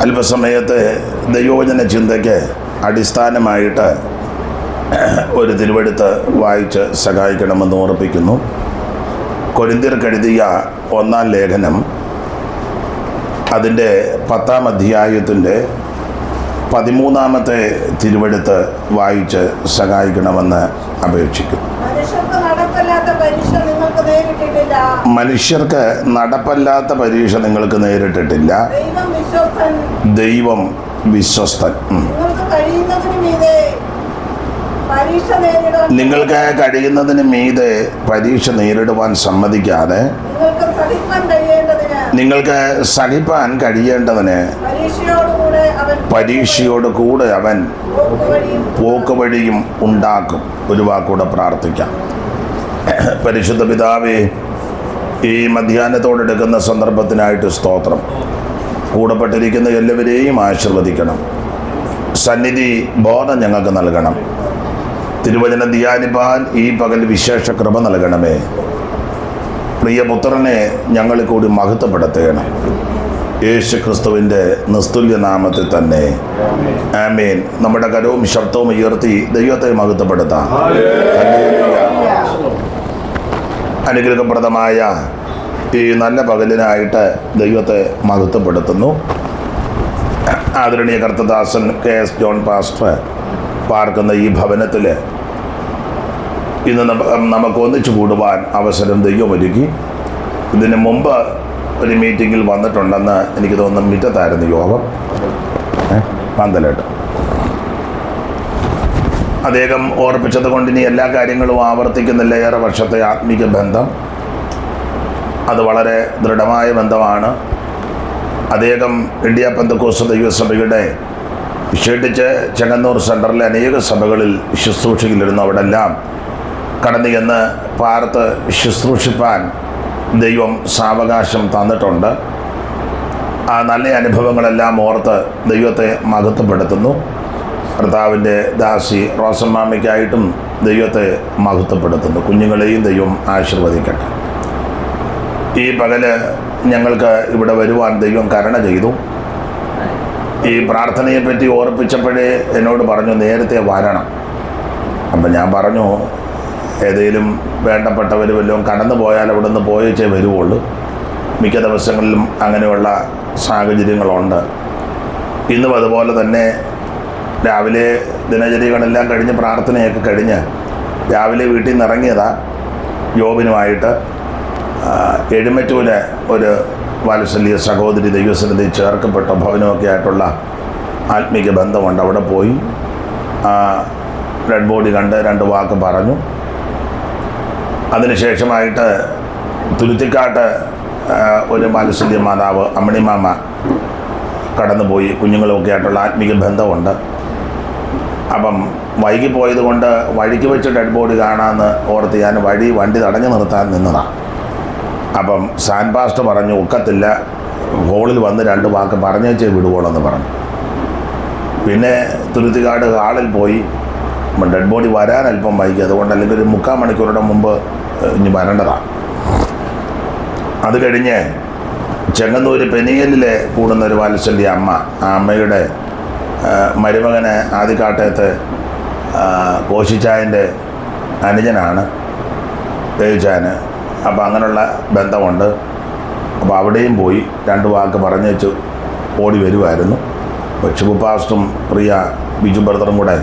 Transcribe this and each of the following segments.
അല്പസമയത്തെ ദൈവവചന ചിന്തയ്ക്ക് അടിസ്ഥാനമായിട്ട് ഒരു തിരുവെഴുത്ത് വായിച്ച് സഹായിക്കണമെന്ന് ഓർപ്പിക്കുന്നു. കൊരിന്ത്യർക്കെഴുതിയ 1-ാം ലേഖനം അതിൻ്റെ 10-ാം അധ്യായത്തിൻ്റെ 13-ാമത്തെ തിരുവെഴുത്ത് വായിച്ച് സഹായിക്കണമെന്ന് അപേക്ഷിക്കുന്നു. മനുഷ്യർക്ക് നടപ്പല്ലാത്ത പരീക്ഷ നിങ്ങൾക്ക് നേരിട്ടിട്ടില്ല. ദൈവം വിശ്വസ്തൻ. നിങ്ങൾക്ക് കഴിയുന്നതിന് മീതെ പരീക്ഷ നേരിടുവാൻ സമ്മതിക്കാതെ നിങ്ങൾക്ക് സഹിപ്പാൻ കഴിയേണ്ടതിന് പരീക്ഷയോട് കൂടെ അവൻ പോക്കുവഴിയും ഉണ്ടാക്കും. ഒരു വാക്കൂടെ പ്രാർത്ഥിക്കാം. പരിശുദ്ധ പിതാവേ, ഈ മധ്യാഹ്നത്തോടെടുക്കുന്ന സന്ദർഭത്തിനായിട്ട് സ്തോത്രം. കൂടപ്പെട്ടിരിക്കുന്ന എല്ലാവരെയും ആശീർവദിക്കണം. സന്നിധി ബോധം ഞങ്ങൾക്ക് നൽകണം. തിരുവചനം ധ്യാനിപ്പാൻ ഈ പകൽ വിശേഷ കൃപ നൽകണമേ. പ്രിയപുത്രനെ ഞങ്ങളിൽ കൂടി മഹത്വപ്പെടുത്തണം. യേശു ക്രിസ്തുവിൻ്റെ നിസ്തുല്യ നാമത്തിൽ തന്നെ ആമേൻ. നമ്മുടെ കരവും ശബ്ദവും ഉയർത്തി ദൈവത്തെ മഹത്വപ്പെടുത്താം. അനുഗ്രഹപ്രദമായ ഈ നല്ല പകലിനായിട്ട് ദൈവത്തെ മഹത്വപ്പെടുത്തുന്നു. ആദരണീയ കർത്തദാസൻ KS ജോൺ പാസ്റ്റർ പാർക്കുന്ന ഈ ഭവനത്തിൽ ഇന്ന് നമുക്ക് ഒന്നിച്ചു കൂടുവാൻ അവസരം ദൈവമൊരുക്കി. ഇതിന് മുമ്പ് ഒരു മീറ്റിങ്ങിൽ വന്നിട്ടുണ്ടെന്ന് എനിക്ക് തോന്നുന്നു. മിറ്റത്തായിരുന്നു യോഗം, പന്തലേട്ട്. അദ്ദേഹം ഓർപ്പിച്ചത് കൊണ്ട് ഇനി എല്ലാ കാര്യങ്ങളും ആവർത്തിക്കുന്നില്ല. ഏറെ വർഷത്തെ ആത്മീക ബന്ധം, അത് വളരെ ദൃഢമായ ബന്ധമാണ്. അദ്ദേഹം ഇന്ത്യ പെന്തക്കോസ്ത് ദൈവസഭയുടെ വിശേഷിച്ച് ചെങ്ങന്നൂർ സെൻറ്ററിലെ അനേക സഭകളിൽ ശുശ്രൂഷയിലിരുന്നു. അവിടെ എല്ലാം കടന്നു ചെന്ന് പാർത്ത് ശുശ്രൂഷിപ്പാൻ ദൈവം സാവകാശം തന്നിട്ടുണ്ട്. ആ നല്ല അനുഭവങ്ങളെല്ലാം ഓർത്ത് ദൈവത്തെ മഹത്വപ്പെടുത്തുന്നു. കർത്താവിൻ്റെ ദാസി റോസമ്മാമയ്ക്കായിട്ടും ദൈവത്തെ മഹത്വപ്പെടുത്തുന്നു. കുഞ്ഞുങ്ങളെയും ദൈവം ആശീർവദിക്കട്ടെ. ഈ പകല് ഞങ്ങൾക്ക് ഇവിടെ വരുവാൻ ദൈവം കരുണ ചെയ്തു. ഈ പ്രാർത്ഥനയെപ്പറ്റി ഓർപ്പിച്ചപ്പോഴേ എന്നോട് പറഞ്ഞു നേരത്തെ വരണം. അപ്പം ഞാൻ പറഞ്ഞു, ഏതെങ്കിലും വേണ്ടപ്പെട്ടവർ വല്ലതും കടന്നു പോയാൽ അവിടെ നിന്ന് പോയേച്ചേ വരുവുള്ളൂ. മിക്ക ദിവസങ്ങളിലും അങ്ങനെയുള്ള സാഹചര്യങ്ങളുണ്ട്. ഇന്നും അതുപോലെ തന്നെ രാവിലെ ദിനചര്യകളെല്ലാം കഴിഞ്ഞ് പ്രാർത്ഥനയൊക്കെ കഴിഞ്ഞ് രാവിലെ വീട്ടിൽ നിന്ന് ഇറങ്ങിയതാണ് ജോബിനുമായിട്ട്. എഴുമറ്റൂര് ഒരു വാത്സല്യ സഹോദരി ദൈവസന്നിധി ചേർക്കപ്പെട്ട ഭവനമൊക്കെ ആയിട്ടുള്ള ആത്മീക ബന്ധമുണ്ട്. അവിടെ പോയി ഡെഡ് ബോഡി കണ്ട് 2 വാക്ക് പറഞ്ഞു. അതിനുശേഷമായിട്ട് തുരുത്തിക്കാട്ട് ഒരു വാത്സല്യ മാതാവ് അമ്മണിമാമ കടന്നുപോയി. കുഞ്ഞുങ്ങളൊക്കെ ആയിട്ടുള്ള ആത്മീക ബന്ധമുണ്ട്. അപ്പം വൈകിപ്പോയത് കൊണ്ട് വഴിക്ക് വെച്ച് ഡെഡ് ബോഡി കാണാമെന്ന് ഓർത്ത് ഞാൻ വണ്ടി തടഞ്ഞു നിർത്താൻ നിന്നതാണ്. അപ്പം സാൻ പാസ്റ്റർ പറഞ്ഞു, ഒക്കത്തില്ല, ഹോളിൽ വന്ന് 2 വാക്ക് പറഞ്ഞേച്ചേ വിടുവോളെന്ന് പറഞ്ഞു. പിന്നെ തുരുത്തിക്കാട് ഹാളിൽ പോയി. ഡെഡ് ബോഡി വരാൻ അല്പം വൈകി, അതുകൊണ്ട് അല്ലെങ്കിൽ ഒരു 3/4 മണിക്കൂറുടെ മുമ്പ് ഇനി വരേണ്ടതാണ്. അത് കഴിഞ്ഞ് ചെങ്ങന്നൂർ പെനിയലിലെ കൂടുന്നൊരു വാത്സല്യ അമ്മ, ആ അമ്മയുടെ മരുമകന് ആദിക്കാട്ടയത്ത് കോശിച്ചായൻ്റെ അനുജനാണ് ദേവിച്ചായന്. അപ്പോൾ അങ്ങനെയുള്ള ബന്ധമുണ്ട്. അപ്പോൾ അവിടെയും പോയി 2 വാക്ക് പറഞ്ഞേച്ച് ഓടി വരുമായിരുന്നു. ഷിബു പാസ്റ്ററും പ്രിയ ബിജു ബ്രദറും കൂടെ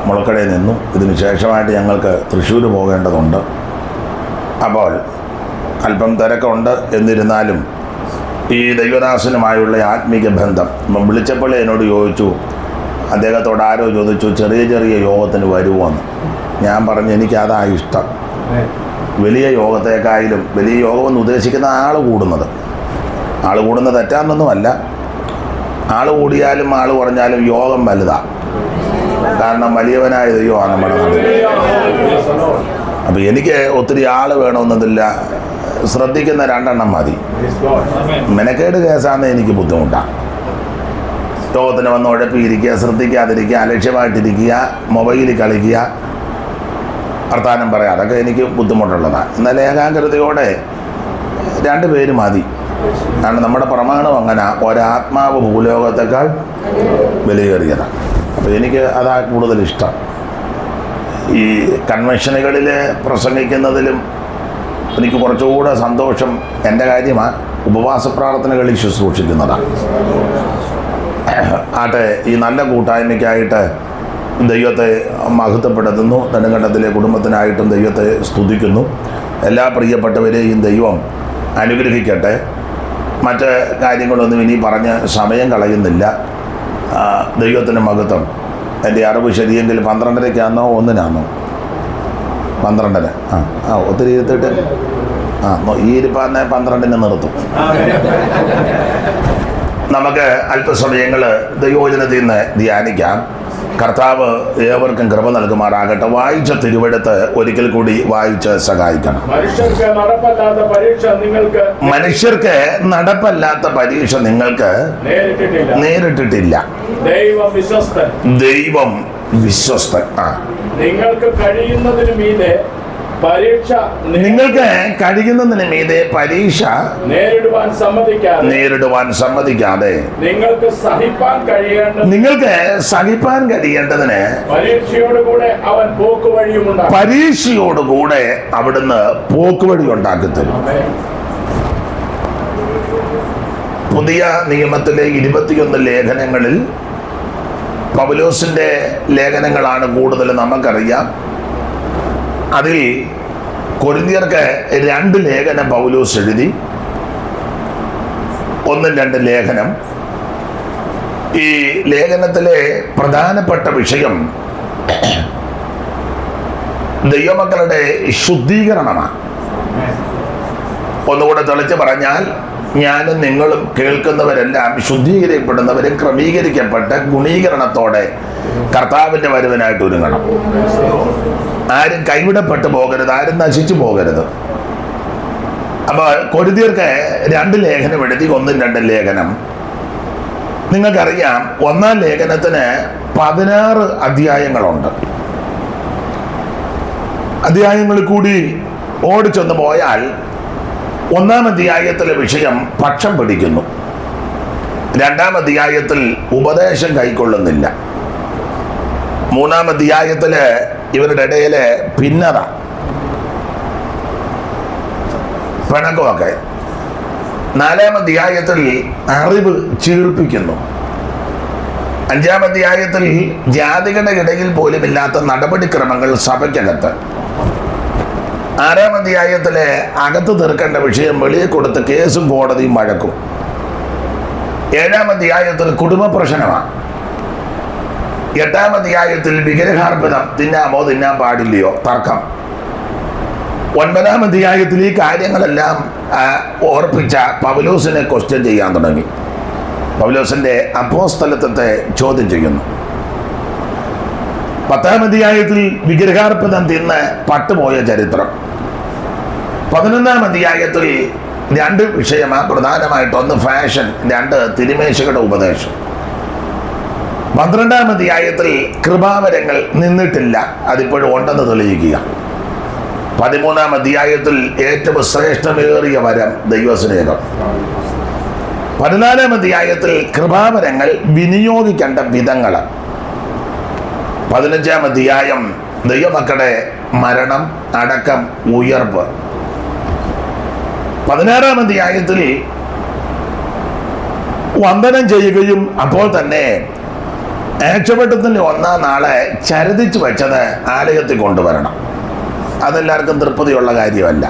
മുളക്കടയിൽ നിന്നു. ഇതിന് ശേഷമായിട്ട് ഞങ്ങൾക്ക് തൃശ്ശൂർ പോകേണ്ടതുണ്ട്. അപ്പോൾ അല്പം തിരക്കുണ്ട്. എന്നിരുന്നാലും ഈ ദൈവദാസനുമായുള്ള ആത്മീക ബന്ധം വിളിച്ചപ്പോൾ എന്നോട് ചോദിച്ചു, അദ്ദേഹത്തോട് ആരോ ചോദിച്ചു ചെറിയ ചെറിയ യോഗത്തിന് വരുമോയെന്ന്. ഞാൻ പറഞ്ഞു എനിക്കതാ ഇഷ്ടം. വലിയ യോഗത്തെക്കായാലും വലിയ യോഗമെന്ന് ഉദ്ദേശിക്കുന്ന ആൾ കൂടുന്നത് തെറ്റാന്നൊന്നുമല്ല. ആൾ കൂടിയാലും ആൾ കുറഞ്ഞാലും യോഗം വലുതാണ്. കാരണം വലിയവനായ ദൈവമാണ് നമ്മുടെ നാട്ടിൽ. അപ്പോൾ എനിക്ക് ഒത്തിരി ആൾ വേണമെന്നതില്ല. ശ്രദ്ധിക്കുന്ന 2 എണ്ണം മതി. മെനക്കേട് കേസാണെന്ന് എനിക്ക് ബുദ്ധിമുട്ടാണ്. യോഗത്തിന് വന്ന് ഉഴപ്പിയിരിക്കുക, ശ്രദ്ധിക്കാതിരിക്കുക, അലക്ഷ്യമായിട്ടിരിക്കുക, മൊബൈലിൽ കളിക്കുക, വർത്താനം പറയാം, അതൊക്കെ എനിക്ക് ബുദ്ധിമുട്ടുള്ളതാണ്. എന്നാൽ ഏകാഗ്രതയോടെ 2 പേര് മതി. കാരണം നമ്മുടെ പ്രമാണം അങ്ങനെ, ഒരാത്മാവ് ഭൂലോകത്തേക്കാൾ വിലയേറിയതാണ്. അപ്പോൾ എനിക്ക് അതാ കൂടുതൽ ഇഷ്ടം. ഈ കൺവെൻഷനുകളിൽ പ്രസംഗിക്കുന്നതിലും എനിക്ക് കുറച്ചുകൂടെ സന്തോഷം എൻ്റെ കാര്യമാണ് ഉപവാസ പ്രാർത്ഥനകളിൽ ശുശ്രൂഷിക്കുന്നതാണ്. ആട്ടെ, ഈ നല്ല കൂട്ടായ്മയ്ക്കായിട്ട് ദൈവത്തെ മഹത്വപ്പെടുത്തുന്നു. നെടുങ്കണ്ടത്തിലെ കുടുംബത്തിനായിട്ടും ദൈവത്തെ സ്തുതിക്കുന്നു. എല്ലാ പ്രിയപ്പെട്ടവരെയും ദൈവം അനുഗ്രഹിക്കട്ടെ. മറ്റ് കാര്യങ്ങളൊന്നും ഇനി പറഞ്ഞ് സമയം കളയുന്നില്ല. ദൈവത്തിന് മഹത്വം. എൻ്റെ അറിവ് ശരിയെങ്കിൽ 12:30 1-നാണോ? 12:30. ഒത്തിരി ഇരുത്തിട്ട് ഈ ഇരിപ്പാന്നെ 12-ന് നിർത്തും. നമുക്ക് അല്പസമയങ്ങൾ ദൈവവചനത്തിൽ നിന്ന് ധ്യാനിക്കാം. കർത്താവ് ഏവർക്കും കൃപ നൽകുമാറാകട്ടെ. വായിച്ച തിരുവെടുത്ത് ഒരിക്കൽ കൂടി വായിച്ച് സഹായിക്കണം. മനുഷ്യർക്ക് നടപ്പല്ലാത്ത പരീക്ഷ നിങ്ങൾക്ക് നേരിട്ടിട്ടില്ല. ദൈവം വിശ്വസ്തൻ. നിങ്ങൾക്ക് കഴിയുന്നതിന് മീതെ പരീക്ഷ നേരിടുവാൻ സമ്മതിക്കാതെ നിങ്ങൾക്ക് സഹിപ്പാൻ കഴിയേണ്ടതിന് പരീക്ഷയോടുകൂടെ അവിടുന്ന് പോക്കുവഴി ഉണ്ടാക്കി തരും. പുതിയ നിയമത്തിലെ 21 ലേഖനങ്ങളിൽ പൗലോസിന്റെ ലേഖനങ്ങളാണ് കൂടുതൽ നമുക്കറിയാം. അതിൽ കൊരിന്ത്യർക്ക് 2 ലേഖനം പൗലോസ് എഴുതി, 1-2 ലേഖനം. ഈ ലേഖനത്തിലെ പ്രധാനപ്പെട്ട വിഷയം ദൈവമക്കളുടെ ശുദ്ധീകരണമാണ്. ഒന്നുകൂടെ തെളിച്ച് പറഞ്ഞാൽ, ഞാനും നിങ്ങളും കേൾക്കുന്നവരെല്ലാം ശുദ്ധീകരിക്കപ്പെടുന്നവരും ക്രമീകരിക്കപ്പെട്ട ഗുണീകരണത്തോടെ കർത്താവിൻ്റെ വരവിനായിട്ട് ഒരുങ്ങണം. ആരും കൈവിടപ്പെട്ടു പോകരുത്, ആരും നശിച്ചു പോകരുത്. അപ്പോൾ കൊരിന്ത്യർക്ക് 2 ലേഖനം എഴുതി, 1-2 ലേഖനം. നിങ്ങൾക്കറിയാം, 1-ാം ലേഖനത്തിന് 16 അധ്യായങ്ങളുണ്ട്. അധ്യായങ്ങളിൽ കൂടി ഓടിച്ചൊന്ന് പോയാൽ 1-ാം അധ്യായത്തിലെ വിഷയം പക്ഷം പിടിക്കുന്നു. 2-ാം അധ്യായത്തിൽ ഉപദേശം കൈക്കൊള്ളുന്നില്ല. 3-ാം അധ്യായത്തിൽ ഇവരുടെ ഇടയിലെ ഭിന്നത, പിണക്കമൊക്കെ. 4-ാം അധ്യായത്തിൽ അറിവ് ചീർപ്പിക്കുന്നു. 5-ാം അധ്യായത്തിൽ ജാതികളുടെ ഇടയിൽ പോലും ഇല്ലാത്ത നടപടിക്രമങ്ങൾ സഭയ്ക്കകത്ത്. 6-ാം അധ്യായത്തിലെ അകത്ത് തീർക്കേണ്ട വിഷയം വെളിയെ കൊടുത്ത് കേസും കോടതിയും വഴക്കും. 7-ാം അധ്യായത്തിൽ കുടുംബ പ്രശ്നമാണ്. 8-ാം അധ്യായത്തിൽ വിഗ്രഹാർപ്പണം തിന്നാമോ തിന്നാൻ പാടില്ലയോ തർക്കം. 9-ാം അധ്യായത്തിൽ ഈ കാര്യങ്ങളെല്ലാം ഓർപ്പിച്ച പൗലോസിനെ ക്വസ്റ്റ്യൻ ചെയ്യാൻ തുടങ്ങി. പൗലോസിന്റെ അപ്പോസ്തലത്വത്തെ ചോദ്യം ചെയ്യുന്നു. 10-ാം അധ്യായത്തിൽ വിഗ്രഹാർപ്പണം തിന്ന് പട്ടുപോയ ചരിത്രം. 11-ാം അധ്യായത്തിൽ 2 വിഷയമാണ് പ്രധാനമായിട്ട്. 1 ഫാഷൻ, 2 തിരുമേശകളുടെ ഉപദേശം. 12-ാം അധ്യായത്തിൽ കൃപാവരങ്ങൾ നിന്നിട്ടില്ല, അതിപ്പോഴും ഉണ്ടെന്ന് തെളിയിക്കുക. 13-ാം അധ്യായത്തിൽ ഏറ്റവും ശ്രേഷ്ഠമേറിയ വരം ദൈവസ്നേഹം. 14-ാം അധ്യായത്തിൽ കൃപാവരങ്ങൾ വിനിയോഗിക്കേണ്ട വിധങ്ങൾ. 15-ാം അധ്യായം ദൈവമക്കളുടെ മരണം, അടക്കം, ഉയർപ്പ്. 16-ാം അധ്യായത്തിൽ വന്ദനം ചെയ്യുകയും അപ്പോൾ തന്നെ ആഴ്ചവട്ടത്തിൻ്റെ 1-ാം നാളെ ചരിതിച്ചു വെച്ചത് ആലയത്തിൽ കൊണ്ടുവരണം. അതെല്ലാവർക്കും തൃപ്തിയുള്ള കാര്യമല്ല.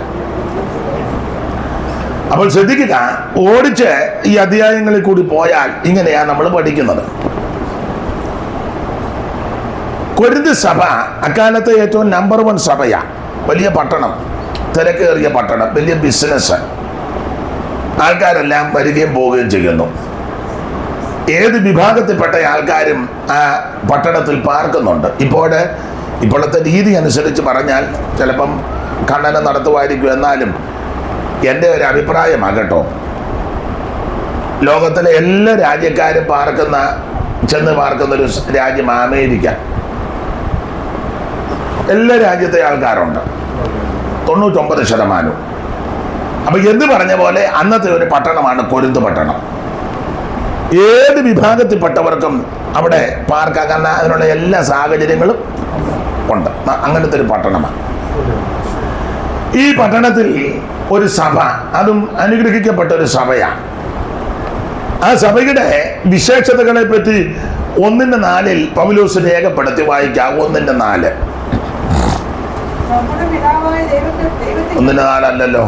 അപ്പോൾ ശ്രദ്ധിക്കുക, ഓടിച്ച് ഈ അധ്യായങ്ങളിൽ കൂടി പോയാൽ ഇങ്ങനെയാണ് നമ്മൾ പഠിക്കുന്നത്. കൊരിന്ത് സഭ അക്കാലത്തെ ഏറ്റവും നമ്പർ 1 സഭയാണ്. വലിയ പട്ടണം, തിരക്കേറിയ പട്ടണം, വലിയ ബിസിനസ്, ആൾക്കാരെല്ലാം വരികയും പോവുകയും ചെയ്യുന്നു. ഏത് വിഭാഗത്തിൽപ്പെട്ട ആൾക്കാരും ആ പട്ടണത്തിൽ പാർക്കുന്നുണ്ട്. ഇപ്പോഴത്തെ രീതി അനുസരിച്ച് പറഞ്ഞാൽ ചിലപ്പം ഖണ്ഡനം നടത്തുമായിരിക്കും. എന്നാലും എൻ്റെ ഒരു അഭിപ്രായമാണ് കേട്ടോ. ലോകത്തിലെ എല്ലാ രാജ്യക്കാരും ചെന്ന് പാർക്കുന്നൊരു രാജ്യം അമേരിക്ക. എല്ലാ രാജ്യത്തെ ആൾക്കാരുണ്ട്, 99%. അപ്പൊ എന്ത് പറഞ്ഞ പോലെ അന്നത്തെ ഒരു പട്ടണമാണ് കൊരിന്ത് പട്ടണം. ഏത് വിഭാഗത്തിൽപ്പെട്ടവർക്കും അവിടെ പാർക്കാൻ അതിനുള്ള എല്ലാ സാഹചര്യങ്ങളും ഉണ്ട്. അങ്ങനത്തെ ഒരു പട്ടണമാണ്. ഈ പട്ടണത്തിൽ ഒരു സഭ, അതും അനുഗ്രഹിക്കപ്പെട്ട ഒരു സഭയാണ്. ആ സഭയുടെ വിശേഷതകളെ പറ്റി 1:4 പൗലോസ് രേഖപ്പെടുത്തി വായിക്കാം. 1:4. 1:4 അല്ലല്ലോ.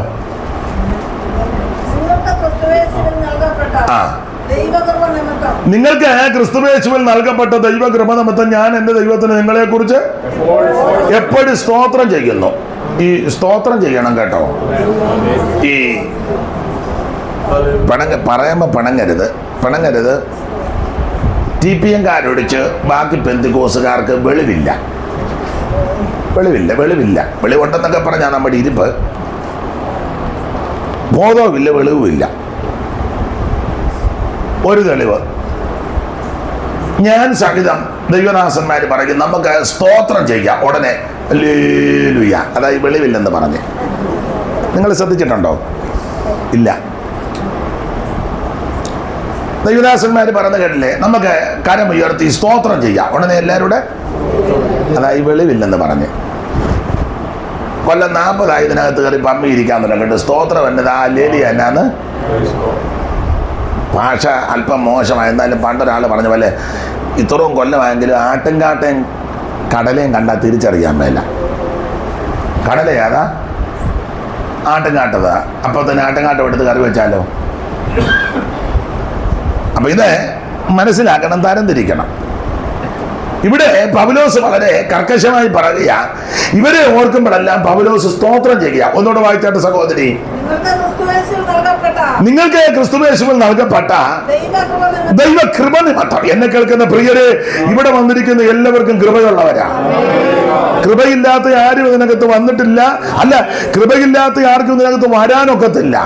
നിങ്ങൾക്ക് ക്രിസ്തുയേശുവിൽ നൽകപ്പെട്ട ദൈവകൃപ നിമിത്തം ഞാൻ എൻ്റെ ദൈവത്തിന് നിങ്ങളെ കുറിച്ച് എപ്പോഴും സ്തോത്രം ചെയ്യുന്നു. ഈ സ്തോത്രം ചെയ്യണം കേട്ടോ. ഈ പറയുമ്പോൾ പിണങ്ങരുത്. TPM-കാരൊടിച്ച് ബാക്കി പെന്തിക്കോസുകാർക്ക് വെളിവില്ല. വെളിവുണ്ടെന്നൊക്കെ പറഞ്ഞാൽ നമ്മുടെ ഇരിപ്പ്. ബോധവുമില്ല, വെളിവുമില്ല. ഒരു തെളിവ്, ഞാൻ സഹിതം ദൈവദാസന്മാർ പറയും നമുക്ക് സ്തോത്രം ചെയ്യാം ഉടനെ ഹല്ലേലൂയ, അതായത് വെളിവില്ലെന്ന് പറഞ്ഞ്. നിങ്ങൾ ശ്രദ്ധിച്ചിട്ടുണ്ടോ? ഇല്ല. ദൈവദാസന്മാർ പറഞ്ഞു കേട്ടില്ലേ, നമുക്ക് കരമുയർത്തി സ്തോത്രം ചെയ്യാം ഉടനെ എല്ലാവരുടെ, അതായത് വെളിവില്ലെന്ന് പറഞ്ഞ്. കൊല്ലം 40 ഇതിനകത്ത് കയറി പമ്മിയിരിക്കാൻ തുടങ്ങിയിട്ട് സ്തോത്രം എന്നത് ആ ലേലി എന്നാന്ന്. ഭാഷ അല്പം മോശമായി, എന്നാലും പണ്ടൊരാൾ പറഞ്ഞ പോലെ ഇത്രയും കൊല്ലമായെങ്കിലും ആട്ടുംകാട്ടയും കടലയും കണ്ടാൽ തിരിച്ചറിയാൻ മേല. കടല ഏതാ? ആട്ടുംകാട്ടതാ. അപ്പോൾ തന്നെ ആട്ടുംകാട്ടം എടുത്ത് കറി വെച്ചാലോ? അപ്പം ഇത് മനസ്സിലാക്കണം, തരംതിരിക്കണം. ഇവിടെ പൗലോസ് വളരെ കർക്കശമായി പറയുക, ഇവരെ ഓർക്കുമ്പോഴെല്ലാം പൗലോസ് സ്തോത്രം ചെയ്യുക. ഒന്നുകൂടെ വായിച്ചാട്ട് സഹോദരി. നിങ്ങൾക്ക് ക്രിസ്തുയേശുവിൽ നൽകപ്പെട്ട ദൈവകൃപ നിമിത്തം. എന്നെ കേൾക്കുന്ന പ്രിയരെ, ഇവിടെ വന്നിരിക്കുന്ന എല്ലാവർക്കും കൃപയുള്ളവരാ. കൃപയില്ലാത്ത ആരും ഇതിനകത്ത് വന്നിട്ടില്ല. അല്ല, കൃപയില്ലാത്ത ആർക്കും ഇതിനകത്ത് വരാനൊക്കത്തില്ല.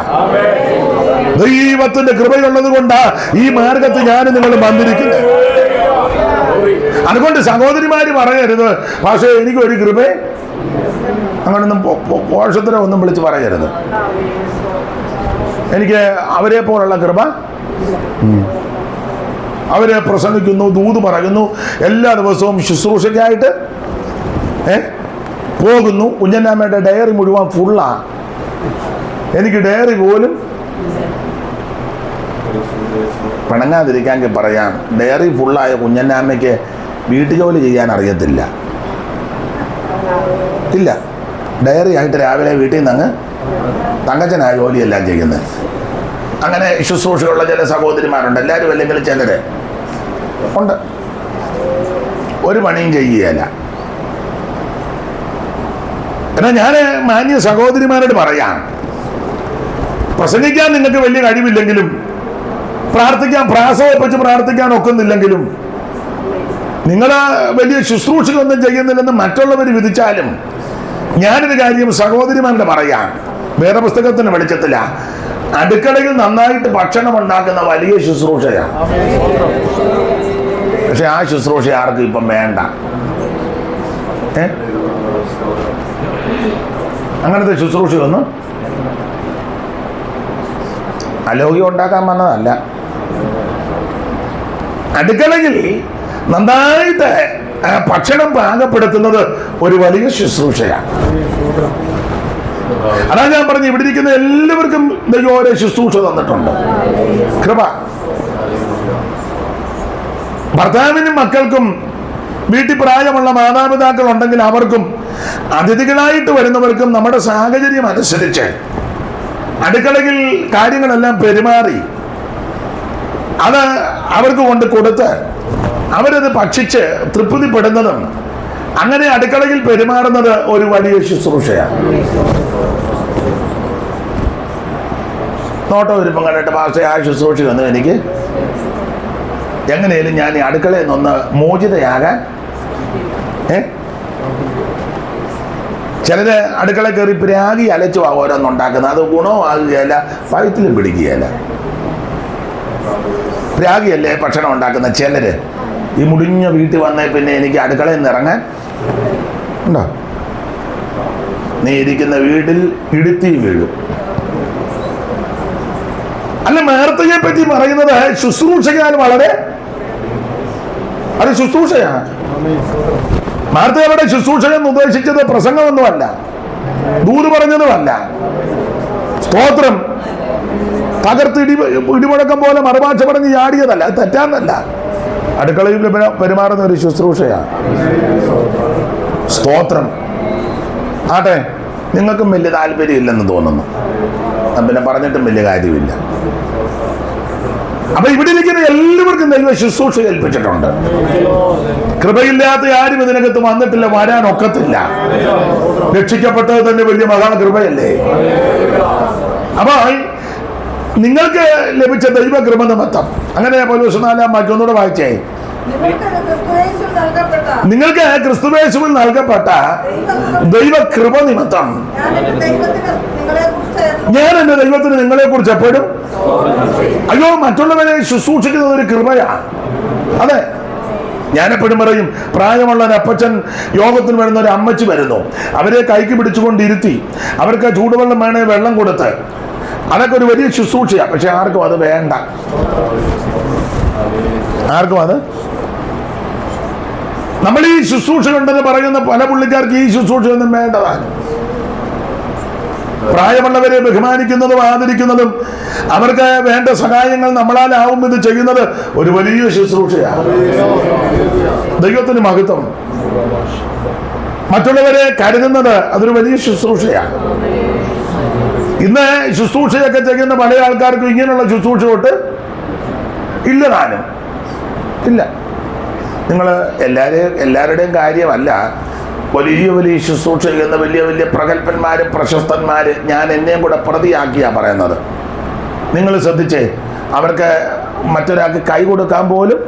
ദൈവത്തിന്റെ കൃപയുള്ളത് കൊണ്ടാ ഈ മാർഗത്തിൽ ഞാൻ നിങ്ങൾ വന്നിരിക്കുന്നത്. അതുകൊണ്ട് സഹോദരിമാര് പറയരുത് പക്ഷേ എനിക്കൊരു കൃപ, അങ്ങനൊന്നും പോഷത്തിനെ ഒന്നും വിളിച്ച് പറയരുത്. എനിക്ക് അവരെ പോലുള്ള കൃപ. അവരെ പ്രസംഗിക്കുന്നു, ദൂത് പറയുന്നു, എല്ലാ ദിവസവും ശുശ്രൂഷയ്ക്കായിട്ട് പോകുന്നു. കുഞ്ഞന്നാമ്മയുടെ ഡയറി മുഴുവൻ ഫുള്ളാ. എനിക്ക് ഡയറി പോലും പിണങ്ങാതിരിക്കാൻ പറയാം. ഡയറി ഫുള്ളായ കുഞ്ഞന്നാമ്മയ്ക്ക് വീട്ടുജോലി ചെയ്യാൻ അറിയത്തില്ല. ഇല്ല, ഡയറി ആയിട്ട് രാവിലെ വീട്ടിൽ നിന്ന് അങ്ങ് തങ്കച്ചനായ ജോലിയെല്ലാം ചെയ്യുന്നത്. അങ്ങനെ ശുശ്രൂഷയുള്ള ചില സഹോദരിമാരുണ്ട്. എല്ലാവരും അല്ലെങ്കിൽ ചിലര് ഉണ്ട്. ഒരു പണിയും ചെയ്യുകയല്ല. എന്നാൽ ഞാൻ മാന്യ സഹോദരിമാരോട് പറയാം, പ്രസംഗിക്കാൻ നിങ്ങൾക്ക് വലിയ കഴിവില്ലെങ്കിലും, പ്രാർത്ഥിക്കാൻ പ്രാസവപ്പിച്ച് പ്രാർത്ഥിക്കാൻ ഒക്കുന്നില്ലെങ്കിലും, നിങ്ങൾ വലിയ ശുശ്രൂഷയൊന്നും ചെയ്യുന്നില്ലെന്ന് മറ്റുള്ളവർ വിധിച്ചാലും, ഞാനൊരു കാര്യം സഹോദരിമാരുടെ പറയാം. വേദപുസ്തകത്തിന് വെളിച്ചത്തില്ല, അടുക്കളയിൽ നന്നായിട്ട് ഭക്ഷണം ഉണ്ടാക്കുന്ന വലിയ ശുശ്രൂഷയാണ്. പക്ഷെ ആ ശുശ്രൂഷ ആർക്കും ഇപ്പം വേണ്ട. അങ്ങനത്തെ ശുശ്രൂഷയൊന്നും അലോഗ്യം ഉണ്ടാക്കാൻ വന്നതല്ല. അടുക്കളയിൽ നന്നായിട്ട് ഭക്ഷണം പാകപ്പെടുത്തുന്നത് ഒരു വലിയ ശുശ്രൂഷയാണ്. അതാ ഞാൻ പറഞ്ഞു, ഇവിടെ ഇരിക്കുന്ന എല്ലാവർക്കും ദൈവം ഓരോ ശുശ്രൂഷ തന്നിട്ടുണ്ട്. കൃപ. ഭർത്താവിനും മക്കൾക്കും വീട്ടിൽ പ്രായമുള്ള മാതാപിതാക്കൾ ഉണ്ടെങ്കിൽ അവർക്കും അതിഥികളായിട്ട് വരുന്നവർക്കും നമ്മുടെ സാഹചര്യം അനുസരിച്ച് അടുക്കളയിൽ കാര്യങ്ങളെല്ലാം പെരുമാറി അത് അവർക്ക് കൊണ്ട് കൊടുത്ത് അവരത് ഭക്ഷിച്ച് തൃപ്തിപ്പെടുന്നതും അങ്ങനെ അടുക്കളയിൽ പെരുമാറുന്നത് ഒരു വലിയ ശുശ്രൂഷയാണ്. നോട്ടം ഒരുപ്പം കണ്ടിട്ട് പക്ഷേ ആ ശുശ്രൂഷ ഒന്നും എനിക്ക് എങ്ങനെയാലും ഞാൻ ഈ അടുക്കളയിൽ നിന്ന് മോചിതയാകാൻ. ചിലര് അടുക്കള കയറി പ്രാഗി അലച്ചു ഓരോന്നുണ്ടാക്കുന്നത്. അത് ഗുണവും ആകുകയല്ല, വയറ്റിലും പിടിക്കുകയല്ല. പ്രാഗിയല്ലേ ഭക്ഷണം ഉണ്ടാക്കുന്ന ചിലര്. ഈ മുടിഞ്ഞ വീട്ടിൽ വന്നേ പിന്നെ എനിക്ക് അടുക്കളയിൽ നിന്ന് ഇറങ്ങാൻ ഉണ്ടോ? നീ ഇരിക്കുന്ന വീട്ടിൽ ഇടുത്തി വീഴും. അല്ല, മാർത്തയെ പറ്റി പറയുന്നത് ശുശ്രൂഷയാൽ വളരെ അത് ശുശ്രൂഷയാണ്. മാർത്ത അവിടെ ശുശ്രൂഷകൻ ഉദ്ദേശിച്ചത് പ്രസംഗമൊന്നുമല്ല, ദൂത് പറഞ്ഞതുമല്ല. സ്തോത്രം. തകർത്ത് ഇടിമുഴക്കം പോലെ മറുഭാഷ പറഞ്ഞ് ചാടിയതല്ല, അത് തെറ്റാന്നല്ല. അടുക്കളയിൽ പെരുമാറുന്ന ഒരു ശുശ്രൂഷയാണ്. സ്തോത്രം. ആട്ടെ, നിങ്ങൾക്കും വലിയ താല്പര്യമില്ലെന്ന് തോന്നുന്നു, പിന്നെ പറഞ്ഞിട്ടും വലിയ കാര്യമില്ല. അപ്പൊ ഇവിടെ ഇരിക്കുന്ന എല്ലാവർക്കും ദൈവം ശുശ്രൂഷ ഏൽപ്പിച്ചിട്ടുണ്ട്. കൃപയില്ലാത്ത ആരും ഇതിനകത്ത് വന്നിട്ടില്ല, വരാനൊക്കത്തില്ല. രക്ഷിക്കപ്പെട്ടത് തന്നെ വലിയ മഹാകൃപയല്ലേ. അപ്പൊ നിങ്ങൾക്ക് ലഭിച്ച ദൈവകൃപ നിമിത്തം, അങ്ങനെ പൗലോസ് 4-ാം വാക്യം ഒന്നുകൂടെ വായിച്ചേ. നിങ്ങൾക്ക് ക്രിസ്തുയേശുവിൽ നൽകപ്പെട്ട ദൈവകൃപ നിമിത്തം ഞാൻ എന്റെ ദൈവത്തിന് നിങ്ങളെ കുറിച്ച് എപ്പോഴും അയ്യോ, മറ്റുള്ളവരെ ശുശ്രൂഷിക്കുന്നത് ഒരു കൃപയാണ്. അതെ, ഞാനെപ്പോഴും പറയും, പ്രായമുള്ള ഒരു അപ്പച്ചൻ യോഗത്തിന് വരുന്ന ഒരു അമ്മച്ചി വരുന്നു, അവരെ കൈക്ക് പിടിച്ചുകൊണ്ടിരുത്തി അവർക്ക് ചൂടുവെള്ളം വേണേ വെള്ളം കൊടുത്ത്, അതൊക്കെ ഒരു വലിയ ശുശ്രൂഷയാണ്. പക്ഷെ ആർക്കും അത് വേണ്ട. ആർക്കും അത് നമ്മൾ ഈ ശുശ്രൂഷ ഉണ്ടെന്ന് പറയുന്ന പല പുള്ളിക്കാർക്ക് ഈ ശുശ്രൂഷയൊന്നും വേണ്ടതാണ്. പ്രായമുള്ളവരെ ബഹുമാനിക്കുന്നതും ആദരിക്കുന്നതും അവർക്ക് വേണ്ട സഹായങ്ങൾ നമ്മളാലാവും ഇത് ചെയ്യുന്നത് ഒരു വലിയ ശുശ്രൂഷയാണ്. ദൈവത്തിന് മഹത്വം. മറ്റുള്ളവരെ കരുതുന്നത് അതൊരു വലിയ ശുശ്രൂഷയാണ്. ഇന്ന് ശുശ്രൂഷയൊക്കെ ചെയ്യുന്ന പല ആൾക്കാർക്കും ഇങ്ങനെയുള്ള ശുശ്രൂഷ തൊട്ട് ഇല്ല, താനും ഇല്ല. നിങ്ങൾ എല്ലാവരുടെയും കാര്യമല്ല. വലിയ വലിയ ശുശ്രൂഷ ചെയ്യുന്ന വലിയ വലിയ പ്രഗത്ഭന്മാരും പ്രശസ്തന്മാര്, ഞാൻ എന്നെയും കൂടെ പ്രതിയാക്കിയാ പറയുന്നത്. നിങ്ങൾ ശ്രദ്ധിച്ചേ, അവർക്ക് മറ്റൊരാൾക്ക് കൈ കൊടുക്കാൻ പോലും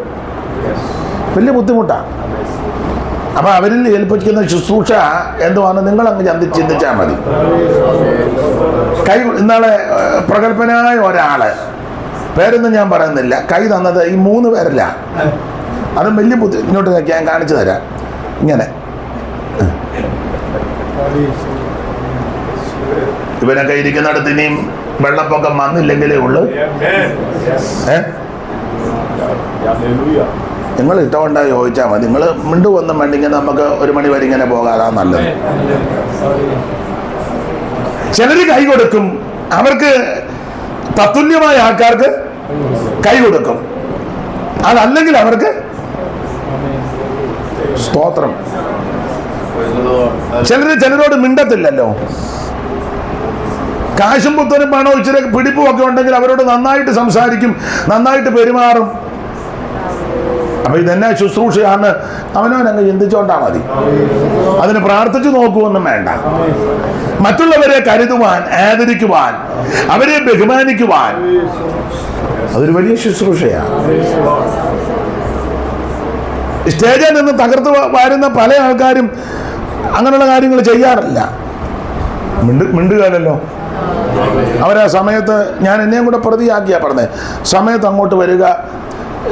വലിയ ബുദ്ധിമുട്ടാണ്. അപ്പൊ അവരിൽ ഏൽപ്പിക്കുന്ന ശുശ്രൂഷ എന്തുവാണ് നിങ്ങളങ്ങ് ചിന്തിച്ചാൽ മതി. കൈ ഇന്നാളെ പ്രഗത്ഭനായ ഒരാള്, പേരൊന്നും ഞാൻ പറയുന്നില്ല, കൈ തന്നത് ഈ 3 പേരല്ല. അതും വലിയ ഇങ്ങോട്ട് ഞാൻ കാണിച്ചു തരാം. ഇങ്ങനെ ഇവനൊക്കെ ഇരിക്കുന്നിടത്ത് ഇനിയും വെള്ളപ്പൊക്കം വന്നില്ലെങ്കിലേ ഉള്ളൂ. നിങ്ങൾ ഇഷ്ടമുണ്ടായി ചോദിച്ചാൽ മതി. നിങ്ങൾ മിണ്ടുവൊന്നും വേണ്ടെങ്കിൽ നമുക്ക് 1 മണി വരെ ഇങ്ങനെ പോകാതാ നല്ലത്. ചിലര് കൈ കൊടുക്കും, അവർക്ക് തത്തുല്യമായ ആൾക്കാർക്ക് കൈ കൊടുക്കും. അതല്ലെങ്കിൽ അവർക്ക് സ്തോത്രം. ചിലരോട് മിണ്ടത്തില്ലല്ലോ. കാശും പുത്തനും പണവും ഇച്ചിരി പിടിപ്പും ഒക്കെ ഉണ്ടെങ്കിൽ അവരോട് നന്നായിട്ട് സംസാരിക്കും, നന്നായിട്ട് പെരുമാറും. അപ്പൊ ഇതെന്നാ ശുശ്രൂഷയാണ് അവനവനങ്ങ് ചിന്തിച്ചോണ്ടാ മതി. അതിന് പ്രാർത്ഥിച്ചു നോക്കുവൊന്നും വേണ്ട. മറ്റുള്ളവരെ കരുതുവാൻ, ആദരിക്കുവാൻ, അവരെ ബഹുമാനിക്കുവാൻ അതൊരു വലിയ ശുശ്രൂഷയാണ്. സ്റ്റേജിൽ നിന്ന് തകർത്ത് വാരുന്ന പല ആൾക്കാരും അങ്ങനെയുള്ള കാര്യങ്ങൾ ചെയ്യാറില്ല. മിണ്ടുകയല്ലോ. അവരാ സമയത്ത്, ഞാൻ എന്നെയും കൂടെ പ്രതിയാക്കിയാ പറഞ്ഞത്, സമയത്ത് അങ്ങോട്ട് വരിക,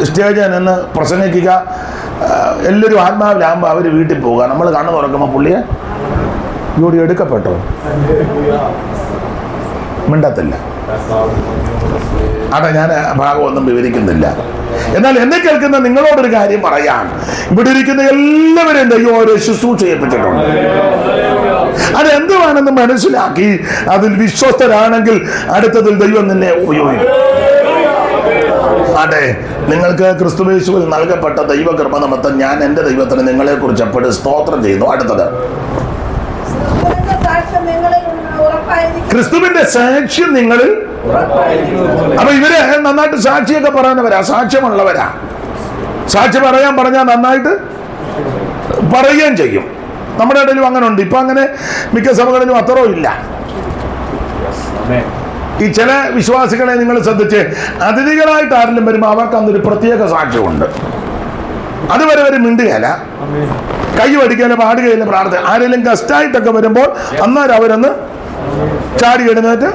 സ്റ്റേജിൽ നിന്ന് പ്രസംഗിക്കുക, എല്ലാവരും ആത്മാവിലാകുമ്പോൾ അവർ വീട്ടിൽ പോവുക. നമ്മൾ കണ്ണു തുറക്കുമ്പോൾ പുള്ളിയെ ജോഡി എടുക്കപ്പെട്ടോ, മിണ്ടത്തില്ല. അതെ, ഞാൻ ഭാഗമൊന്നും വിവരിക്കുന്നില്ല. എന്നാൽ എന്നെ കേൾക്കുന്ന നിങ്ങളോടൊരു കാര്യം പറയാം. ഇവിടെ ഇരിക്കുന്ന എല്ലാവരെയും ദൈവം ഓരോ ശുശ്രൂഷ ചെയ്യിപ്പിച്ചിട്ടുണ്ട്. അതെന്തുവാണെന്ന് മനസ്സിലാക്കി അതിൽ വിശ്വസ്തരാണെങ്കിൽ അടുത്തതിൽ ദൈവം നിന്നെ ഉപയോഗിക്കും. അതെ, നിങ്ങൾക്ക് ക്രിസ്തുയേശുവിൽ നൽകപ്പെട്ട ദൈവകൃപ നിമിത്തം ഞാൻ എൻ്റെ ദൈവത്തിന് നിങ്ങളെ കുറിച്ച് എപ്പോഴും സ്തോത്രം ചെയ്യുന്നു. അടുത്തത്, ക്രിസ്തുവിന്റെ സാക്ഷ്യം നിങ്ങളിൽ. അപ്പൊ ഇവര് നന്നായിട്ട് സാക്ഷിയൊക്കെ പറയാനവരാ, സാക്ഷ്യമുള്ളവരാ. സാക്ഷി പറയാൻ പറഞ്ഞാൽ നന്നായിട്ട് പറയുകയും ചെയ്യും. നമ്മുടെ ഇടയിലും അങ്ങനെ ഉണ്ട്. ഇപ്പൊ അങ്ങനെ മിക്ക സഭകളിലും അത്രയും ഇല്ല. ഈ ചില വിശ്വാസികളെ നിങ്ങൾ ശ്രദ്ധിച്ച്, അതിഥികളായിട്ട് ആരെങ്കിലും വരുമ്പോൾ അവർക്ക് അന്നൊരു പ്രത്യേക സാക്ഷ്യമുണ്ട്. അതുവരെ അവർ മിണ്ടുകയല്ല, കൈ പഠിക്കാനോ പാടുകയില്ല, പ്രാർത്ഥന. ആരെങ്കിലും ഗസ്റ്റായിട്ടൊക്കെ വരുമ്പോൾ അന്നേരം അവരൊന്ന് ചാടി എഴുന്നേറ്റ്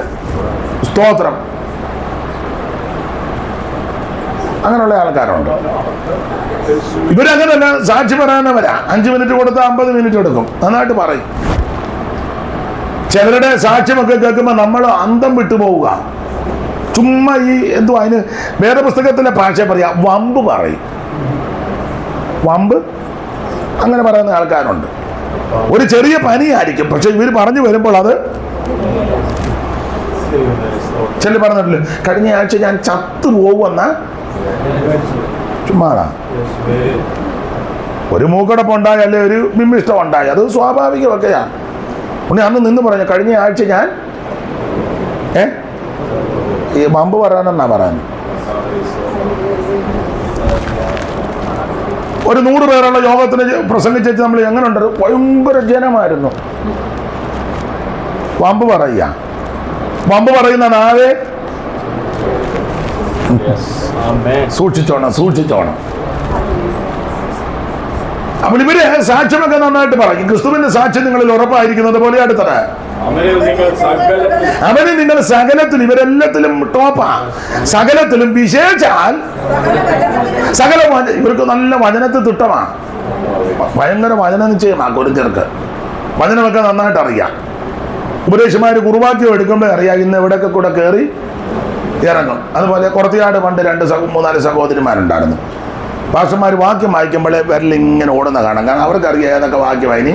സ്തോത്രം. അങ്ങനെയുള്ള ആൾക്കാരുണ്ട്. ഇവരങ്ങനല്ല, സാക്ഷി പറയാനവരാ. 5 മിനിറ്റ് കൊടുത്താൽ 50 മിനിറ്റ് എടുക്കും, നന്നായിട്ട് പറയും. ചിലരുടെ സാക്ഷ്യമൊക്കെ കേൾക്കുമ്പോൾ നമ്മൾ അന്തം വിട്ടുപോവുക. ചുമ്മാ ഈ എന്തുവാ അതിന് വേറെ പുസ്തകത്തിലെ ഭാഷ പറയാ, വമ്പ് പറയും. വമ്പ് അങ്ങനെ പറയുന്ന ആൾക്കാരുണ്ട്. ഒരു ചെറിയ പനിയായിരിക്കും, പക്ഷെ ഇവർ പറഞ്ഞു വരുമ്പോൾ അത് ചില പറഞ്ഞിട്ടില്ല, കഴിഞ്ഞ ആഴ്ച ഞാൻ ചത്തു പോകുമെന്ന ചുമ്മാതാ. ഒരു മൂക്കടപ്പ് ഉണ്ടായി, അല്ലെ ഒരു ബിംബിഷ്ടം ഉണ്ടായി, അത് സ്വാഭാവികമൊക്കെയാണ്. ഉണ്ണി അന്ന് നിന്ന് പറഞ്ഞു കഴിഞ്ഞ ആഴ്ച ഞാൻ ഈ വമ്പ് പറയാനെന്നാ പറയാൻ. ഒരു 100 പേരുള്ള യോഗത്തിന് പ്രസംഗിച്ചു നമ്മൾ എങ്ങനെ ഉണ്ട്, ഭയങ്കര ജനമായിരുന്നു. വമ്പ് പറയുക, വമ്പ് പറയുന്ന നാവേ സൂക്ഷിച്ചോണം. അപ്പോൾ ഇവര് സാക്ഷ്യമൊക്കെ നന്നായിട്ട് പറയും. ക്രിസ്തുവിന്റെ സാക്ഷ്യം നിങ്ങളിൽ ഉറപ്പായിരിക്കുന്നത് പോലെ അടുത്തത് അവന് നിങ്ങൾ സകലത്തിലും, ഇവരെല്ലാത്തിലും ടോപ്പാ, സകലത്തിലും വിശേഷാൽ സകല ഇവർക്ക് നല്ല വചനത്തിൽ തിട്ടമാണ്, ഭയങ്കര വചന നിശ്ചയമാണ്. കൊരിന്ത്യർക്ക് വചനമൊക്കെ നന്നായിട്ട് അറിയാം. ഉപദേശിമാർ കുറുവാക്യം എടുക്കുമ്പോൾ അറിയാം ഇന്ന് എവിടെയൊക്കെ കൂടെ കയറി ഇറങ്ങും. അതുപോലെ കുറത്തിയാട് പണ്ട് 3-4 സഹോദരിമാരുണ്ടായിരുന്നു. പാസ്റ്റർമാർ വാക്യം വായിക്കുമ്പോഴേ വിരലിങ്ങനെ ഓടുന്ന കാണാം. കാരണം അവർക്കറിയാം ഏതൊക്കെ വാക്യം വായിനി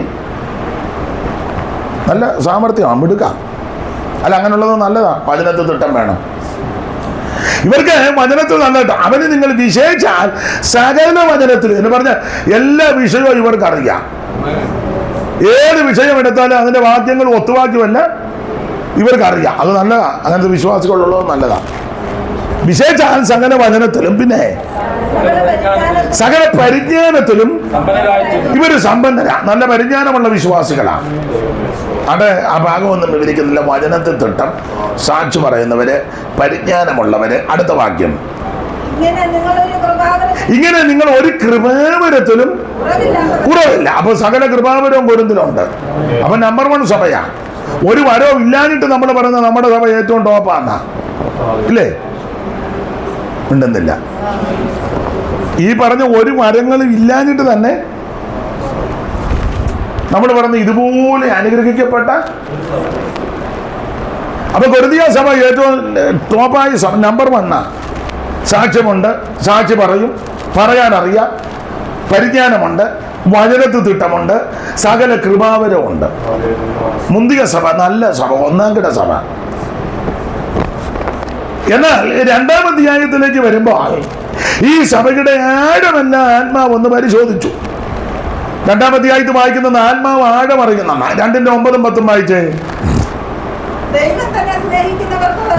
നല്ല സാമർത്ഥ്യമാണ്, മിടുക്കാം. അല്ല അങ്ങനെയുള്ളത് നല്ലതാ, വചനത്തിൽ തിട്ടം വേണം. ഇവർക്ക് വചനത്തിൽ നല്ലതായിട്ട് അവന് നിങ്ങൾ വിശേഷിച്ചാൽ സകല വചനത്തിൽ എന്ന് പറഞ്ഞാൽ എല്ലാ വിഷയവും ഇവർക്ക് അറിയാം. ഏത് വിഷയം എടുത്താലും അതിന്റെ വാക്യങ്ങൾ ഒത്തുവാക്യമല്ല ഇവർക്കറിയാം. അത് നല്ലതാ, അങ്ങനത്തെ വിശ്വാസികളുള്ളത് നല്ലതാ. വിശേഷിച്ചാൽ സകല വചനത്തിലും പിന്നെ സകല പരിജ്ഞാനത്തിലും ഇവര് സമ്പന്നരാ, നല്ല പരിജ്ഞാനമുള്ള വിശ്വാസികളാണ്. അത് ആ ഭാഗമൊന്നും വിവരിക്കുന്നില്ല. വചനത്തിൽ തിട്ടം, സാക്ഷി പറയുന്നവര്, പരിജ്ഞാനമുള്ളവര്. അടുത്ത വാക്യം, ഇങ്ങനെ നിങ്ങൾ ഒരു കൃപാവരത്തിലും കുറവില്ല. അപ്പൊ സകല കൃപാവരവും കൊരിന്തിലുണ്ട്. അപ്പൊ നമ്പർ 1 സഭയാ. ഒരു വരവും ഇല്ലാഞ്ഞിട്ട് നമ്മൾ പറയുന്നത് നമ്മുടെ സഭ ഏറ്റവും ടോപ്പാന്നാ, ഇല്ലേ? ഉണ്ടെന്നില്ല. ഈ പറഞ്ഞ ഒരു മരങ്ങളും ഇല്ലാഞ്ഞിട്ട് തന്നെ നമ്മൾ പറഞ്ഞ ഇതുപോലെ അനുഗ്രഹിക്കപ്പെട്ട. അപ്പൊ കൊരിന്ത്യ സഭ ഏറ്റവും ടോപ്പായ സഭ, നമ്പർ 1. സാക്ഷ്യമുണ്ട്, സാക്ഷി പറയും, പറയാനറിയാം, പരിജ്ഞാനമുണ്ട്, വചനത്തിൽ തിട്ടമുണ്ട്, സകല കൃപാവരമുണ്ട്. മുന്തിയ സഭ, നല്ല സഭ, 1-ാം കിട സഭ. എന്നാൽ 2-ാം അധ്യായത്തിലേക്ക് വരുമ്പോൾ ഈ സഭയുടെ ആഴമല്ല ആത്മാവ് ഒന്ന് പരിശോധിച്ചു. 2-ാം അധ്യായത്തിൽ വായിക്കുന്ന ആത്മാവ് ആഴമറിയുന്ന 2:9-10 വായിച്ചേ.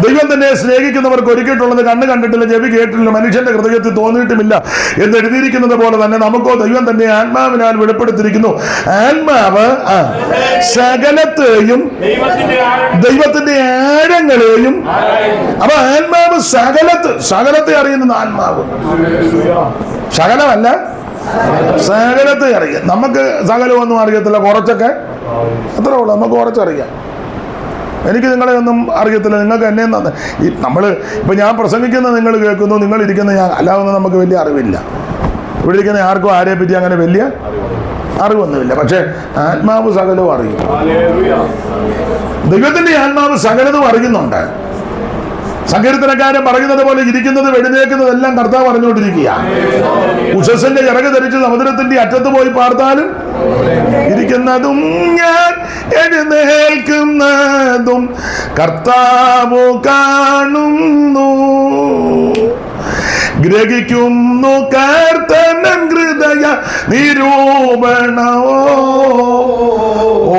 ദൈവം തന്നെ സ്നേഹിക്കുന്നവർക്ക് ഒരുക്കിയിട്ടുള്ളത് കണ്ണ് കണ്ടിട്ടില്ല, ചെവി കേട്ടിട്ടില്ല, മനുഷ്യന്റെ ഹൃദയത്തിൽ തോന്നിയിട്ടുമില്ല എന്ന് എഴുതിയിരിക്കുന്നത് പോലെ തന്നെ നമുക്കോ ദൈവം തന്നെ ആത്മാവിനാൽ വെളിപ്പെടുത്തിയിരിക്കുന്നു. ആത്മാവ് സകലത്തെയും ദൈവത്തിന്റെ ആഴങ്ങളെയും. അപ്പൊ ആത്മാവ് സകലത്തെ അറിയുന്ന ആത്മാവ്, സകലമല്ല സകലത്തെ അറിയാം. നമുക്ക് സകലമൊന്നും അറിയത്തില്ല, കുറച്ചൊക്കെ അത്രേ ഉള്ളൂ. നമുക്ക് കുറച്ചറിയാം. എനിക്ക് നിങ്ങളെ ഒന്നും അറിയത്തില്ല, നിങ്ങൾക്ക് എന്നെ നമ്മൾ ഇപ്പം ഞാൻ പ്രസംഗിക്കുന്നത് നിങ്ങൾ കേൾക്കുന്നു, നിങ്ങൾ ഇരിക്കുന്ന ഞാൻ, അല്ലാതെ നമുക്ക് വലിയ അറിവില്ല. ഇവിടെ ഇരിക്കുന്ന ആർക്കും ആരെ പറ്റി അങ്ങനെ വലിയ അറിവൊന്നുമില്ല. പക്ഷെ ആത്മാവ് സകലവും അറിയും. ദൈവത്തിന്റെ ആത്മാവ് സകലതും അറിയുന്നുണ്ട്. സങ്കീർത്തനക്കാരൻ പറയുന്നത് പോലെ ഇരിക്കുന്നത് എഴുന്നേൽക്കുന്നതെല്ലാം കർത്താവ് അറിഞ്ഞുകൊണ്ടിരിക്കുക. ഉഷസ്സിന്റെ ചിറക് ധരിച്ച് സമുദ്രത്തിന്റെ അറ്റത്ത് പോയി പാർത്താലും ഇരിക്കുന്നതും ഞാൻ എഴുന്നേൽക്കുന്നതും കർത്താവ് കാണുന്നു, ഗ്രഹിക്കുന്നു കർത്തനം ഹൃദയ നിരൂപണമോ. ഓ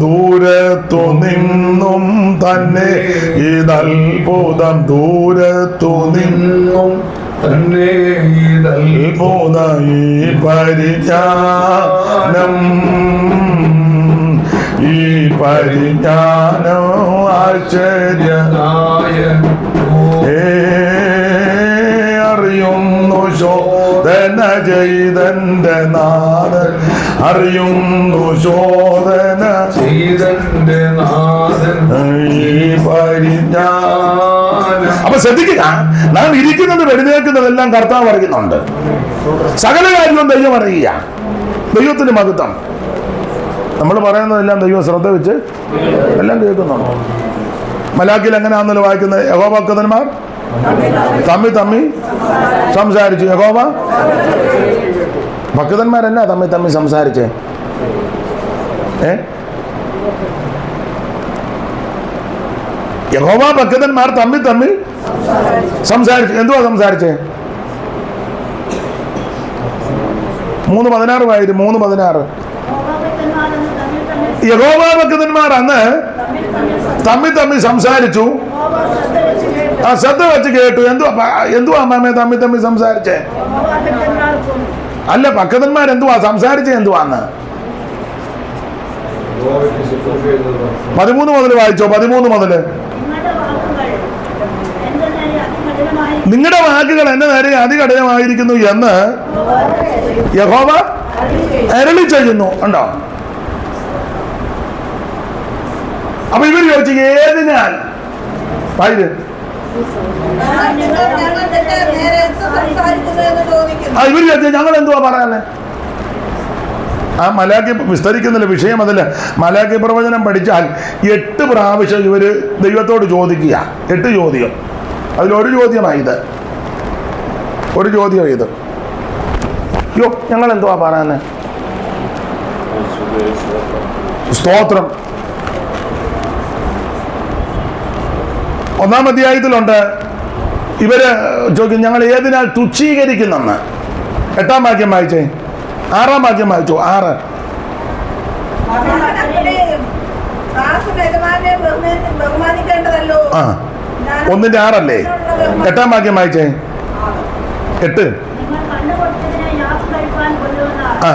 ദൂരത്തു നിന്നും തന്നെ ഇതത്ഭുതം, ദൂരത്തു നിന്നും തന്നെ ഇതത്ഭുത ഈ പരിജ്ഞാനം, ഈ പരിജ്ഞാനം ആശ്ചര്യനായ അറിയുന്നു ശോധന ചെയ്തന്റെ നാഥൻ, അറിയുന്നു ശോധന ചെയ്തന്റെ നാഥൻ ഈ പരിജ്ഞാനം. അപ്പൊ ശ്രദ്ധിക്കുക, നാം ഇരിക്കുന്നത് എഴുന്നേൽക്കുന്നതെല്ലാം കർത്താവ് അറിയുന്നുണ്ട്. സകല കാര്യവും ദൈവം അറിയുക. ദൈവത്തിന് മഹത്വം. നമ്മൾ പറയുന്നതെല്ലാം ദൈവം ശ്രദ്ധ വെച്ച് എല്ലാം കേൾക്കുന്നുണ്ട്. മലാക്കിൽ എങ്ങനെയാണെന്നല്ലോ വായിക്കുന്നത്? യഹോവ ഭക്തന്മാർ തമ്മി സംസാരിച്ചു. യഹോവ ഭക്തന്മാരെന്നാ തമ്മി സംസാരിച്ചേ? യഹോവ ഭക്തന്മാർ തമ്മിൽ സംസാരിച്ചു. എന്തുവാ സംസാരിച്ചേ? 3:16 വായിരും. 3:16. യഹോവ ഭക്തന്മാർ അന്ന് തമ്മിൽ സംസാരിച്ചു. ആ ശ്രദ്ധ വെച്ച് കേട്ടു. എന്തുവാ അമ്മാമേ തമ്മിൽ സംസാരിച്ചേ? അല്ല, ഭക്തന്മാർ എന്തുവാ സംസാരിച്ചേ? എന്തുവാന്ന് 13 മുതൽ വായിച്ചോ. 13 മുതൽ. നിങ്ങളുടെ വാക്കുകൾ എന്റെ നേരെ അതികഠിനമായിരിക്കുന്നു എന്ന് യഹോവ അരുളി ചെയ്യുന്നു. ഉണ്ടോ? അപ്പൊ ഇവർ ചോദിച്ചു ഏതിനാൽ ഇവർ ചോദിച്ചു ഞങ്ങൾ എന്തുവാ പറയാനേ? ആ മലാക്കി വിസ്തരിക്കുന്നില്ല, വിഷയം അതല്ല. മലാക്കി പ്രവചനം പഠിച്ചാൽ 8 പ്രാവശ്യം ഇവര് ദൈവത്തോട് ചോദിക്കുക. 8 ചോദ്യം. അതിലൊരു ചോദ്യമായത് യോ ഞങ്ങൾ എന്തുവാ പറയാന്? സ്തോത്രം. 1-ാം അധ്യായത്തിലുണ്ട്. ഇവര് ചോദിക്കും ഞങ്ങൾ ഏതിനാൽ തുച്ഛീകരിക്കുന്നെന്ന്. 8-ാം വാക്യം വായിച്ചേ. 6-ാം വാക്യം വായിച്ചു. 6. ആ 1:6 അല്ലേ? 8-ാം വാക്യം വായിച്ചേ. 8. ആ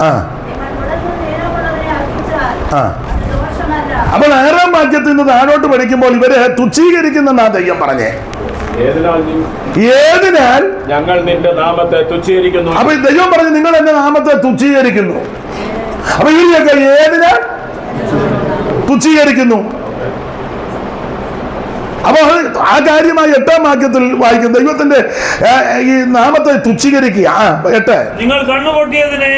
ആ ആ. അപ്പോൾ 6-ാം വാക്യത്തിൽ നിന്ന് താഴോട്ട് പഠിക്കുമ്പോൾ ഇവര് തുച്ഛീകരിക്കുന്നെന്നാ ദൈവം പറഞ്ഞേ. ഏതിനാൽ ഞങ്ങൾ നിന്റെ നാമത്തെ തുച്ഛീകരിക്കുന്നു. അപ്പൊ ദൈവം പറഞ്ഞു നിങ്ങൾ എന്റെ നാമത്തെ തുച്ഛീകരിക്കുന്നു. അപ്പൊ ഇവരൊക്കെ ഏതിനാൽ തുച്ഛീകരിക്കുന്നു. അപ്പൊ ആ കാര്യമായി 8-ാം വാക്യത്തിൽ വായിക്കും ദൈവത്തിന്റെ ഈ നാമത്തെ തുച്ഛീകരിക്കുക. 8. നിങ്ങൾ കണ്ണുപൊട്ടിയതിനെ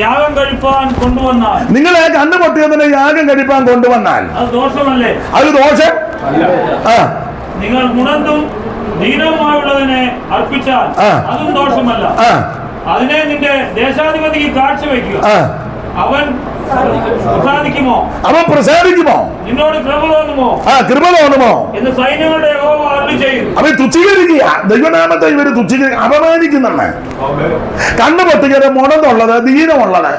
യാഗം കഴിപ്പാൻ കൊണ്ടുവന്നാൽ നിങ്ങളെ കണ്ണുപൊട്ടിയതിനെ യാഗം കഴിപ്പാൻ കൊണ്ടുവന്നാൽ അത് ദോഷമല്ലേ? അത് ദോഷം. നിങ്ങൾ ഗുണന്തും ദീനവുമായുള്ളതിനെ അർപ്പിച്ചാൽ അതും ദോഷമല്ല. അതിനെ നിന്റെ ദേശാധിപതിക്ക് കാഴ്ചവെക്കുക. അവൻ പ്രസാദിക്കുമോ? നിന്നോട് കൃപ തോന്നുമോ എന്ന് സൈന്യങ്ങളുടെ യഹോവ അരുളി ചെയ്യുന്നു. അവൻ തുച്ഛീകരിക്കുക. ദൈവനാമത്തെ ഇവര് തുച്ഛീകരിക്കുക, അപമാനിക്കുന്നെന്ന്. കണ്ണു പൊട്ടിച്ചത്, മുടന്നുള്ളത്, ദീനമുള്ളത്,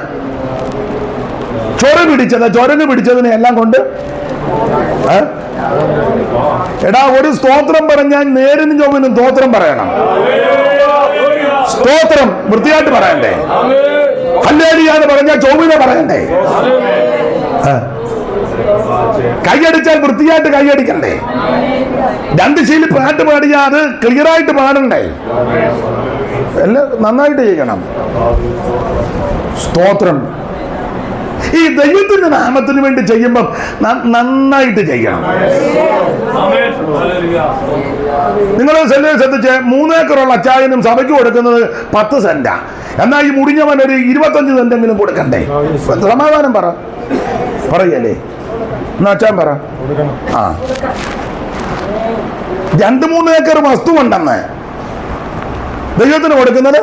ചൊരങ്ങ് പിടിച്ചതിനെ എല്ലാം കൊണ്ട് എടാ ഒരു സ്തോത്രം പറഞ്ഞാൽ നേരിനും ചൊവ്വനും സ്തോത്രം പറയണം. സ്തോത്രം വൃത്തിയായിട്ട് പറയണ്ടേ? ഹല്ലേലൂയാന്ന് പറഞ്ഞാൽ ചൊവ്വനെ പറയണ്ടേ? കൈയടിച്ചാൽ വൃത്തിയായിട്ട് കൈയടിക്കണ്ടേ? 2 ശീലി പാട്ട് പാടിയാൽ അത് ക്ലിയറായിട്ട് പാടണ്ടേ? എല്ലാം നന്നായിട്ട് ചെയ്യണം. സ്തോത്രം. ഈ ദൈവത്തിന്റെ നാമത്തിന് വേണ്ടി ചെയ്യുമ്പം നന്നായിട്ട് ചെയ്യണം. നിങ്ങൾ ശ്രദ്ധിച്ച് 3 ഏക്കറുള്ള അച്ചായനും സഭയ്ക്ക് കൊടുക്കുന്നത് 10 സെന്റാ. എന്നാൽ ഈ മുടിഞ്ഞവൻ ഒരു 25 സെന്റെങ്കിലും കൊടുക്കണ്ടേ? സമാധാനം പറയല്ലേ? എന്നാ അച്ചാൻ പറ. 2-3 ഏക്കർ വസ്തു ഉണ്ടെന്ന് ദൈവത്തിന് കൊടുക്കുന്നത്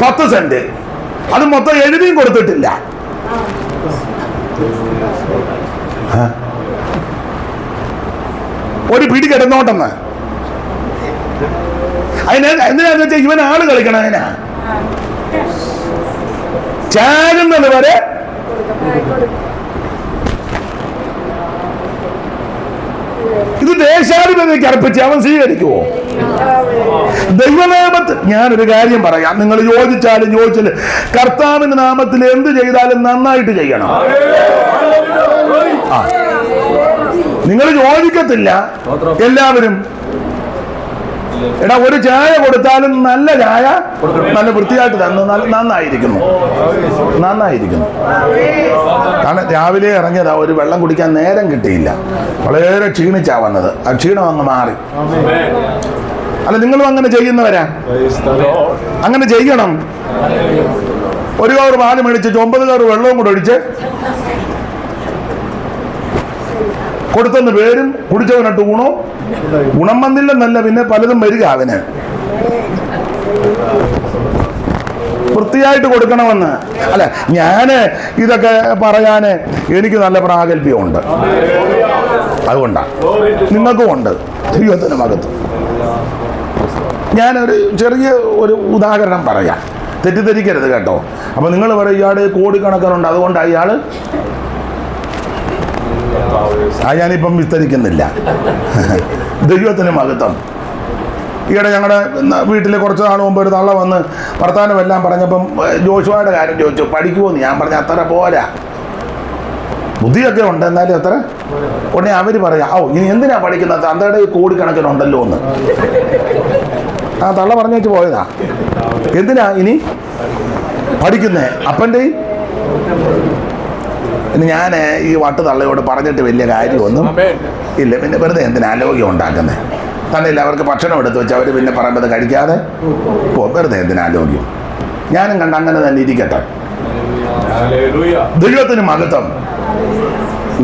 10 സെന്റ്. അത് മൊത്തം എഴുതിയും കൊടുത്തിട്ടില്ല. ഒരു പിടി കിടന്നോട്ടെന്ന്. എന്തിനാന്ന് വെച്ചാൽ ഇവൻ ആള് കളിക്കണം. അതിനാ ചാകുന്നത് വരെ ഇത് ദേശാധിപതിക്ക് അർപ്പിച്ച് അവൻ സ്വീകരിക്കുവോ? ദൈവനാമത്തിൽ ഞാനൊരു കാര്യം പറയാം. നിങ്ങൾ ചോദിച്ചാലും കർത്താവിന്റെ നാമത്തിൽ എന്ത് ചെയ്താലും നന്നായിട്ട് ചെയ്യണം. നിങ്ങൾ ചോദിക്കത്തില്ല എല്ലാവരും. എടാ ഒരു ചായ കൊടുത്താലും നല്ല ചായ നല്ല വൃത്തിയായിട്ട് തന്നു, നന്നായിരിക്കുന്നു. കാരണം രാവിലെ ഇറങ്ങിയതാ, ഒരു വെള്ളം കുടിക്കാൻ നേരം കിട്ടിയില്ല, വളരെ ക്ഷീണിച്ചാ വന്നത്. ആ ക്ഷീണം അങ്ങ് മാറി. അല്ല നിങ്ങളും അങ്ങനെ ചെയ്യുന്നവരാ? അങ്ങനെ ചെയ്യണം. ഒരു കവർ പാല് മേടിച്ച് 9 കവർ വെള്ളവും കൂടെ ഒഴിച്ച് കൊടുത്തെന്ന് പേരും കുടിച്ചവനിട്ട് ഗുണം വന്നില്ലെന്നല്ല, പിന്നെ പലതും വരിക അവന്. വൃത്തിയായിട്ട് കൊടുക്കണമെന്ന് അല്ല, ഞാൻ ഇതൊക്കെ പറയാൻ എനിക്ക് നല്ല പ്രാഗൽഭ്യമുണ്ട്. അതുകൊണ്ടാണ് നിങ്ങൾക്കും ഉണ്ട്. ദൈവത്തിൻ്റെ മകത്ത് ഞാനൊരു ചെറിയ ഒരു ഉദാഹരണം പറയാം, തെറ്റിദ്ധരിക്കരുത് കേട്ടോ. അപ്പോൾ നിങ്ങൾ പറയും ഇയാൾ കോടിക്കണക്കിനുണ്ട് അതുകൊണ്ട് അയാൾ ഞാനിപ്പം വിസ്തരിക്കുന്നില്ല. ദൈവത്തിന് മഹത്വം. ഈയിടെ ഞങ്ങളുടെ വീട്ടിൽ കുറച്ച് നാൾ മുമ്പ് ഒരു തള്ള വന്ന് വർത്താനം എല്ലാം പറഞ്ഞപ്പം ജോഷുവയുടെ കാര്യം ചോദിച്ചു, പഠിക്കുമോന്ന്. ഞാൻ പറഞ്ഞ അത്ര പോരാ, ബുദ്ധിയൊക്കെ ഉണ്ട്, എന്നാലും അത്ര ഉടനെ അവർ പറയാം, ഇനി എന്തിനാ പഠിക്കുന്നത്, തന്തയുടെ കോടിക്കണക്കിനുണ്ടല്ലോ എന്ന്. ആ തള്ള പറഞ്ഞു വെച്ച് പോയതാ. എന്തിനാ ഇനി പഠിക്കുന്നേ അപ്പൻ്റെ? പിന്നെ ഞാൻ ഈ വട്ട് തള്ളയോട് പറഞ്ഞിട്ട് വലിയ കാര്യമൊന്നും ഇല്ല. പിന്നെ വെറുതെ എന്തിനാ ആലോക്യം ഉണ്ടാക്കുന്നത്? തന്നെയില്ല, അവർക്ക് ഭക്ഷണം എടുത്ത് വെച്ച് അവർ പിന്നെ പറയുമ്പോൾ കഴിക്കാതെ വെറുതെ എന്തിനാ ആലോക്യം? ഞാനും കണ്ട് അങ്ങനെ തന്നെ ഇരിക്കട്ടെ. ദൈവത്തിന് മഹത്വം.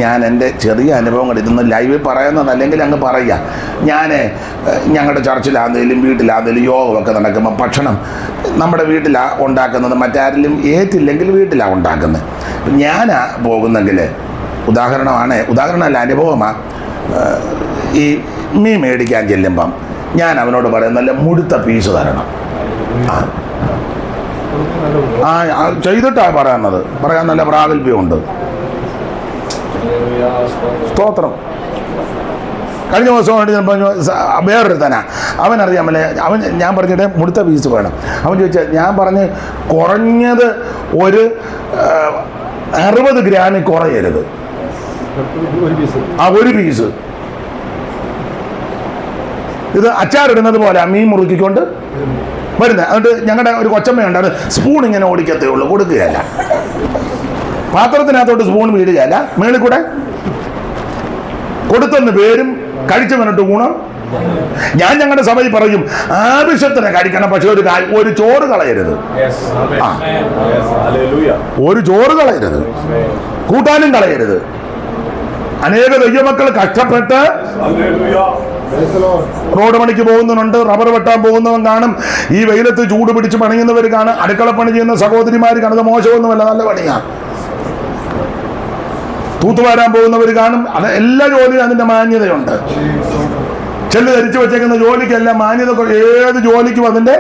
ഞാൻ എൻ്റെ ചെറിയ അനുഭവങ്ങൾ ഇതൊന്നും ലൈവിൽ പറയുന്നത് അല്ലെങ്കിൽ അങ്ങ് പറയുക. ഞാൻ ഞങ്ങളുടെ ചർച്ചിലാണെങ്കിലും വീട്ടിലാണെങ്കിലും യോഗമൊക്കെ നടക്കുമ്പോൾ ഭക്ഷണം നമ്മുടെ വീട്ടിലാണ് ഉണ്ടാക്കുന്നത്, മറ്റാരെങ്കിലും ഏറ്റില്ലെങ്കിൽ വീട്ടിലാണ് ഉണ്ടാക്കുന്നത്. ഞാനാ പോകുന്നെങ്കിൽ ഉദാഹരണമല്ല, അനുഭവമാണ്. ഈ മീൻ മേടിക്കാൻ ചെല്ലുമ്പം ഞാൻ അവനോട് പറയും നല്ല മുഴുത്ത പീസ് തരണം. ചെയ്തിട്ടാണ് പറയാൻ നല്ല പ്രാഗൽഭ്യമുണ്ട്. സ്തോത്രം. കഴിഞ്ഞ ദിവസം വേറൊരു തന്നെ അവനറിയാമല്ലേ, ഞാൻ പറഞ്ഞിട്ട് മുടുത്ത പീസ് വേണം. അവൻ ചോദിച്ചാൽ ഞാൻ പറഞ്ഞ് കുറഞ്ഞത് ഒരു 60 ഗ്രാമിൽ കുറയരുത്. ഒരു പീസ്. ഇത് അച്ചാറിടുന്നത് പോലെ മീൻ മുറുക്കിക്കൊണ്ട് വരുന്നത്. അതുകൊണ്ട് ഞങ്ങളുടെ ഒരു കൊച്ചമ്മയുണ്ട്, അത് സ്പൂൺ ഇങ്ങനെ ഓടിക്കത്തേ ഉള്ളൂ, കൊടുക്കുകയല്ല. പാത്രത്തിനകത്തോട്ട് സ്പൂൺ വീടുകയല്ല, മേളിൽ കൂടെ കൊടുത്തെന്ന് പേരും കഴിച്ചവനിട്ട് ഗുണം. ഞാൻ ഞങ്ങളുടെ സഭയിൽ പറയും ആവശ്യത്തിന് കഴിക്കണം, പക്ഷെ ഒരു ചോറ് കളയരുത്. ഒരു ചോറ് കളയരുത്, കൂട്ടാനും കളയരുത്. അനേക ദൈവമക്കൾ കഷ്ടപ്പെട്ട് റോഡ് പണിക്ക് പോകുന്നവനുണ്ട്, റബ്ബർ വെട്ടാൻ പോകുന്നവൻ കാണും, ഈ വെയിലത്ത് ചൂട് പിടിച്ച് പണിയുന്നവർ കാണും, അടുക്കള പണി ചെയ്യുന്ന സഹോദരിമാർ കാണുന്നത് മോശമൊന്നുമല്ല, നല്ല പണിയാണ്. തൂത്തുവാരാൻ പോകുന്നവർ കാണും. അത് എല്ലാ ജോലിയും അതിൻ്റെ മാന്യതയുണ്ട്. ചെല്ല് ധരിച്ചു വെച്ചേക്കുന്ന ജോലിക്കെല്ലാം മാന്യത. ഏത് ജോലിക്കും അതിൻ്റെ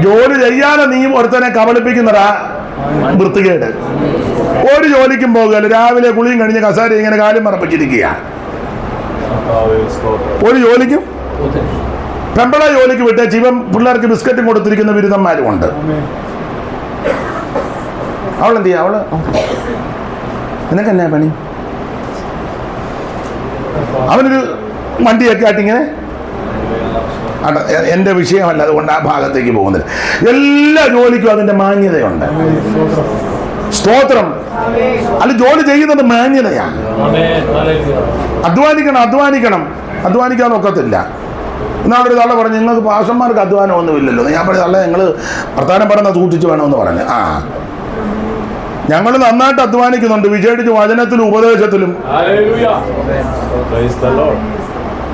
ജോലി ചെയ്യാതെ നീ ഒരുത്തനെ കബളിപ്പിക്കുന്നതാ വൃത്തികേട്. ഒരു ജോലിക്കും പോകുകയല്ല, രാവിലെ കുളിയും കഴിഞ്ഞ് കസാര ഇങ്ങനെ കാലും മറപ്പിച്ചിരിക്കുക. ഒരു ജോലിക്കും പെമ്പള ജോലിക്ക് വിട്ടേ ജീവൻ പിള്ളേർക്ക് ബിസ്ക്കറ്റും കൊടുത്തിരിക്കുന്ന ബിരുദന്മാരും ഉണ്ട്. അവളെന്ത് ചെയ്യാ? അവള് നിനക്കെന്നാ പണി? അവനൊരു വണ്ടിയൊക്കെ ആയിട്ടിങ്ങനെ. എൻ്റെ വിഷയമല്ല, അതുകൊണ്ട് ആ ഭാഗത്തേക്ക് പോകുന്നില്ല. എല്ലാ ജോലിക്കും അതിൻ്റെ മാന്യതയുണ്ട്. സ്തോത്രം. അല്ല, ജോലി ചെയ്യുന്നത് മാന്യതയാണ്. അധ്വാനിക്കാൻ ഒക്കത്തില്ല. എന്നാളൊരു തള്ള പറഞ്ഞു, നിങ്ങൾക്ക് പാഷന്മാർക്ക് അധ്വാനം ഒന്നുമില്ലല്ലോ. ഞാൻ പറഞ്ഞു, തള്ള ഞങ്ങൾ വർത്താനം പറഞ്ഞ സൂക്ഷിച്ച് വേണമെന്ന് പറഞ്ഞു. ഞങ്ങൾ നന്നായിട്ട് അധ്വാനിക്കുന്നുണ്ട്, വിജയിച്ച് വചനത്തിലും ഉപദേശത്തിലും.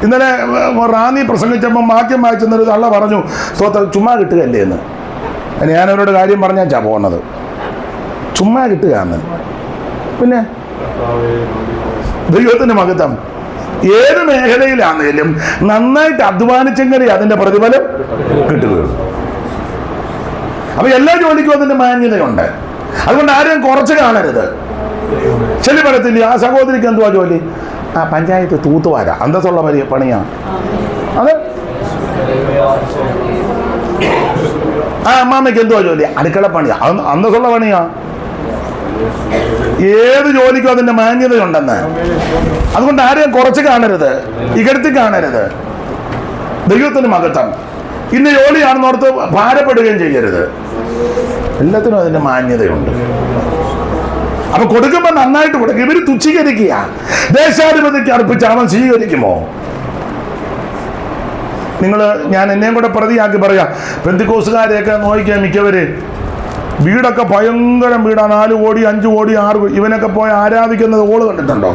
ഇന്നലെ റാന്നി പ്രസംഗിച്ചപ്പം വാക്യം വായിച്ചെന്നൊരു തള്ള പറഞ്ഞു, സ്തോത്രം, ചുമ്മാ കിട്ടുകയല്ലേ എന്ന്. ഞാനവരോട് കാര്യം പറഞ്ഞാച്ചാ പോകുന്നത്. ചുമ്മാ കിട്ടുകയെന്ന്. പിന്നെ ദൈവത്തിൻ്റെ മഹത്വം. ഏത് മേഖലയിലാണെങ്കിലും നന്നായിട്ട് അധ്വാനിച്ചെങ്കിലേ അതിൻ്റെ പ്രതിഫലം കിട്ടുകയുള്ളൂ. അപ്പൊ എല്ലാ ജോലിക്കും അതിൻ്റെ മാന്യതയുണ്ട്. അതുകൊണ്ട് ആരെയും കുറച്ച് കാണരുത്. ചെല്ലി പറയത്തില്ല, ആ സഹോദരിക്ക് എന്തുവാ ജോലി? പഞ്ചായത്ത് തൂത്തുവാരാ, അന്തസ്സുള്ള പണിയാ അത്. അമ്മാമ്മയ്ക്ക് എന്തുവാ ജോലി? അടുക്കള പണിയാ, അന്തസ്സുള്ള പണിയാ. ഏത് ജോലിക്കും അതിന്റെ മാന്യതയുണ്ടെന്ന്. അതുകൊണ്ട് ആരെയും കുറച്ച് കാണരുത്, ഇകഴ്ത്തി കാണരുത്. ദൈവത്തിന് മഹത്വം. ഇന്ന് ജോലിയാണെന്നോർത്ത് ഭാരപ്പെടുകയും ചെയ്യരുത്. എല്ലാത്തിനും അതിന്റെ മാന്യതയുണ്ട്. അപ്പൊ കൊടുക്കുമ്പോൾ നന്നായിട്ട് കൊടുക്കുക. ഇവര് തുച്ഛീകരിക്കുക. ദേശാധിപതിക്ക് അർപ്പിച്ച് അവൻ സ്വീകരിക്കുമോ? ഞാൻ എന്നെയും കൂടെ പ്രതിയാക്കി പറയാം. പെന്തിക്കോസുകാരെയൊക്കെ നോക്കിയാൽ മിക്കവര് വീടൊക്കെ ഭയങ്കര വീടാ, 4 കോടി 5 കോടി 6 കോടി. ഇവനൊക്കെ പോയി ആരാധിക്കുന്നത് ഓള് കണ്ടിട്ടുണ്ടോ?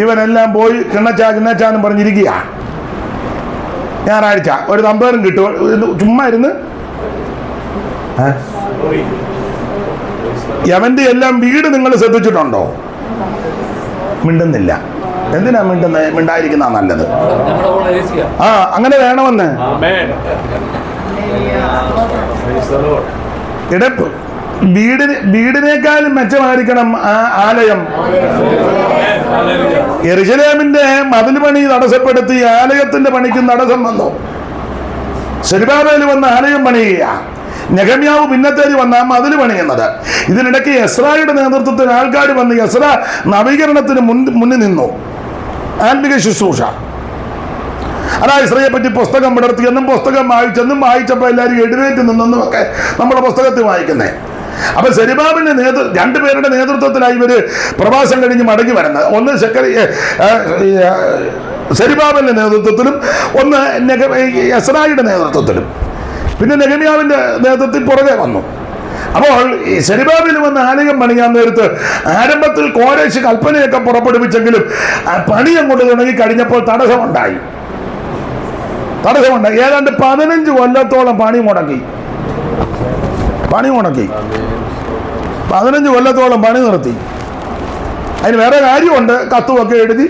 ഇവനെല്ലാം പോയി കിണ്ണച്ചാന്നും പറഞ്ഞിരിക്കുക. ഞായറാഴ്ച ഒരു തമ്പേറും കിട്ടും, ചുമ്മാ ഇരുന്ന്. യവന്റെ എല്ലാം വീട് നിങ്ങൾ ശ്രദ്ധിച്ചിട്ടുണ്ടോ? മിണ്ടുന്നില്ല. എന്തിനാ മിണ്ടായിരിക്കുന്ന നല്ലത്? അങ്ങനെ വേണമെന്ന്. വീടിനേക്കാളും മെച്ചമായിരിക്കണം ആലയം. യെരുശലേമിന്റെ മതിൽ പണി തടസ്സപ്പെടുത്തി ആലയത്തിന്റെ പണിക്കും തടസ്സം വന്നു. സെരുബ്ബാബേൽ വന്ന് ആലയം പണിയുക, നെഹെമ്യാവ് പിന്നത്തേരി വന്ന മതിൽ പണിയുന്നത്. ഇതിനിടയ്ക്ക് എസ്രായുടെ നേതൃത്വത്തിൽ ആൾക്കാർ വന്ന് എസ്ര നവീകരണത്തിന് മുന്നിൽ നിന്നു. ആത്മിക ശുശ്രൂഷ. അതാ ഇസ്രയെ പറ്റി പുസ്തകം വിടർത്തിയെന്നും പുസ്തകം വായിച്ചെന്നും വായിച്ചപ്പോൾ എല്ലാവരും എഴുന്നേറ്റ് നിന്നെന്നും ഒക്കെ നമ്മുടെ പുസ്തകത്തിൽ വായിക്കുന്നേ. അപ്പൊ സെരുബ്ബാബേലിന്റെ രണ്ടുപേരുടെ നേതൃത്വത്തിലായി ഇവര് പ്രവാസം കഴിഞ്ഞ് മടങ്ങി വരുന്നത്. ഒന്ന് സെരുബ്ബാബേലിന്റെ നേതൃത്വത്തിലും ഒന്ന് എസ്രായുടെ നേതൃത്വത്തിലും. പിന്നെ നെഹെമ്യാവിന്റെ നേതൃത്വത്തിൽ പുറകെ വന്നു. അപ്പോൾ സെരുബ്ബാബേൽ വന്ന് ആലയം പണിയാൻ നേരത്ത് ആരംഭത്തിൽ കോരേശ് കൽപ്പനയൊക്കെ പുറപ്പെടുവിച്ചെങ്കിലും പണി അങ്ങോട്ട് തുടങ്ങി കഴിഞ്ഞപ്പോൾ തടസ്സമുണ്ടായി. ഏതാണ്ട് 15 കൊല്ലത്തോളം പണി മുടക്കി. 15 കൊല്ലത്തോളം പണി നിർത്തി. അതിന് വേറെ കാര്യമുണ്ട്. കത്തുമൊക്കെ എഴുതി,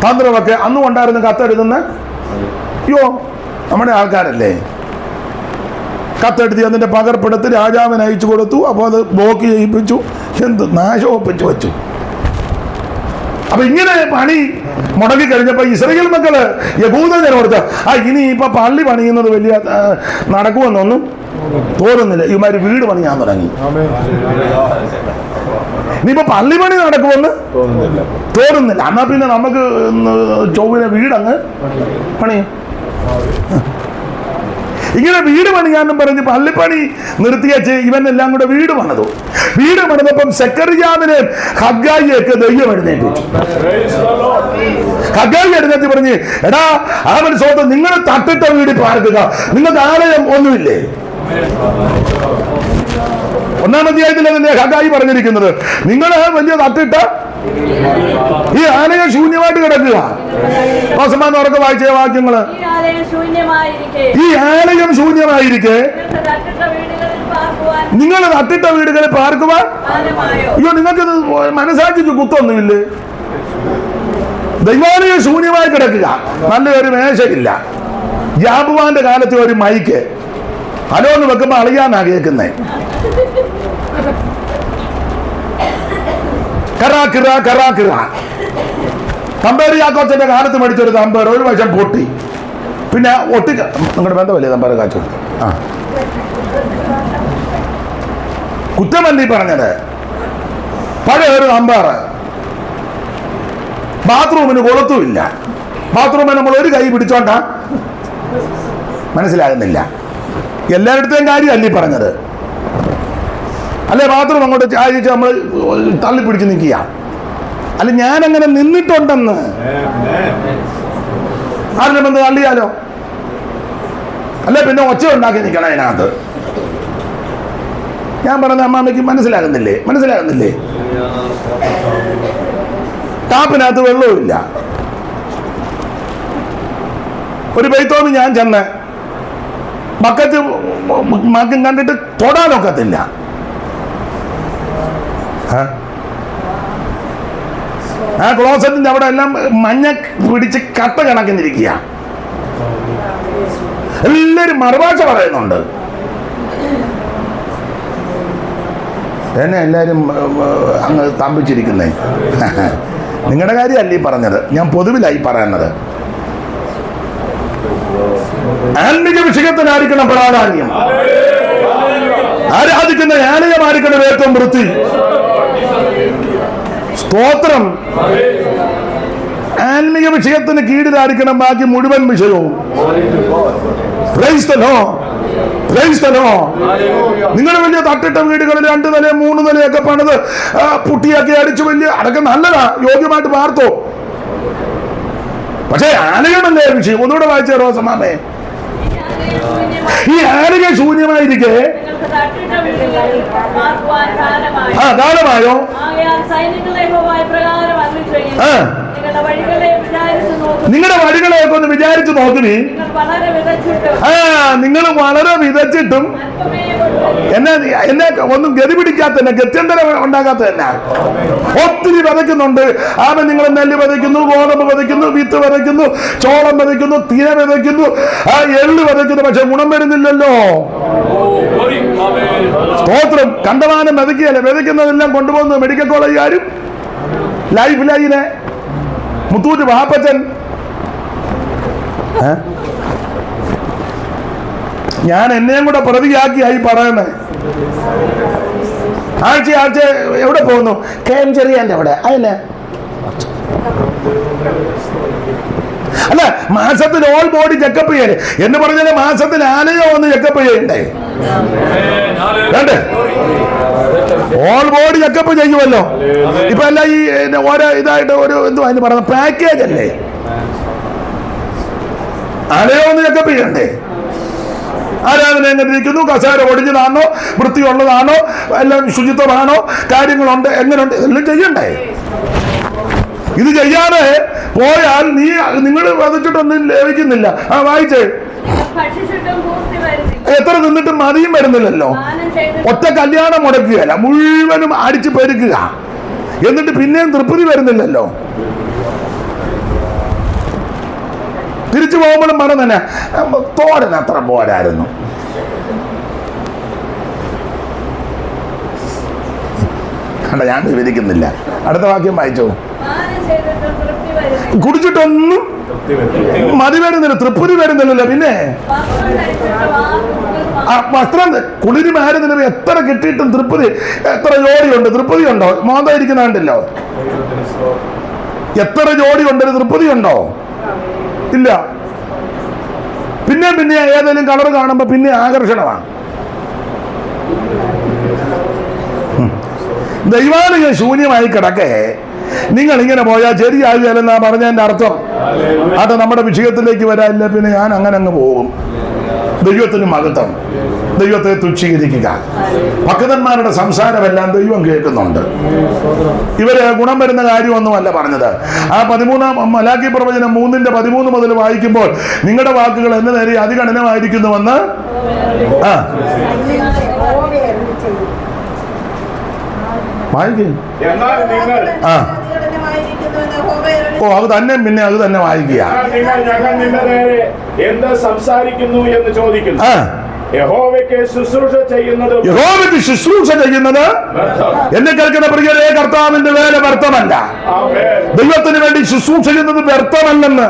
തന്ത്രമൊക്കെ അന്നും ഉണ്ടായിരുന്നു. കത്തെഴുതുന്ന നമ്മുടെ ആൾക്കാരല്ലേ. കത്തെഴുതി അതിൻ്റെ പകർപ്പെടുത്ത് രാജാവിന് അയച്ചു കൊടുത്തു. അപ്പോൾ അത് ബ്ലോക്ക് ചെയ്യിപ്പിച്ചു, എന്ത് നാശമൊപ്പിച്ചു വെച്ചു. അപ്പൊ ഇങ്ങനെ പണി മുടങ്ങി കഴിഞ്ഞപ്പോൾ ഇസ്രായേൽ മക്കള് യഹൂദജനോട് ഇനി ഇപ്പൊ പള്ളി പണിയുന്നത് വലിയ നടക്കുമെന്നൊന്നും തോന്നുന്നില്ല. ഇവന്മാര് വീട് പണിയാൻ തുടങ്ങി. ഇനിയിപ്പോ പള്ളി പണി നടക്കുമെന്ന് തോന്നുന്നില്ല. എന്നാ പിന്നെ നമുക്ക് ചൊവ്വിനെ വീടങ്ങ് പണിയും. ഇങ്ങനെ വീട് പണിയാനും പറഞ്ഞ് പള്ളിപ്പണി നിർത്തിയച്ച് ഇവനെല്ലാം കൂടെ വീട് പണിതു. വീട് പണിതപ്പം സെക്കറിയാവിനെ ഹഗ്ഗായിയൊക്കെ ദൈവം എഴുന്നേൽപ്പിച്ചു. ഹഗ്ഗായി എഴുന്നേറ്റ് പറഞ്ഞ്, എടാ അവൻ സ്വന്തം നിങ്ങൾ തട്ടിട്ട വീട് പാർക്കുക, നിങ്ങൾക്ക് ആലയം ഒന്നുമില്ലേ? 1-ാം അധ്യായത്തിൽ അതിന്റെ ഹഗ്ഗായി പറഞ്ഞിരിക്കുന്നത്, നിങ്ങൾ വലിയ തട്ടിട്ട ഈ ആലയം ശൂന്യമായിട്ട് കിടക്കുക. ഉറക്കെ വായിച്ച വാക്യങ്ങള്, ഈ ആലയം ശൂന്യമായിരിക്കെ നിങ്ങൾ തട്ടിട്ട വീടുകളിൽ പാർക്കുവാൻ. അയ്യോ, നിങ്ങൾക്കിത് മനസാക്ഷിക്ക് കുത്തൊന്നുമില്ലേ? ദൈവാലയം ശൂന്യമായി കിടക്കുക, നല്ലൊരു മേശയില്ല. ജാബുവാന്റെ കാലത്ത് ഒരു മൈക്ക് ഹലോ എന്ന് വെക്കുമ്പോ അളിയാന്നാ കേൾക്കുന്നേ. തമ്പേറിയാക്കോച്ചന്റെ കാലത്ത് മേടിച്ചൊരു തമ്പേർ ഒരു വശം പൊട്ടി. പിന്നെ നിങ്ങളുടെ ബന്ധമല്ലേ തമ്പേർ കാച്ചു? കുറ്റമല്ലി പറഞ്ഞത്. പഴയ ഒരു തമ്പേറ് ബാത്റൂമിന് കൊളുത്തുമില്ല. ബാത്റൂമിൽ നമ്മൾ ഒരു കൈ പിടിച്ചോണ്ടാ മനസ്സിലാകുന്നില്ല. എല്ലായിടത്തെയും കാര്യം അല്ലി പറഞ്ഞത്. അല്ലെ ബാത്റൂം അങ്ങോട്ട് ചായച്ച് നമ്മൾ തള്ളിപ്പിടിച്ച് നിൽക്കുക. അല്ല, ഞാനങ്ങനെ നിന്നിട്ടുണ്ടെന്ന് ആരുടെ ബന്ധം തള്ളിയാലോ? അല്ലെ പിന്നെ ഒച്ച ഉണ്ടാക്കി നിൽക്കണം അതിനകത്ത്. ഞാൻ പറഞ്ഞ അമ്മാമ്മയ്ക്ക് മനസ്സിലാകുന്നില്ലേ? ടാപ്പിനകത്ത് വെള്ളവുമില്ല. ഒരു ബൈത്തോമി ഞാൻ ചെന്ന് ബക്കറ്റ് മക്കും കണ്ടിട്ട് തൊടാനൊക്കത്തില്ല. ആ ക്ലോസറ്റിന്റെ അവിടെ എല്ലാം മഞ്ഞ പിടിച്ച് കട്ട കണക്കിനിരിക്കുക. എല്ലാരും മറുഭാഷ പറയുന്നുണ്ട്. എന്നെ എല്ലാരും അങ്ങ് തമ്പിച്ചിരിക്കുന്നേ. നിങ്ങളുടെ കാര്യമല്ല ഈ പറഞ്ഞത്, ഞാൻ പൊതുവിലായി പറയുന്നത്. ആത്മിക വിഷയത്തിനായിരിക്കണം പ്രാധാന്യം. ആരാധിക്കുന്ന ആലയമായിരിക്കണം ഏറ്റവും വൃത്തി. സ്തോത്രം. ആത്മിക വിഷയത്തിന് കീഴിലായിരിക്കണം ബാക്കി മുഴുവൻ വിഷയവും. നിങ്ങൾ വലിയ തട്ടിട്ട വീടുകളിൽ 2 നില 3 നിലയൊക്കെ പണിത് പുട്ടിയൊക്കെ അടിച്ചു വലിയ അതൊക്കെ നല്ലതാ, യോഗ്യമായിട്ട് പാർത്തോ. പക്ഷേ ആലയമല്ലേ വിഷയം. ഒന്നുകൂടെ വായിച്ചേ റോസമാമേ. ഈ ആലയം ശൂന്യമായിരിക്കെ നമുക്ക് തട്ടിട്ട വീടുകളിൽ പാർക്കുവാൻ കാലമായി. കാലമായോ? ആകയാൽ സൈന്യങ്ങളുടെ യഹോവ ഇപ്രകാരം അരുളിച്ചെയ്യുന്നു. നിങ്ങളുടെ വഴികളെ വിചാരിച്ചു നോക്കൂ. നിങ്ങളുടെ വഴികളെയൊക്കെ ഒന്ന് വിചാരിച്ചു നോക്കുവീ. നിങ്ങൾ വളരെ വിതച്ചിട്ടും നിങ്ങൾ വളരെ വിതച്ചിട്ടും അല്പമേ കൊണ്ടുവരൂ. എന്നെ ഒന്നും ഗതി പിടിക്കാത്ത തന്നെ, ഗത്യന്തരം ഉണ്ടാകാത്ത തന്നെ ഒത്തിരി വിതയ്ക്കുന്നുണ്ട്. ആമൻ. നിങ്ങൾ നെല്ല് വിതയ്ക്കുന്നു, ഗോതമ്പ് വിതയ്ക്കുന്നു, വിത്ത് വിതയ്ക്കുന്നു, ചോളം വിതയ്ക്കുന്നു, തീര വിതയ്ക്കുന്നു, എള്ള് വിതയ്ക്കുന്നു, പക്ഷെ ഗുണം വരുന്നില്ലല്ലോ. സ്തോത്രം. കണ്ടമാനം വിതയ്ക്കുകയല്ലേ. വിതയ്ക്കുന്നതെല്ലാം കൊണ്ടുപോകുന്നു മെഡിക്കൽ കോളേജുകാരും, ലൈഫ് ലൈന്, മുത്തൂറ്റ് വാപ്പച്ചൻ. ഞാൻ എന്നെയും കൂടെ പ്രതിയാക്കിയായി പറയണേ. ആഴ്ച എവിടെ പോകുന്നു? KM ചെറിയാൻ്റെ അവിടെ. അതിന് അല്ല, മാസത്തിൽ ഓൾ ബോഡി ചെക്കപ്പ് ചെയ്യേ എന്ന് പറഞ്ഞാൽ മാസത്തിൽ ആനയോ ഒന്ന് ചെക്കപ്പ് ചെയ്യണ്ടേ? വേണ്ടേ? ഓൾ ബോഡി ചെക്കപ്പ് ചെയ്യുമല്ലോ. ഇപ്പൊ അല്ല ഈ ഓരോ ഇതായിട്ട് ഒരു എന്തുവാ അതിന് പറയുന്ന പാക്കേജ് അല്ലേ? ആനയോ ഒന്ന് ചെക്കപ്പ് ചെയ്യണ്ടേ? ആരാധന എങ്ങനെ ഇരിക്കുന്നു, കസേര ഒടിഞ്ഞതാണോ, വൃത്തിയുള്ളതാണോ, എല്ലാം ശുചിത്വമാണോ, കാര്യങ്ങളുണ്ട്, എങ്ങനെയുണ്ട്, എല്ലാം ചെയ്യണ്ടേ? ഇത് ചെയ്യാതെ പോയാൽ നിങ്ങൾ വധിച്ചിട്ടൊന്നും ലഭിക്കുന്നില്ല. വായിച്ചേ. ഭക്ഷിച്ചിട്ടും പൂർത്തി വരുന്നില്ല. എത്ര തിന്നിട്ടും മതിയും വരുന്നില്ലല്ലോ. ഒറ്റ കല്യാണം മുടക്കുകയല്ല, മുഴുവനും അടിച്ചു പെരുക്കുക, എന്നിട്ട് പിന്നെയും തൃപ്തി വരുന്നില്ലല്ലോ. തിരിച്ചു പോകുമ്പോഴും പറഞ്ഞു തന്നെ തോരൻ അത്ര പോരായിരുന്നു. കണ്ട, ഞാൻ വിവരിക്കുന്നില്ല. അടുത്ത വാക്യം വായിച്ചോ. കുടിച്ചിട്ടൊന്നും മതി വരുന്നില്ല, തൃപ്തി വരുന്നില്ലല്ലോ. പിന്നെ വസ്ത്രം കുളിരി മാറുന്നില്ല. എത്ര കിട്ടിയിട്ടും തൃപ്തി, എത്ര ജോഡിയുണ്ട്, തൃപ്തി ഉണ്ടോ? മോന്തായിരിക്കുന്ന കണ്ടില്ലോ. എത്ര ജോഡിയുണ്ട്, തൃപ്തി ഉണ്ടോ? ഇല്ല. പിന്നെ ഏതെങ്കിലും കളർ കാണുമ്പോ പിന്നെ ആകർഷണമാണ്. ദൈവാലയം ശൂന്യമായി കിടക്കേ നിങ്ങൾ ഇങ്ങനെ പോയാൽ ശരിയാകുകയല്ലെന്നാ പറഞ്ഞതിന്റെ അർത്ഥം. അത് നമ്മുടെ വിഷയത്തിലേക്ക് വരാനില്ല. പിന്നെ ഞാൻ അങ്ങനെ അങ്ങ് പോകും. ദൈവത്തിന് മഹത്വം. ദൈവത്തെ തുച്ഛീകരിക്കുക. ഭക്തന്മാരുടെ സംസാരമെല്ലാം ദൈവം കേൾക്കുന്നുണ്ട്. ഇവര് ഗുണം വരുന്ന കാര്യമൊന്നുമല്ല പറഞ്ഞത്. ആ 13 മലാക്കി പ്രവചനം 3:13 മുതൽ വായിക്കുമ്പോൾ നിങ്ങളുടെ വാക്കുകൾ എന്നെ നേരെ അതികഠിനമായിരിക്കുന്നുവെന്ന് വായിക്കും. അത് തന്നെ. പിന്നെ അത് തന്നെ വായിക്കുക. ഞങ്ങൾ നിന്റെ നേരെ എന്ത് സംസാരിക്കുന്നു എന്ന് ചോദിക്കുന്നു. യഹോവയ്ക്ക് ശുശ്രൂഷ ചെയ്യുന്നത് എന്നെ കേൾക്കുന്ന പ്രിയരേ, കർത്താവിന്റെ വേല വ്യർത്ഥമല്ല. ദൈവത്തിന് വേണ്ടി ശുശ്രൂഷ ചെയ്യുന്നത് വ്യർത്ഥമല്ലെന്ന്.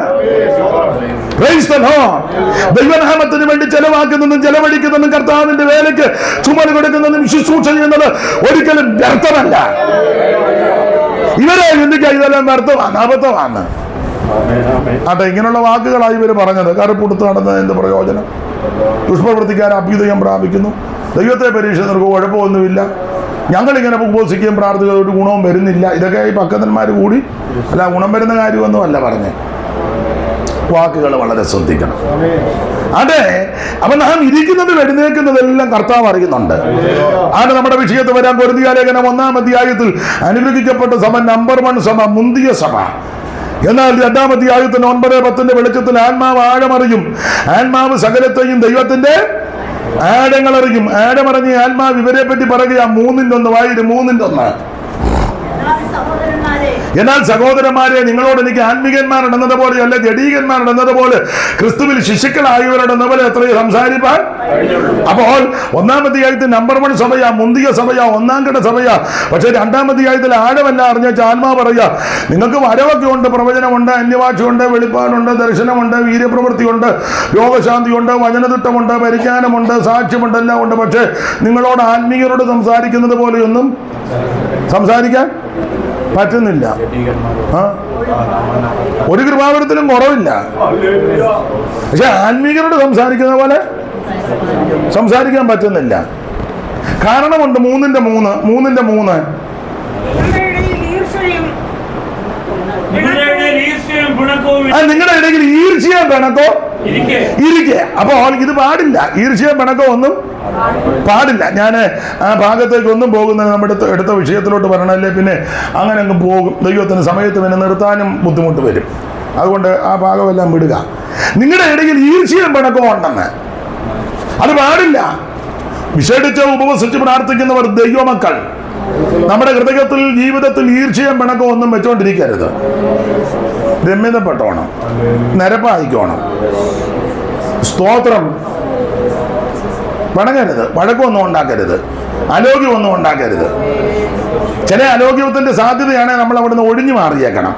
ദൈവനാമത്തിന് വേണ്ടി ചെലവാക്കുന്നതും ചെലവഴിക്കുന്നതും കർത്താവിന്റെ വേലയ്ക്ക് ചുമട് കൊടുക്കുന്നതും ശുശ്രൂഷ ചെയ്യുന്നത് ഒരിക്കലും വ്യർത്ഥമല്ല. ഇവരെ ചിന്തിക്കുക ഇതെല്ലാം വ്യർത്ഥമാണ്, അബദ്ധമാണ്. അതെ, ഇങ്ങനെയുള്ള വാക്കുകളായി ഇവർ പറഞ്ഞത്. കറുപ്പുടുത്ത് നടന്നത് എന്ത് പ്രയോജനം? ദുഷ്പ്രവർത്തിക്കാൻ അഭ്യുദയം പ്രാപിക്കുന്നു. ദൈവത്തെ പരീക്ഷ നിൽക്കുക, കുഴപ്പമൊന്നുമില്ല. ഞങ്ങളിങ്ങനെ ഉപവസിക്കുകയും പ്രാർത്ഥിക്കുകയും ഒരു ഗുണവും വരുന്നില്ല. ഇതൊക്കെ ഈ ഭക്തന്മാർ കൂടി അല്ല, ഗുണം വരുന്ന കാര്യമൊന്നും അല്ല പറഞ്ഞേ. വാക്കുകൾ വളരെ ശ്രദ്ധിക്കണം. അതെ, അപ്പൊ നാം ഇരിക്കുന്നത് എഴുന്നേൽക്കുന്നതെല്ലാം കർത്താവ് അറിയുന്നുണ്ട്. ആണ് നമ്മുടെ വിഷയത്തിൽ വരാൻ. കൊരിന്ത്യർ ലേഖനം 1-ാം അധ്യായത്തിൽ അനുഗ്രഹിക്കപ്പെട്ട സഭ നമ്പർ 1 സഭ, മുന്തിയ സഭ. എന്നാൽ 2-ാം അധ്യായത്തിന് 9-10 വെളിച്ചത്തിൽ ആത്മാവ് ആഴമറിയും. ആത്മാവ് സകലത്തെയും ദൈവത്തിന്റെ ആഴങ്ങളറിയും. ആഴമറിഞ്ഞ ആത്മാവ് ഇവരെ പറ്റി പറയുക. 3-1 വായിര്. 3-1. എന്നാൽ സഹോദരന്മാരെ, നിങ്ങളോട് എനിക്ക് ആത്മീകന്മാരുണ്ടെന്നത് പോലെയല്ല, ജഡീകന്മാരുണ്ടെന്നത് പോലെ ക്രിസ്തുവിൽ ശിശുക്കളായവരുടെന്ന പോലെ എത്രയോ സംസാരിപ്പാൻ. അപ്പോൾ 1-ാം അധ്യായത്തിൽ നമ്പർ 1 സഭയാ, മുന്തിയ സഭയാ, 1-ാം കിട സഭയാ. പക്ഷെ 2-ാം അധ്യായത്തിൽ ആഴമല്ല അറിഞ്ഞ ആത്മാ പറയുക, നിങ്ങൾക്ക് വരവൊക്കെ ഉണ്ട്, പ്രവചനമുണ്ട്, അന്യഭാഷയുണ്ട്, വെളിപ്പാടുണ്ട്, ദർശനമുണ്ട്, വീര്യപ്രവൃത്തിയുണ്ട്, രോഗശാന്തിയുണ്ട്, വചനതിട്ടമുണ്ട്, പരിജ്ഞാനമുണ്ട്, സാക്ഷ്യമുണ്ട്, എല്ലാം ഉണ്ട്. പക്ഷെ നിങ്ങളോട് ആത്മീയരോട് സംസാരിക്കുന്നത് പോലെയൊന്നും സംസാരിക്കാൻ പറ്റുന്നില്ല. ഒരു കൃപാവരത്തിലും കുറവില്ല. പക്ഷെ ആത്മീകരോട് സംസാരിക്കുന്ന പോലെ സംസാരിക്കാൻ പറ്റുന്നില്ല. കാരണമുണ്ട്. 3-3 നിങ്ങളുടെ ഇടയിൽ ഈർഷ്യയും പിണക്കോ ഇരിക്കെ. അപ്പോൾ ഇത് പാടില്ല, ഈർഷ്യയും പിണക്കോ ഒന്നും പാടില്ല. ഞാൻ ആ ഭാഗത്തേക്ക് ഒന്നും പോകുന്നത് നമ്മുടെ എടുത്ത വിഷയത്തിലോട്ട് പറയണല്ലേ, പിന്നെ അങ്ങനെ അങ്ങ് പോകും. ദൈവത്തിന് സമയത്ത് പിന്നെ നിർത്താനും ബുദ്ധിമുട്ട് വരും. അതുകൊണ്ട് ആ ഭാഗമെല്ലാം വിടുക. നിങ്ങളുടെ ഇടയിൽ ഈർഷ്യയും പിണക്കോ ഉണ്ടെന്ന് അത് പാടില്ല. വിശേഷിച്ച് ഉപവസിച്ച് പ്രാർത്ഥിക്കുന്നവർ ദൈവമക്കൾ നമ്മുടെ ഹൃദയത്തിൽ ജീവിതത്തിൽ ഈർഷ്യയും പിണക്കോ ഒന്നും വെച്ചോണ്ടിരിക്കരുത്. രമ്യതപ്പെട്ടോണം, നിരപ്പായിക്കോണം. സ്തോത്രം. പിണങ്ങരുത്, വഴക്കമൊന്നും ഉണ്ടാക്കരുത്, അലോഗ്യമൊന്നും ഉണ്ടാക്കരുത്. ചില അലോഗ്യത്തിന്റെ സാധ്യതയാണ് നമ്മൾ അവിടുന്ന് ഒഴിഞ്ഞു മാറിയേക്കണം.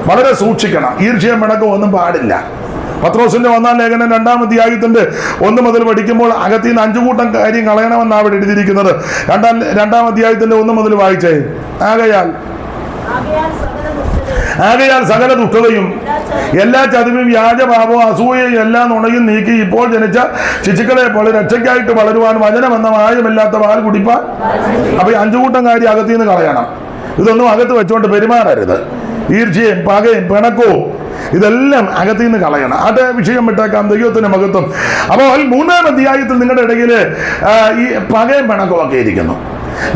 വളരെ സൂക്ഷിക്കണം. ഈർഷ്യയും പിണക്കോ ഒന്നും പാടില്ല. പത്രോസിന്റെ 1-ാം ലേഖനം 2-ാം അധ്യായത്തിന്റെ 1 മുതൽ പഠിക്കുമ്പോൾ അകത്തിൽ നിന്ന് 5 കൂട്ടം കാര്യം കളയണമെന്നാണ് അവിടെ എഴുതിയിരിക്കുന്നത്. 2-ാം അധ്യായത്തിന്റെ 1 മുതൽ വായിച്ചേ. ആകയാൽ സകല ദുഷ്ടതയും എല്ലാ ചതിവും വ്യാജഭാവവും അസൂയയും എല്ലാ നുണയും നീക്കി ഇപ്പോൾ ജനിച്ച ശിശുക്കളെ പോലെ രക്ഷയ്ക്കായിട്ട് വളരുവാൻ വചനം എന്ന മായമില്ലാത്ത പാൽ കുടിപ്പാൻ. അപ്പൊ 5 കൂട്ടം കാര്യം അകത്തിൽ നിന്ന് കളയണം. ഇതൊന്നും അകത്ത് വെച്ചുകൊണ്ട് പെരുമാറരുത്. ഈർഷ്യയും പകയും പിണക്കവും ഇതെല്ലാം അകത്തിൽ നിന്ന് കളയണം. അത് വിഷയം വിട്ടേക്കാം. ദൈവത്തിന്റെ മഹത്വം. അപ്പോൾ 3-ാം അധ്യായത്തിൽ നിങ്ങളുടെ ഇടയിൽ ഈ പകയും പിണക്കവും ഒക്കെ ഇരിക്കുന്നു.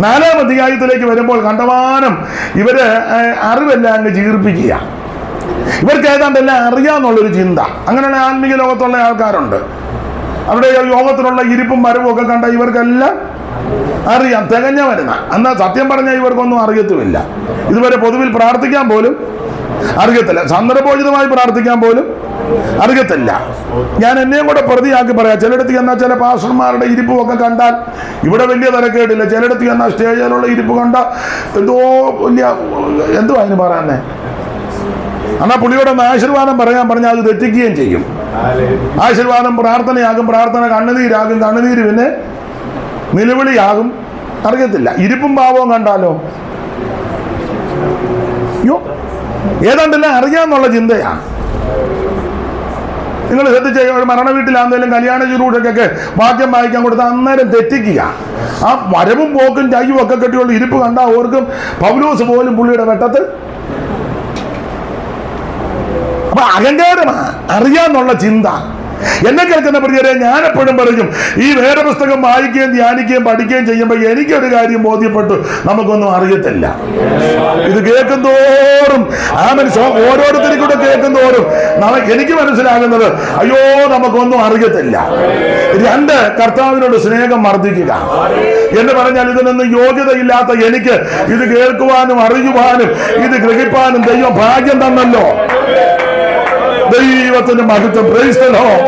4-ാം അധ്യായത്തിലേക്ക് വരുമ്പോൾ കണ്ടമാനം ഇവര് അറിവെല്ലാം അങ്ങ് ചീർപ്പിക്കുക. ഇവർക്ക് ഏതാണ്ടെല്ലാം അറിയാമെന്നുള്ളൊരു ചിന്ത. അങ്ങനെയുള്ള ആത്മീയ ലോകത്തുള്ള ആൾക്കാരുണ്ട്. അവിടെ യോഗത്തിലുള്ള ഇരിപ്പും വരവും ഒക്കെ കണ്ട ഇവർക്കെല്ലാം അറിയാം, തികഞ്ഞ വരുന്ന. എന്നാൽ സത്യം പറഞ്ഞാൽ ഇവർക്കൊന്നും അറിയത്തുമില്ല. ഇതുവരെ പൊതുവിൽ പ്രാർത്ഥിക്കാൻ പോലും അറിയത്തില്ല, സന്ദർഭോചിതമായി പ്രാർത്ഥിക്കാൻ പോലും അറിയത്തില്ല. ഞാൻ എന്നെയും കൂടെ പ്രതിയാക്കി പറയാം. ചിലയിടത്ത് എന്നാൽ ചില പാസ്റ്റർമാരുടെ ഇരിപ്പും ഒക്കെ കണ്ടാൽ ഇവിടെ വലിയ തിരക്കേടില്ല. ചിലയിടത്ത് എന്നാൽ സ്റ്റേജിലുള്ള ഇരിപ്പ് കണ്ട എന്തോ വലിയ എന്തോ അതിന് പറയാന്നേ. എന്നാൽ പുള്ളിയോട് ഒന്ന് ആശീർവാദം പറയാൻ പറഞ്ഞാൽ അത് തെറ്റിക്കുകയും ചെയ്യും. ആശീർവാദം പ്രാർത്ഥനയാകും, പ്രാർത്ഥന കണ്ണുനീരാകും, കണ്ണുനീര് പിന്നെ നിലവിളിയാകും. അറിയത്തില്ല. ഇരിപ്പും ഭാവവും കണ്ടാലോ യോ ഏതാണ്ടെല്ലാം അറിയാമെന്നുള്ള ചിന്തയാണ്. നിങ്ങൾ ശ്രദ്ധിച്ച മരണ വീട്ടിലാണെങ്കിലും കല്യാണ ചുരുക്കൊക്കെ വാക്യം വായിക്കാൻ കൊടുത്ത് അന്നേരം തെറ്റിക്കുക. ആ വരവും പോക്കും ചയ്യും ഒക്കെ കെട്ടിയുള്ള ഇരിപ്പ് കണ്ടാൽ ഓർക്കും പൗലോസ് പോലും പുള്ളിയുടെ വെട്ടത്തിൽ. അപ്പൊ അഹങ്കാരമാണ്, അറിയാന്നുള്ള ചിന്ത. എന്നെ കേൾക്കുന്ന പ്രിയരെ, ഞാൻ എപ്പോഴും പറയും, ഈ വേദപുസ്തകം വായിക്കുകയും ധ്യാനിക്കുകയും പഠിക്കുകയും ചെയ്യുമ്പോൾ എനിക്കൊരു കാര്യം ബോധ്യപ്പെട്ടു, നമുക്കൊന്നും അറിയത്തില്ല. ഇത് കേൾക്കുന്തോറും ആ മനുഷ്യ ഓരോരുത്തരും കൂടെ കേൾക്കുന്തോറും എനിക്ക് മനസ്സിലാകുന്നത് അയ്യോ നമുക്കൊന്നും അറിയത്തില്ല. 2, കർത്താവിനോട് സ്നേഹം വർദ്ധിക്കുക എന്ന് പറഞ്ഞാൽ ഇതിനൊന്നും യോഗ്യതയില്ലാത്ത എനിക്ക് ഇത് കേൾക്കുവാനും അറിയുവാനും ഇത് ഗ്രഹിപ്പാനും ദൈവം ഭാഗ്യം തന്നല്ലോ. ദൈവത്തിന്റെ മഹത്വം. Price the Lord.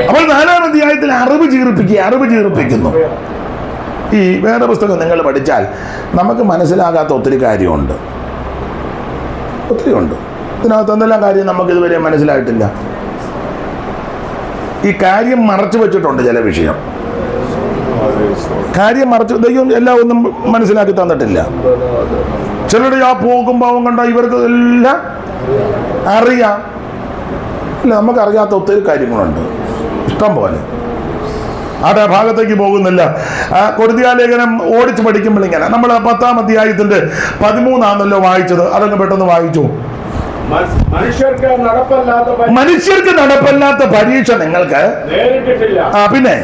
അപ്പോൾ 4-ാം അധ്യായത്തിൽ അറിവ് ചീർപ്പിക്കുന്നു. ഈ വേദപുസ്തകം നിങ്ങൾ പഠിച്ചാൽ നമുക്ക് മനസ്സിലാകാത്ത ഒത്തിരി കാര്യമുണ്ട്, ഒത്തിരി ഉണ്ട്. ഇതിനകത്ത് എന്തെല്ലാം കാര്യം നമുക്ക് ഇതുവരെ മനസ്സിലായിട്ടില്ല. ഈ കാര്യം മറച്ചു വെച്ചിട്ടുണ്ട്. ചില വിഷയം കാര്യം മറച്ചു, ദൈവം എല്ലാം ഒന്നും മനസ്സിലാക്കി തന്നിട്ടില്ല. ചിലരുടെ ആ പോകുമ്പോൾ കണ്ട ഇവർക്ക് എല്ലാം അറിയാം. ഇല്ല, നമുക്കറിയാത്ത ഒത്തിരി കാര്യങ്ങളുണ്ട്, ഇഷ്ടം പോലെ. ആ ഭാഗത്തേക്ക് പോകുന്നില്ല. കൊരിന്ത്യലേഖനം ഓടിച്ച് പഠിക്കുമ്പോൾ ഇങ്ങനെ നമ്മൾ 10-ാം അധ്യായത്തിന്റെ 13 വായിച്ചത്. അതങ്ങ് പെട്ടെന്ന് വായിച്ചു. മനുഷ്യർക്ക് നടപ്പല്ലാത്ത പരീക്ഷ നിങ്ങൾക്ക് പിന്നെ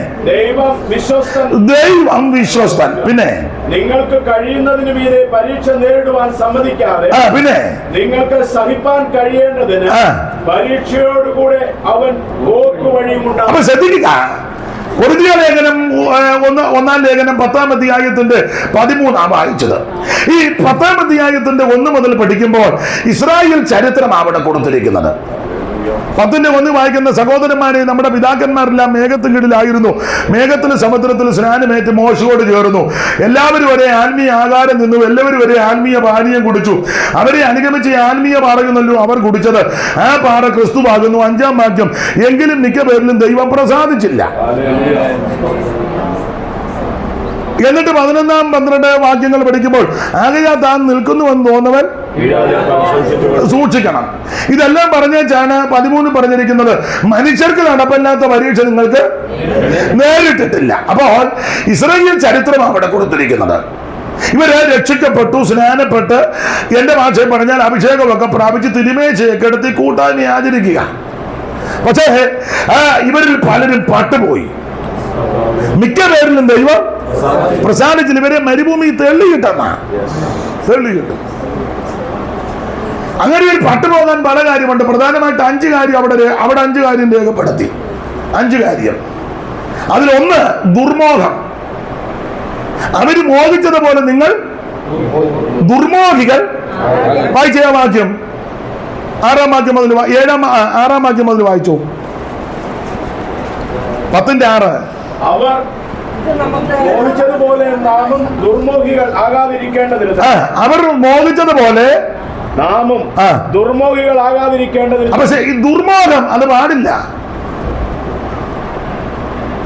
ദൈവം വിശ്വസ്തൻ. പിന്നെ നിങ്ങൾക്ക് കഴിയുന്നതിന് മീതെ പരീക്ഷ നേരിടുവാൻ സമ്മതിക്കാതെ പിന്നെ നിങ്ങൾക്ക് സഹിപ്പാൻ കഴിയേണ്ടതിന് പരീക്ഷയോടുകൂടെ അവൻ പോക്കുവഴിയുമുണ്ടാകും. അപ്പൊ ശ്രദ്ധിക്കുക. കൊരിന്ത്യലേഖനം 1-ാം ലേഖനം 10-ാം അധ്യായത്തിന്റെ 13 വായിച്ചത്. ഈ 10-ാം അധ്യായത്തിന്റെ 1 മുതൽ പഠിക്കുമ്പോൾ ഇസ്രായേൽ ചരിത്രം അവിടെ കൊടുത്തിരിക്കുന്നത്. 10-1 വായിക്കുന്ന സഹോദരന്മാരെ, നമ്മുടെ പിതാക്കന്മാരെല്ലാം മേഘത്തിന് കീഴിലായിരുന്നു. മേഘത്തിന് സമുദ്രത്തിൽ സ്നാനമേറ്റ് മോശയോട് ചേർന്നു. എല്ലാവരും ഒരേ ആത്മീയ ആകാരം നിന്നു, എല്ലാവരും ഒരേ ആത്മീയ പാനീയം കുടിച്ചു. അവരെ അനുഗമിച്ച് ആത്മീയ പാറയുന്നല്ലോ അവർ കുടിച്ചത്. ആ പാറ ക്രിസ്തുവാകുന്നു. 5-ാം വാക്യം. എങ്കിലും മിക്ക പേരിലും ദൈവം പ്രസാദിച്ചില്ല. എന്നിട്ട് 11, 12 വാക്യങ്ങൾ പഠിക്കുമ്പോൾ ആകയാൽ താൻ നിൽക്കുന്നുവെന്ന് തോന്നുവൻ സൂക്ഷിക്കണം. ഇതെല്ലാം പറഞ്ഞേച്ചാണ് 13 പറഞ്ഞിരിക്കുന്നത്. മനുഷ്യർക്ക് നടപ്പില്ലാത്ത പരീക്ഷ നിങ്ങൾക്ക് നേരിട്ടിട്ടില്ല. അപ്പോൾ ഇസ്രായേൽ ചരിത്രം അവിടെ കൊടുത്തിരിക്കുന്നത്. ഇവര് രക്ഷിക്കപ്പെട്ടു, സ്നാനപ്പെട്ട്, എൻ്റെ ഭാഷയിൽ പറഞ്ഞാൽ അഭിഷേകമൊക്കെ പ്രാപിച്ച് തിരുമേശയൊക്കെ എടുത്ത് കൂട്ടായ്മ ആചരിക്കുക. പക്ഷേ ഇവരിൽ പലരും പട്ടുപോയി. മിക്ക പേരിലും ദൈവം പ്രസാദിച്ചില്ല. ഇവരെ മരുഭൂമി തെള്ളിയിട്ടെന്നാ, തെള്ളിയിട്ടു. അങ്ങനെ ഒരു പട്ടുപോകാൻ പല കാര്യമുണ്ട്. പ്രധാനമായിട്ട് 5 കാര്യം അവിടെ 5 കാര്യം രേഖപ്പെടുത്തി. 5 കാര്യം. അതിലൊന്ന് ദുർമോഹം. അവര് മോഹിച്ചതുപോലെ നിങ്ങൾ ദുർമോഹികൾ. വായിച്ച വാക്യം 6-ാം വാക്യം മുതൽ 6-ാം വാക്യം മുതൽ വായിച്ചു. 10:6. അവർ മോഹിച്ചതുപോലെ നാമും ദുർമോഹികൾ ആകാതിരിക്കേണ്ടതിന്. അവർ മോഹിച്ചതുപോലെ നാമും ദുർമോഹികൾ ആകാതിരിക്കേണ്ടതിന്. അപ്പൊ ഈ ദുർമോഹം അത് പാടില്ല.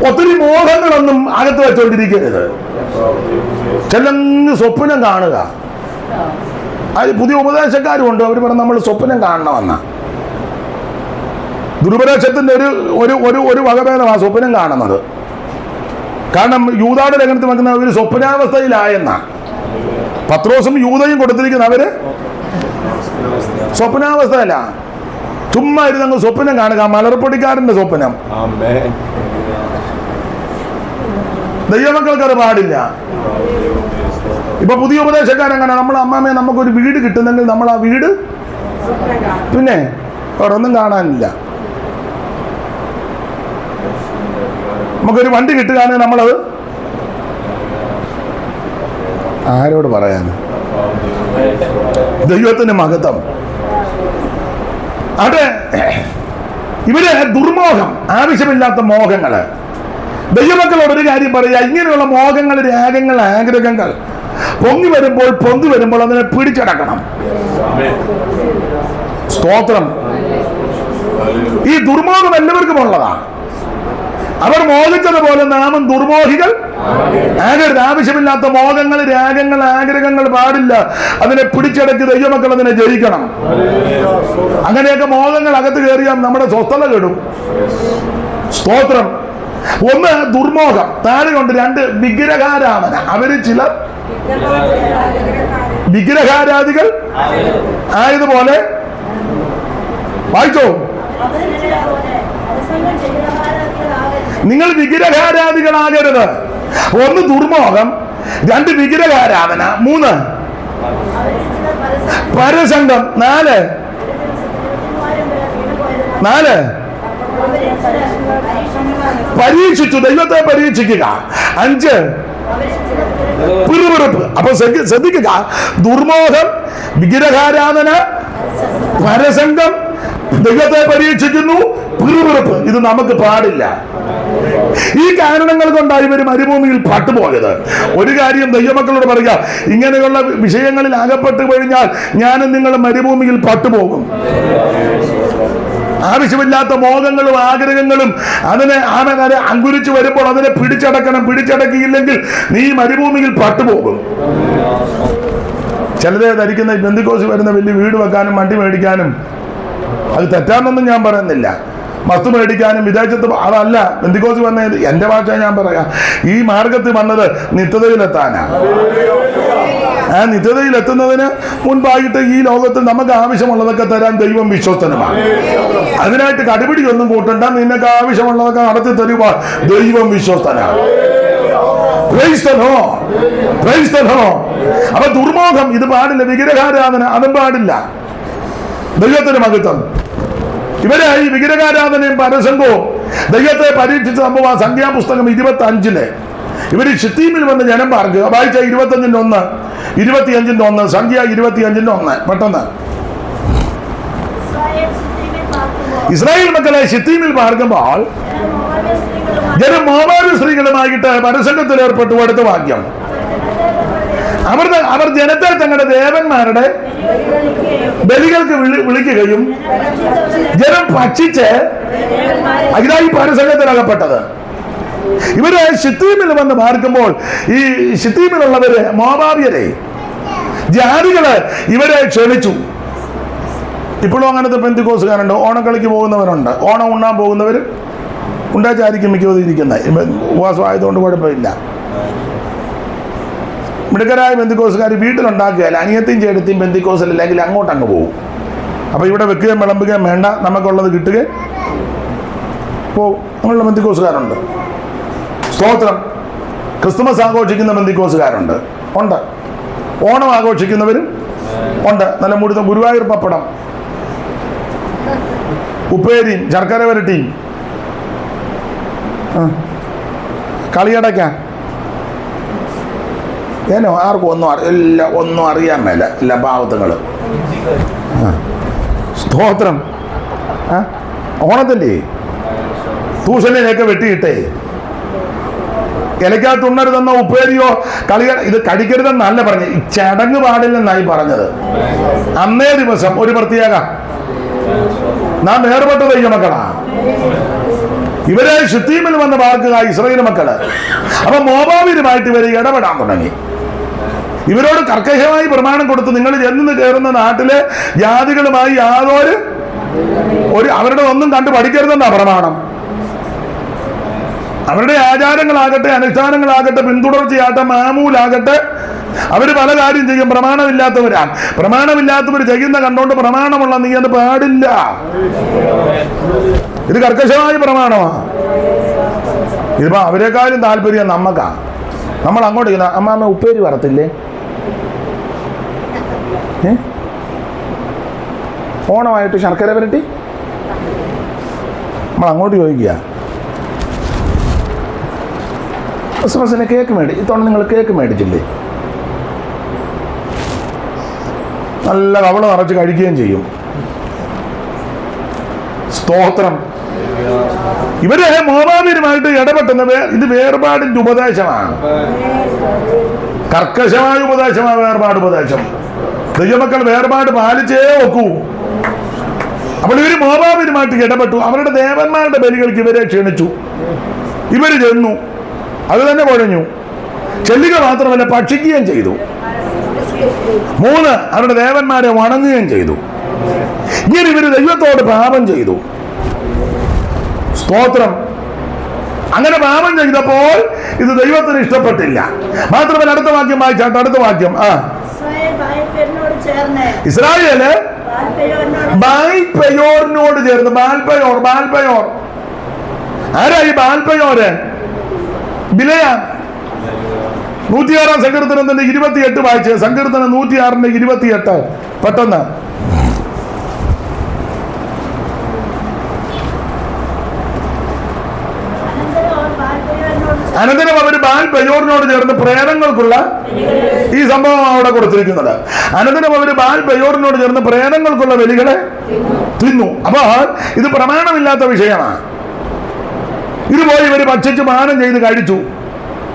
ഒത്തിരി മോഹങ്ങളൊന്നും അകത്ത് വെച്ചോണ്ടിരിക്കരുത്. ചെല്ലങ്ങ് സ്വപ്നം കാണുക. അത് പുതിയ ഉപദേശക്കാരുമുണ്ട്, അവർ പറഞ്ഞ് നമ്മൾ സ്വപ്നം കാണണമെന്ന. ദുരുപദേശത്തിന്റെ ഒരു വകഭേദമാണ് സ്വപ്നം കാണുന്നത്. കാരണം യൂദായുടെ ലേഖനത്തിൽ വയ്ക്കുന്ന അവർ സ്വപ്നാവസ്ഥയിലായെന്ന. പത്രോസും യൂദയും കൊടുത്തിരിക്കുന്ന അവര് സ്വപ്നാവസ്ഥയല്ല, ചുമ്മാ ഇരുന്നങ്ങ് സ്വപ്നം കാണുക. മലർപ്പൊടിക്കാരന്റെ സ്വപ്നം. ദൈവമക്കൾക്ക് അത് പാടില്ല. ഇപ്പൊ പുതിയ ഉപദേശക്കാരങ്ങനെ, നമ്മളെ അമ്മാമ്മയെ നമുക്കൊരു വീട് കിട്ടുന്നെങ്കിൽ നമ്മൾ ആ വീട് പിന്നെ വേറൊന്നും കാണാനില്ല. നമുക്കൊരു വണ്ടി കിട്ടുകയാണെങ്കിൽ നമ്മളത് ആരോട് പറയാൻ? ദൈവത്തിന്റെ മഹത്വം. അതെ, ഇവര് ദുർമോഹം, ആവശ്യമില്ലാത്ത മോഹങ്ങള്. ദൈവമക്കളോട് ഒരു കാര്യം പറയുക, ഇങ്ങനെയുള്ള മോഹങ്ങൾ, രാഗങ്ങൾ, ആഗ്രഹങ്ങൾ പൊങ്ങി വരുമ്പോൾ അതിനെ പിടിച്ചടക്കണം. സ്തോത്രം. ഈ ദുർമോഹം എല്ലാവർക്കും ഉള്ളതാണ്. അവർ മോഹിച്ചതുപോലെ നാമും ദുർമോഹികൾ ആകരുത്. ആവശ്യമില്ലാത്ത മോഹങ്ങൾ, രാഗങ്ങൾ, ആഗ്രഹങ്ങൾ പാടില്ല. അതിനെ പിടിച്ചടക്കി ദൈവമക്കൾ അതിനെ ജയിക്കണം. അങ്ങനെയൊക്കെ മോഹങ്ങൾ അകത്ത് കയറിയാൽ നമ്മുടെ സ്വസ്ഥത കെടും. സ്തോത്രം. ഒന്ന് ദുർമോഹം, താഴെ കൊണ്ട്. 2 വിഗ്രഹാരാധന. അവര് ചിലർ വിഗ്രഹാരാധികൾ ആയതുപോലെ. വായിച്ചോ. നിങ്ങൾ വിഗ്രഹാരാധികളാകരുത്. 1 ദുർമോഹം, 2 വിഗ്രഹാരാധന, 3 പരസംഗം, 4 പരീക്ഷിച്ചു, ദൈവത്തെ പരീക്ഷിക്കുക, 5 പിറുപിറുപ്പ്. അപ്പൊ ശ്രദ്ധിക്കുക, ദുർമോഹം, വിഗ്രഹാരാധന, പരസംഗം, ദൈവത്തെ പരീക്ഷിക്കുന്നു, പിറുപിറുപ്പ്. ഇത് നമുക്ക് പാടില്ല. ഈ കാരണങ്ങൾ കൊണ്ടാണ് ഇവർ മരുഭൂമിയിൽ പട്ടുപോയത്. ഒരു കാര്യം ദൈവമക്കളോട് പറയുക, ഇങ്ങനെയുള്ള വിഷയങ്ങളിൽ അകപ്പെട്ട് കഴിഞ്ഞാൽ ഞാനും നിങ്ങൾ മരുഭൂമിയിൽ പട്ടുപോകും. ആവശ്യമില്ലാത്ത മോഹങ്ങളും ആഗ്രഹങ്ങളും അതിനെ അങ്കുരിച്ചു വരുമ്പോൾ അതിനെ പിടിച്ചടക്കണം. പിടിച്ചടക്കിയില്ലെങ്കിൽ നീ മരുഭൂമിയിൽ പട്ടുപോകും. ചിലരെ ധരിക്കുന്ന പെന്തിക്കോസ് വരുന്ന വലിയ വീട് വെക്കാനും വണ്ടി മേടിക്കാനും, അത് തെറ്റാന്നൊന്നും ഞാൻ പറയുന്നില്ല. വസ്തു മേടിക്കാനും വിദേശത്ത്, അതല്ല പെന്തിക്കോസ് വന്നത്. എൻ്റെ ഭാഷ ഞാൻ പറയാം, ഈ മാർഗത്തിൽ വന്നത് നിത്യതയിലെത്താനാ. ആ നിത്യതയിലെത്തുന്നതിന് മുൻപായിട്ട് ഈ ലോകത്തിൽ നമുക്ക് ആവശ്യമുള്ളതൊക്കെ തരാൻ ദൈവം വിശ്വസ്തനുമാണ്. അതിനായിട്ട് കടുപിടിയൊന്നും കൂട്ടണ്ട. നിനക്ക് ആവശ്യമുള്ളതൊക്കെ നടത്തി തരുക ദൈവം വിശ്വസ്തനാണ്. അപ്പൊ ദുർമോഹം ഇത് പാടില്ല. വിഗ്രഹാരാധന അതും പാടില്ല. ദൈവത്തിന് മഹത്വം. ഇവരെ ഈ വിഗ്രഹാരാധനയും പരസംഗവും ദൈവത്തെ പരീക്ഷിച്ച സംഭവം സംഖ്യാപുസ്തകം 25 ഇവര് ഷിത്തീമിൽ വന്ന് ജനം പാർക്കുക. വായിച്ച 25:1, 25:1, സംഖ്യ 25:1. പെട്ടെന്ന്. ഇസ്രായേൽ മക്കളെ ഷിത്തീമിൽ പാർക്കുമ്പോൾ ജനം മോവാബ് സ്ത്രീകളുമായിട്ട് പരസംഗത്തിൽ ഏർപ്പെട്ടു. അടുത്ത വാക്യം. അവർ ജനത്തെ തങ്ങളുടെ ദേവന്മാരുടെ ബലികൾക്ക് വിളിക്കുകയും ജനം ഭക്ഷിച്ച് അതിനായി പരസംഗത്തിലകപ്പെട്ടത്. ഇവര് ഷിത്തീമിൽ വന്ന് പാർക്കുമ്പോൾ ഈ ഷിത്തീമിലുള്ളവര് മോവാബ്യരെ, ജാതികള് ഇവരെ ക്ഷണിച്ചു. ഇപ്പോഴും അങ്ങനത്തെ പെന്തിക്കോസുകാരുണ്ട്. ഓണക്കളിക്ക് പോകുന്നവരുണ്ട്, ഓണം ഉണ്ണാൻ പോകുന്നവർ ഉണ്ടാച്ചായിരിക്കും മിക്കവരും ഇരിക്കുന്നത്. ഉപവാസം ആയതുകൊണ്ട് കുഴപ്പമില്ല. മിടുക്കരായ ബന്ധുക്കോസുകാർ വീട്ടിലുണ്ടാക്കുകയല്ല, അനിയത്തെയും ചേട്ടത്തെയും ബന്ധുക്കോസിലല്ലെങ്കിൽ അങ്ങോട്ടങ്ങ് പോകും. അപ്പോൾ ഇവിടെ വെക്കുകയും വിളമ്പുകയും വേണ്ട, നമുക്കുള്ളത് കിട്ടുകയും പോവും. അങ്ങനെയുള്ള ബന്ധുക്കോസുകാരുണ്ട്. സ്തോത്രം. ക്രിസ്തുമസ് ആഘോഷിക്കുന്ന ബന്ധുക്കോസുകാരുണ്ട്, ഉണ്ട്. ഓണം ആഘോഷിക്കുന്നവരും ഉണ്ട്. നല്ല മുഴുത്ത ഗുരുവായൂർ പപ്പടം, ഉപ്പേരിയും ശർക്കര വരട്ടിയും കളിയടയ്ക്ക ഏനോ ആർക്കും ഒന്നും അറിയാൻ മേല, എല്ലാ പാവത്തുങ്ങൾ. സ്തോത്രം. ഓണത്തിൻ്റെ തൂഷണിയൊക്കെ വെട്ടിയിട്ടേ ഇലക്കകത്ത് ഉണ്ണരുതെന്നോ ഉപ്പേരിയോ ഇത് കഴിക്കരുതെന്നല്ല പറഞ്ഞത്, ഈ ചടങ്ങ് പാടില്ലെന്നായി പറഞ്ഞത്. അന്നേ ദിവസം ഒരു പ്രത്യേക നാം വേർപെട്ട ദൈവമക്കളാ. ഇവരെ ശുദ്ധീമിൽ വന്ന് പാർക്കുക ഇസ്രായേൽ മക്കള്. അപ്പൊ മോവാബിലുമായിട്ട് ഇവർ ഇടപെടാൻ തുടങ്ങി. ഇവരോട് കർക്കശമായി പ്രമാണം കൊടുത്ത്, നിങ്ങൾ ചെന്ന് കയറുന്ന നാട്ടിലെ ജാതികളുമായി യാതൊരു അവരുടെ ഒന്നും കണ്ടു പഠിക്കരുതെന്നാ പ്രമാണം. അവരുടെ ആചാരങ്ങളാകട്ടെ അനുഷ്ഠാനങ്ങളാകട്ടെ പിന്തുടർച്ചയാകട്ടെ മാമൂലാകട്ടെ അവർ പല കാര്യം ചെയ്യും. പ്രമാണമില്ലാത്തവരാണ്. പ്രമാണമില്ലാത്തവർ ചെയ്യുന്ന കണ്ടോണ്ട് പ്രമാണമുള്ള നീ അത് പാടില്ല. ഇത് കർക്കശമായ പ്രമാണമാണ്. ഇതിപ്പോ അവരെക്കാളും താല്പര്യം നമ്മക്കാ. നമ്മൾ അങ്ങോട്ട് ഇരിക്കുന്ന അമ്മാമ്മ ഉപ്പേരി വറത്തില്ലേ? ഓണമായിട്ട് ശർക്കര വരട്ടി നമ്മൾ അങ്ങോട്ട് ചോദിക്കുക. ക്രിസ്മസിന് കേക്ക് ഇത്തവണ നിങ്ങൾ കേക്ക് മേടിച്ചില്ലേ? നല്ല കവള നിറച്ച് കഴിക്കുകയും ചെയ്യും. സ്തോത്രം. ഇവര് മോവാബിലുമായിട്ട് ഇടപെട്ടുന്ന ഇത് വേർപാടിന്റെ ഉപദേശമാണ്. കർക്കശമായ ഉപദേശമാണ് വേർപാട് ഉപദേശം. ദൈവമക്കൾ വേർപാട് പാലിച്ചേ ഒക്കൂ. അപ്പോൾ ഇവര് മോവാബിലുമായിട്ട് ഇടപെട്ടു. അവരുടെ ദേവന്മാരുടെ ബലികൾക്ക് ഇവരെ ക്ഷണിച്ചു. ഇവര് ചെന്നു, അത് തന്നെ കുഴഞ്ഞു. ചെല്ലുക മാത്രമല്ല, ഭക്ഷിക്കുകയും ചെയ്തു. 3, അവരുടെ ദേവന്മാരെ വണങ്ങുകയും ചെയ്തു. ഇങ്ങനെ ഇവര് ദൈവത്തോട് പാപം ചെയ്തു. സ്തോത്രം. അങ്ങനെ പാപം ചെയ്തപ്പോൾ ഇത് ദൈവത്തിന് ഇഷ്ടപ്പെട്ടില്ല. മാത്രമല്ല അടുത്ത വാക്യം വായിച്ചാട്ട്, അടുത്ത വാക്യം ഇസ്രായേല് ബാൽപെയോറിനോട് ചേർന്ന്. ബാൽപെയോർ ആരാ ഈ ബാൽപെയോര്? ബിലയാം. 106 സങ്കീർത്തനത്തിന്റെ 28 വായിച്ച്. സങ്കീർത്തനം 106ന്റെ 28 പെട്ടെന്ന്. അനന്തരം അവർ ബാൽപെയോറിനോട് ചേർന്ന് പ്രേതങ്ങൾക്കുള്ള ഈ സംഭവം അവിടെ കൊടുത്തിരിക്കുന്നത്. അനന്തരം അവർ ബാൽപെയോറിനോട് ചേർന്ന് പ്രേതങ്ങൾക്കുള്ള ബലികളെ തിന്നു. അപ്പോൾ ഇത് പ്രമാണമില്ലാത്ത വിഷയമാണ്. ഇതുപോലെ ഇവർ ഭക്ഷിച്ച് പാനം ചെയ്ത് കഴിച്ചു.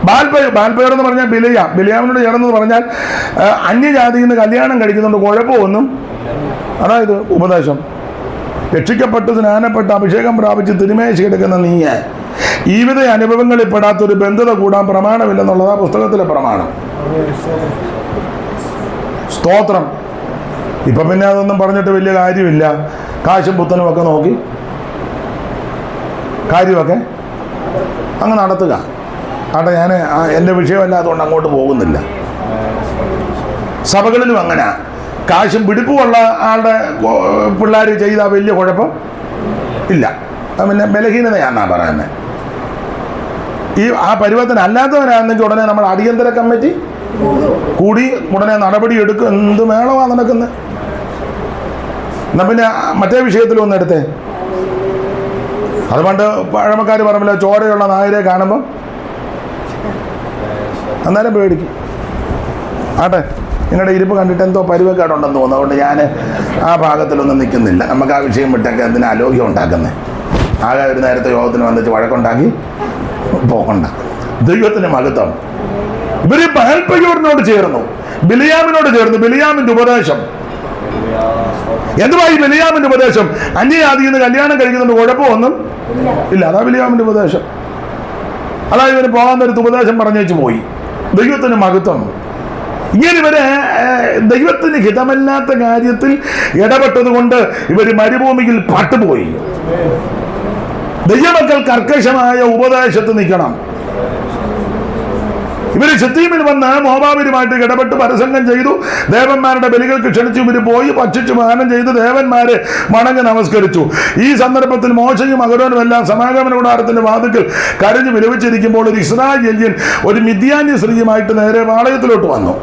ബാൽപെയോർ എന്ന് പറഞ്ഞാൽ ബിലയാമിനോട് ചേർന്നെന്ന് പറഞ്ഞാൽ അന്യജാതിയിൽ നിന്ന് കല്യാണം കഴിക്കുന്നുണ്ട്, കുഴപ്പമൊന്നും. അതായത് ഉപദേശം. രക്ഷിക്കപ്പെട്ട് സ്നാനപ്പെട്ട് അഭിഷേകം പ്രാപിച്ച് തിരുമേശി എടുക്കുന്ന നീയെ ഈ വിധ അനുഭവങ്ങളിൽ പെടാത്തൊരു ബന്ധത കൂടാൻ പ്രമാണമില്ലെന്നുള്ളതാ പുസ്തകത്തിലെ പ്രമാണം. സ്തോത്രം. ഇപ്പൊ പിന്നെ അതൊന്നും പറഞ്ഞിട്ട് വലിയ കാര്യമില്ല. കാശും പുത്തനും ഒക്കെ നോക്കി കാര്യമൊക്കെ അങ്ങ് നടത്തുക. ആട്ടെ, ഞാൻ എൻ്റെ വിഷയമല്ല, അതുകൊണ്ട് അങ്ങോട്ട് പോകുന്നില്ല. സഭകളിലും അങ്ങനെ കാശും പിടിപ്പുമുള്ള ആളുടെ പിള്ളേർ ചെയ്താൽ വലിയ കുഴപ്പം ഇല്ല. പിന്നെ ബലഹീനതയാണെന്നാ പറയുന്നത്. ആ പരുവത്തിന് അല്ലാത്തവരാണെങ്കിൽ ഉടനെ നമ്മൾ അടിയന്തര കമ്മിറ്റി കൂടി ഉടനെ നടപടി എടുക്കും. എന്ത് മേളമാണ് നടക്കുന്നത്? എന്നാ പിന്നെ മറ്റേ വിഷയത്തിലൊന്നും എടുത്തേ. അതുകൊണ്ട് പഴമക്കാർ പറഞ്ഞില്ല, ചോരയുള്ള നായരെ കാണുമ്പം അന്നേരം പേടിക്കും. ആട്ടെ, നിങ്ങളുടെ ഇരിപ്പ് കണ്ടിട്ട് എന്തോ പരുവക്കേടുണ്ടെന്ന് തോന്നുന്നു. അതുകൊണ്ട് ഞാൻ ആ ഭാഗത്തിലൊന്നും നിൽക്കുന്നില്ല. നമുക്ക് ആ വിഷയം വിട്ടൊക്കെ എന്തിനാ അലോക്യം ഉണ്ടാക്കുന്നത്? ആകെ ഒരു നേരത്തെ യോഗത്തിന് വന്നിട്ട് വഴക്കുണ്ടാക്കി പോകണ്ട. ദൈവത്തിന് മഹത്വം. ഇവര് ബാൽപെയോറിനോട് ചേർന്നു, ബിലയാമിനോട് ചേർന്നു. ബിലയാമിന്റെ ഉപദേശം എന്തുവായി? ബിലയാമിന്റെ ഉപദേശം അന്യജാതിയിൽ നിന്ന് കല്യാണം കഴിക്കുന്നുണ്ട്, കുഴപ്പമൊന്നും ഇല്ല. അതാ ബിലയാമിന്റെ ഉപദേശം. അതായത് ഇവന് പോകാൻ നേരത്ത് ഉപദേശം പറഞ്ഞേച്ചു പോയി. ദൈവത്തിന് മഹത്വം. ഇങ്ങനെ ഇവര് ദൈവത്തിന് ഹിതമല്ലാത്ത കാര്യത്തിൽ ഇടപെട്ടത് കൊണ്ട് ഇവര് മരുഭൂമിയിൽ പാട്ടുപോയി. ദൈവമക്കൾ കർക്കശമായ ഉപദേശത്ത് നിൽക്കണം. ഇവര് ശിത്തീമിൽ വന്ന് മോവാബിലുമായിട്ട് ഇടപെട്ട് പരസംഗം ചെയ്തു. ദേവന്മാരുടെ ബലികൾക്ക് ക്ഷണിച്ചു. ഇവര് പോയി ഭക്ഷിച്ചു പാനം ചെയ്ത് ദേവന്മാരെ വണങ്ങി നമസ്കരിച്ചു. ഈ സന്ദർഭത്തിൽ മോശയും അഹരോനും എല്ലാം സമാഗമന കൂടാരത്തിന്റെ വാതിൽക്കൽ കരഞ്ഞു വിലപിച്ചിരിക്കുമ്പോൾ ഒരു ഇസ്രായേല്യൻ ഒരു മിദ്യാന്യ സ്ത്രീയുമായിട്ട് നേരെ പാളയത്തിലോട്ട് വന്നു.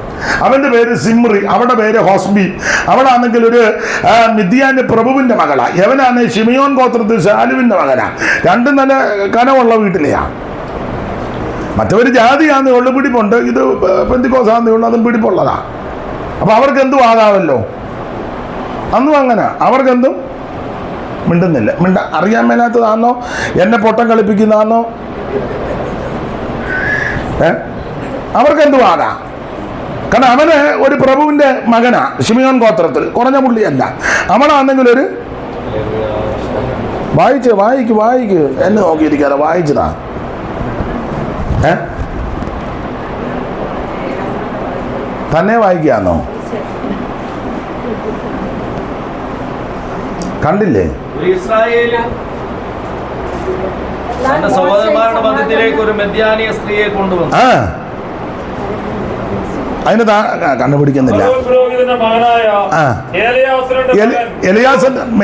അവന്റെ പേര് സിമ്രി, അവളുടെ പേര് ഹോസ്ബി. അവളാണെങ്കിൽ ഒരു മിദ്യാന്യ പ്രഭുവിന്റെ മകളാ. യവനാണ് ശിമിയോൻ ഗോത്രത്തിൽ ശാലുവിന്റെ മകനാ. രണ്ടും നല്ല കനമുള്ള വീട്ടിലെയാണ്. മറ്റവർ ജാതിയാന്ന് ഉള്ള പിടിപ്പുണ്ട്, ഇത് പെന്തിക്കോസാന്ന് ഉള്ള അതും പിടിപ്പുള്ളതാ. അപ്പൊ അവർക്ക് എന്തും ആകാമല്ലോ. അന്നും അങ്ങനെ അവർക്കെന്തും മിണ്ടുന്നില്ല. അറിയാൻ മേലാത്തതാണോ, എന്നെ പൊട്ടം കളിപ്പിക്കുന്നതാണോ? അവർക്കെന്തും ആകാം. കാരണം അവന് ഒരു പ്രഭുവിന്റെ മകനാ, ശിമിയോൻ ഗോത്രത്തിൽ, കുറഞ്ഞ പുള്ളിയല്ല. അവനാണെങ്കിൽ ഒരു വായിക്ക് എന്നെ നോക്കിയിരിക്കാതെ വായിച്ചതാ. തന്നെ വായിക്കാന്നോ? കണ്ടില്ലേ? സഹോദരന്മാരുടെ മധ്യത്തിലേക്ക് ഒരു മിദ്യാനിയ സ്ത്രീയെ കൊണ്ടുവന്നു. അതിന് കണ്ടുപിടിക്കുന്നില്ല.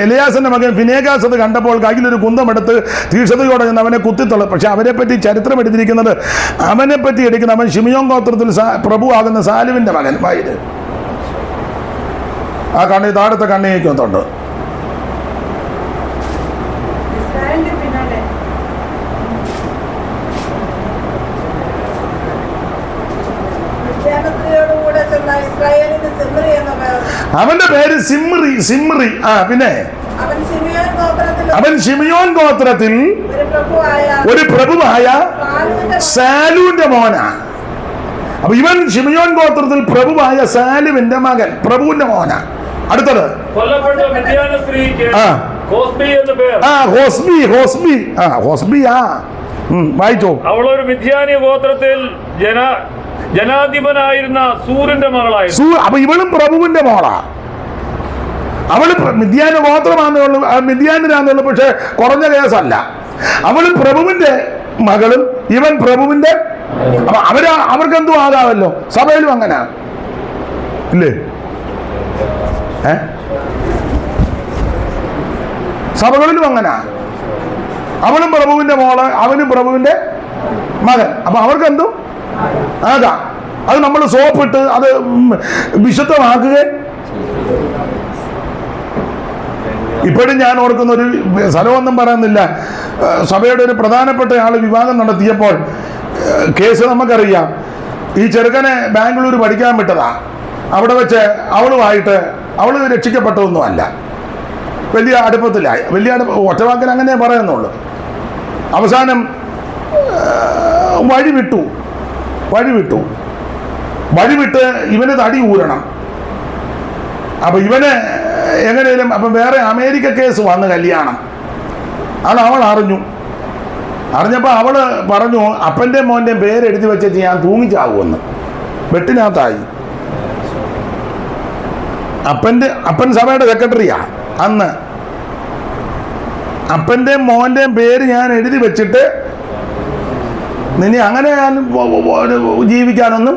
എലിയാസിന്റെ മകൻ ഫിനേഗാസ് അത് കണ്ടപ്പോൾ കയ്യിലൊരു കുന്തമെടുത്ത് തീക്ഷണതയോടെ നിന്ന് അവനെ കുത്തിത്തള്ളു. പക്ഷെ അവനെ പറ്റി ചരിത്രം എടുത്തിരിക്കുന്നത്, അവനെ പറ്റി എടുക്കുന്ന അവൻ ശിമിയോൻ ഗോത്രത്തിൽ പ്രഭു ആകുന്ന സാലുവിന്റെ മകൻ. വായില് ആ കണ്ണി താഴത്തെ കണ്ണിയേക്കൊന്നുണ്ട്. അവന്റെ പേര് സിമ്രി. പിന്നെ അവൻ ശിമിയോൻ ഗോത്രത്തിൽ ഒരു പ്രഭുവായ സാലുവിന്റെ മോനാ. അപ്പൊ ഇവൻ ശിമിയോൻ ഗോത്രത്തിൽ പ്രഭുവായ സാലുവിന്റെ മകൻ, പ്രഭുവിന്റെ മോനാ. അടുത്തത് ഹോസ്ബി. വായിച്ചോ. അവളൊരു മിദ്യാന്യ ഗോത്രത്തിൽ ജനാധിപനായിരുന്ന സൂറിന്റെ മകളായിരുന്നു. അപ്പൊ ഇവളും പ്രഭുവിന്റെ മോളാ. അവള് മിദ്യാന ഗോത്രമാണെന്നുള്ളൂ, മിദ്യാനാന്നുള്ളൂ. പക്ഷെ കുറഞ്ഞ കേസല്ല. അവള് പ്രഭുവിന്റെ മകളും ഇവൻ പ്രഭുവിന്റെ. അപ്പൊ അവർക്കെന്തും ആകാമല്ലോ. സഭയിലും അങ്ങനെ ഇല്ലേ? സഭകളിലും അങ്ങനെ. അവളും പ്രഭുവിന്റെ മോള്, അവനും പ്രഭുവിന്റെ മകൻ. അപ്പൊ അവർക്കെന്തും ആകാം. അത് നമ്മൾ സോപ്പിട്ട് അത് വിശുദ്ധമാക്കുക. ഇപ്പോഴും ഞാൻ ഓർക്കുന്ന ഒരു സ്ഥലമൊന്നും പറയുന്നില്ല, സഭയുടെ ഒരു പ്രധാനപ്പെട്ട ആൾ വിവാഹം നടത്തിയപ്പോൾ കേസ് നമുക്കറിയാം. ഈ ചെറുക്കനെ ബാംഗ്ലൂർ പഠിക്കാൻ വിട്ടതാ. അവിടെ വെച്ച് അവളുമായിട്ട് അവൾ രക്ഷിക്കപ്പെട്ടതൊന്നുമല്ല. വലിയ അടുപ്പത്തിലായി. ഒറ്റവാക്കിൽ അങ്ങനെ പറയുന്നുള്ളൂ. അവസാനം വഴിവിട്ട് ഇവന് തടി ഊരണം. അപ്പൊ ഇവന് എങ്ങനെയും അപ്പം വേറെ അമേരിക്ക കേസ് വന്ന് കല്യാണം. അത് അവൾ അറിഞ്ഞപ്പോൾ അവള് പറഞ്ഞു, അപ്പൻ്റെ മോൻ്റെ പേരെഴുതി വെച്ചിട്ട് ഞാൻ തൂങ്ങിച്ചാവുമെന്ന്. വെട്ടിനകത്തായി. അപ്പൻ സഭയുടെ സെക്രട്ടറിയാ അന്ന്. അപ്പൻ്റെ മോൻ്റെ പേര് ഞാൻ എഴുതി വെച്ചിട്ട് നിന്നെ അങ്ങനെ ഞാൻ ജീവിക്കാനൊന്നും.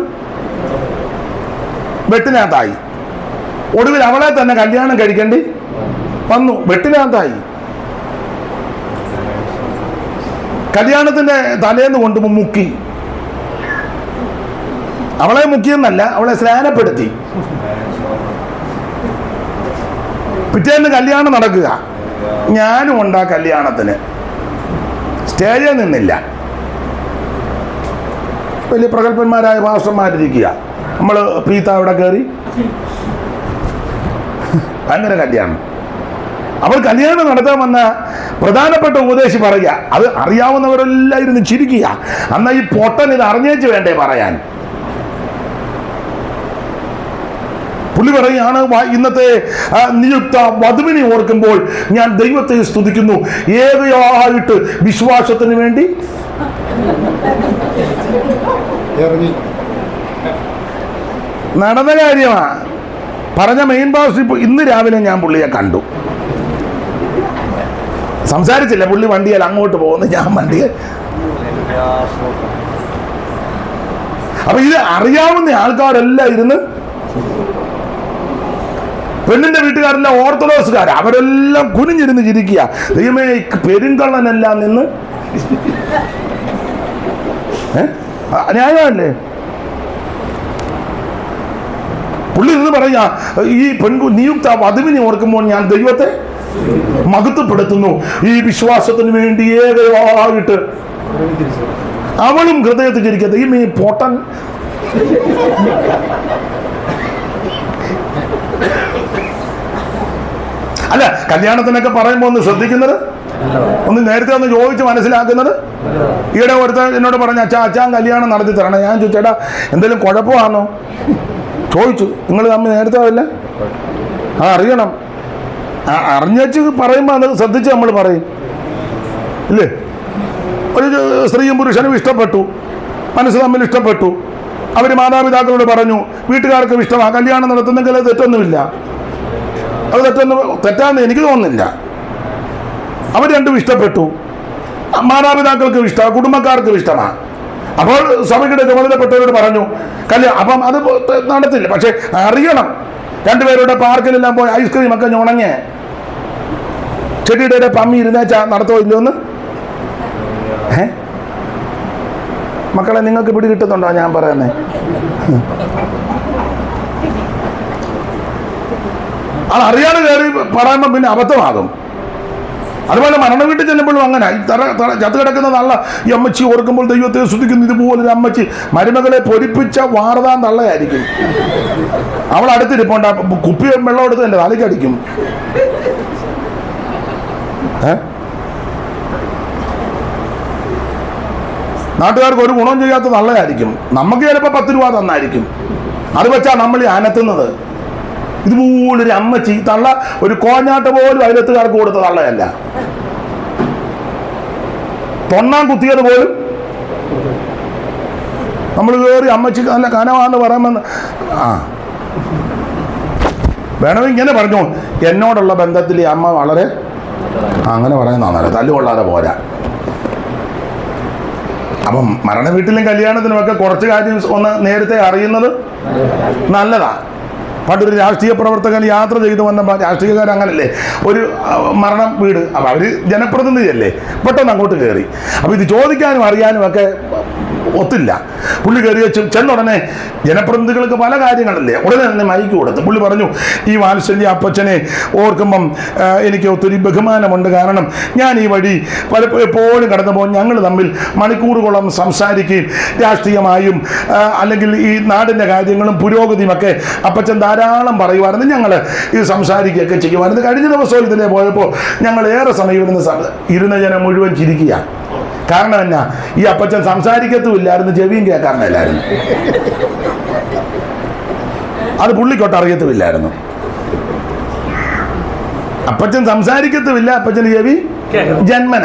വെട്ടിനകത്തായി. ഒടുവിൽ അവളെ തന്നെ കല്യാണം കഴിക്കേണ്ടി വന്നു. വെട്ടിനകത്തായി. കല്യാണത്തിന്റെ തലേന്ന് കൊണ്ട് മുക്കി. അവളെ മുക്കിയെന്നല്ല, അവളെ സ്നാനപ്പെടുത്തി. പിറ്റേന്ന് കല്യാണം നടക്കുക. ഞാനും ഉണ്ടാ കല്യാണത്തിന്. സ്റ്റേജിൽ നിന്നില്ല. വലിയ പ്രഗത്ഭന്മാരായ പാസ്റ്റർമാരിരിക്കുക. നമ്മൾ പീത്ത അവിടെ കയറി അങ്ങനെ കല്യാണം. അവൾ കല്യാണം നടത്താൻ വന്ന പ്രധാനപ്പെട്ട ഉപദേശി പറയുക, അത് അറിയാവുന്നവരെല്ലാം ഇരുന്ന് ചിരിക്കുക. അന്നാ ഈ പൊട്ടൻ ഇത് അറിഞ്ഞേച്ച് വേണ്ടേ പറയാൻ. പുള്ളി പറയുകയാണ്, ഇന്നത്തെ നിയുക്ത വധുവിനെ ഓർക്കുമ്പോൾ ഞാൻ ദൈവത്തെ സ്തുതിക്കുന്നു. ഏകയായിട്ട് വിശ്വാസത്തിന് വേണ്ടി നടന്ന കാര്യമാ പറഞ്ഞ മെയിൻ പാസ്റ്റർ. ഇന്ന് രാവിലെ ഞാൻ പുള്ളിയെ കണ്ടു. സംസാരിച്ചില്ല. പുള്ളി വണ്ടിയിൽ അങ്ങോട്ട് പോകുന്നു, ഞാൻ വണ്ടിയിൽ. അപ്പൊ ഇത് അറിയാവുന്ന ആൾക്കാരെല്ലാം ഇരുന്ന്, പെണ്ണിന്റെ വീട്ടുകാരെല്ലാം ഓർത്തഡോക്സുകാർ, അവരെല്ലാം കുനിഞ്ഞിരുന്ന് ചിരിക്കുക. ദൈവമേ, പെരുങ്കള്ളനെല്ലാം നിന്ന് ന്യായമല്ലേ? പുള്ളി നിന്ന് പറയാ, ഈ നിയുക്ത വധുവിനെ ഓർക്കുമ്പോൾ ഞാൻ ദൈവത്തെ മഹത്വപ്പെടുത്തുന്നു, ഈ വിശ്വാസത്തിന് വേണ്ടി ഏകമായിട്ട്. അവളും ഹൃദയത്തിൽ ചിരിക്കുക, ദൈവമേ പോട്ടൻ. അല്ല, കല്യാണത്തിനൊക്കെ പറയുമ്പോൾ ഒന്ന് ശ്രദ്ധിക്കുന്നത്, ഒന്ന് നേരത്തെ ഒന്ന് ചോദിച്ച് മനസ്സിലാക്കുന്നത്. ഈയിടെ ഒരുത്തൻ എന്നോട് പറഞ്ഞ, അച്ഛാൻ കല്യാണം നടത്തി തരണം. ഞാൻ ചോദിച്ചേട്ടാ എന്തെങ്കിലും കുഴപ്പമാണോ ചോദിച്ചു. നിങ്ങൾ തമ്മിൽ നേരത്തെ അല്ല അറിയണം. അറിഞ്ഞു പറയുമ്പോൾ അത് ശ്രദ്ധിച്ച് നമ്മൾ പറയും ഇല്ലേ? ഒരു സ്ത്രീയും പുരുഷനും ഇഷ്ടപ്പെട്ടു, മനസ്സ് തമ്മിൽ ഇഷ്ടപ്പെട്ടു, അവർ മാതാപിതാക്കളോട് പറഞ്ഞു, വീട്ടുകാർക്കും ഇഷ്ടമാണ്, കല്യാണം നടത്തുന്നെങ്കിൽ അത് തെറ്റൊന്നുമില്ല. അത് തെറ്റാന്ന് എനിക്ക് തോന്നുന്നില്ല. അവർ രണ്ടും ഇഷ്ടപ്പെട്ടു, മാതാപിതാക്കൾക്കും ഇഷ്ടമാണ്, കുടുംബക്കാർക്കും ഇഷ്ടമാണ്. അപ്പോൾ സഭയുടെ ചുമതലപ്പെട്ടവരോട് പറഞ്ഞു കല്യാണം. അപ്പം അത് നടത്തില്ല. പക്ഷെ അറിയണം, രണ്ടുപേരുടെ പാർക്കിലെല്ലാം പോയി ഐസ്ക്രീം ഒക്കെ ഞുണങ്ങ് ചെടിയുടെ പമ്മി ഇരുന്നേച്ചാ നടത്തോ ഇല്ലയോന്ന്. മക്കളെ, നിങ്ങൾക്ക് പിടി കിട്ടുന്നുണ്ടോ ഞാൻ പറയുന്നേ? അത് അറിയാതെ കയറി പറയുമ്പോൾ പിന്നെ അബദ്ധമാകും. അതുപോലെ മരണ വീട്ടിൽ ചെല്ലുമ്പോഴും അങ്ങനെ ചത്ത് കിടക്കുന്ന തള്ള ഈ അമ്മച്ചി ഓർക്കുമ്പോൾ ദൈവത്തെ സ്തുതിക്കുന്നു. ഇതുപോലൊരു അമ്മച്ചി മരുമകളെ പൊരിപ്പിച്ച വാർതാൻ തള്ളയായിരിക്കും. അവൾ അടുത്തിരിപ്പോണ്ട കുപ്പി വെള്ളം എടുത്ത് എൻ്റെ തലയ്ക്ക് അടിക്കും. നാട്ടുകാർക്ക് ഒരു ഗുണം ചെയ്യാത്ത തള്ളയായിരിക്കും. നമുക്ക് ചിലപ്പോൾ 10 രൂപ തന്നായിരിക്കും. അത് വെച്ചാൽ നമ്മൾ ഈ അനത്തുന്നത്. ഇതുപോലൊരു അമ്മച്ചി തള്ള ഒരു കോഞ്ഞാട്ട് പോലും അയലത്തുകാർക്ക് കൊടുത്ത തള്ളയല്ല. തൊണ്ണാൻ കുത്തിയത് പോലും നമ്മൾ കയറി അമ്മച്ചി നല്ല കനവാന്ന് പറയാമെന്ന് വേണമെങ്കിൽ ഇങ്ങനെ പറഞ്ഞു, എന്നോടുള്ള ബന്ധത്തിൽ ഈ അമ്മ വളരെ അങ്ങനെ പറയുന്നതാണ്, തല്ലുകൊള്ളാതെ പോരാ. അപ്പം മരണ വീട്ടിലും കല്യാണത്തിനുമൊക്കെ കുറച്ച് കാര്യം ഒന്ന് നേരത്തെ അറിയുന്നത് നല്ലതാണ്. പണ്ടൊരു രാഷ്ട്രീയ പ്രവർത്തകൻ യാത്ര ചെയ്തു വന്നപ്പോൾ, രാഷ്ട്രീയക്കാർ അങ്ങനല്ലേ, ഒരു മരണം വീട്, അപ്പം അവർ ജനപ്രതിനിധിയല്ലേ, പെട്ടെന്ന് അങ്ങോട്ട് കയറി. അപ്പോൾ ഇത് ചോദിക്കാനും അറിയാനും ഒക്കെ ഒത്തില്ല. പുള്ളി കയറി ചെന്നുടനെ ജനപ്രതിനിധികൾക്ക് പല കാര്യങ്ങളല്ലേ, ഉടനെ തന്നെ മൈക്ക് കൊടുത്തു. പുള്ളി പറഞ്ഞു, ഈ വാത്സല്യ അപ്പച്ചനെ ഓർക്കുമ്പം എനിക്ക് ഒത്തിരി ബഹുമാനമുണ്ട്. കാരണം ഞാൻ ഈ വഴി എപ്പോഴും കടന്നുപോകും, ഞങ്ങൾ തമ്മിൽ മണിക്കൂറുകളോളം സംസാരിക്കുകയും രാഷ്ട്രീയമായും അല്ലെങ്കിൽ ഈ നാടിൻ്റെ കാര്യങ്ങളും പുരോഗതിയുമൊക്കെ അപ്പച്ചൻ ധാരാളം പറയുമായിരുന്നു. ഞങ്ങൾ ഇത് സംസാരിക്കുകയൊക്കെ ചെയ്യുമായിരുന്നു. കഴിഞ്ഞ ദിവസവും ഇതിലെ പോയപ്പോൾ ഞങ്ങൾ ഏറെ സമയം ഇരുന്ന ജനം മുഴുവൻ ചിരിക്കുക. കാരണം എന്നാ, ഈ അപ്പച്ചൻ സംസാരിക്കത്തുമില്ലായിരുന്നു, ചെവിയും കേൾക്കാറില്ലായിരുന്നു. അത് പുള്ളിക്കൊട്ട് അറിയത്തുമില്ലായിരുന്നു. അപ്പച്ചൻ സംസാരിക്കത്തുമില്ല, അപ്പച്ചന് ചെവി ജന്മന.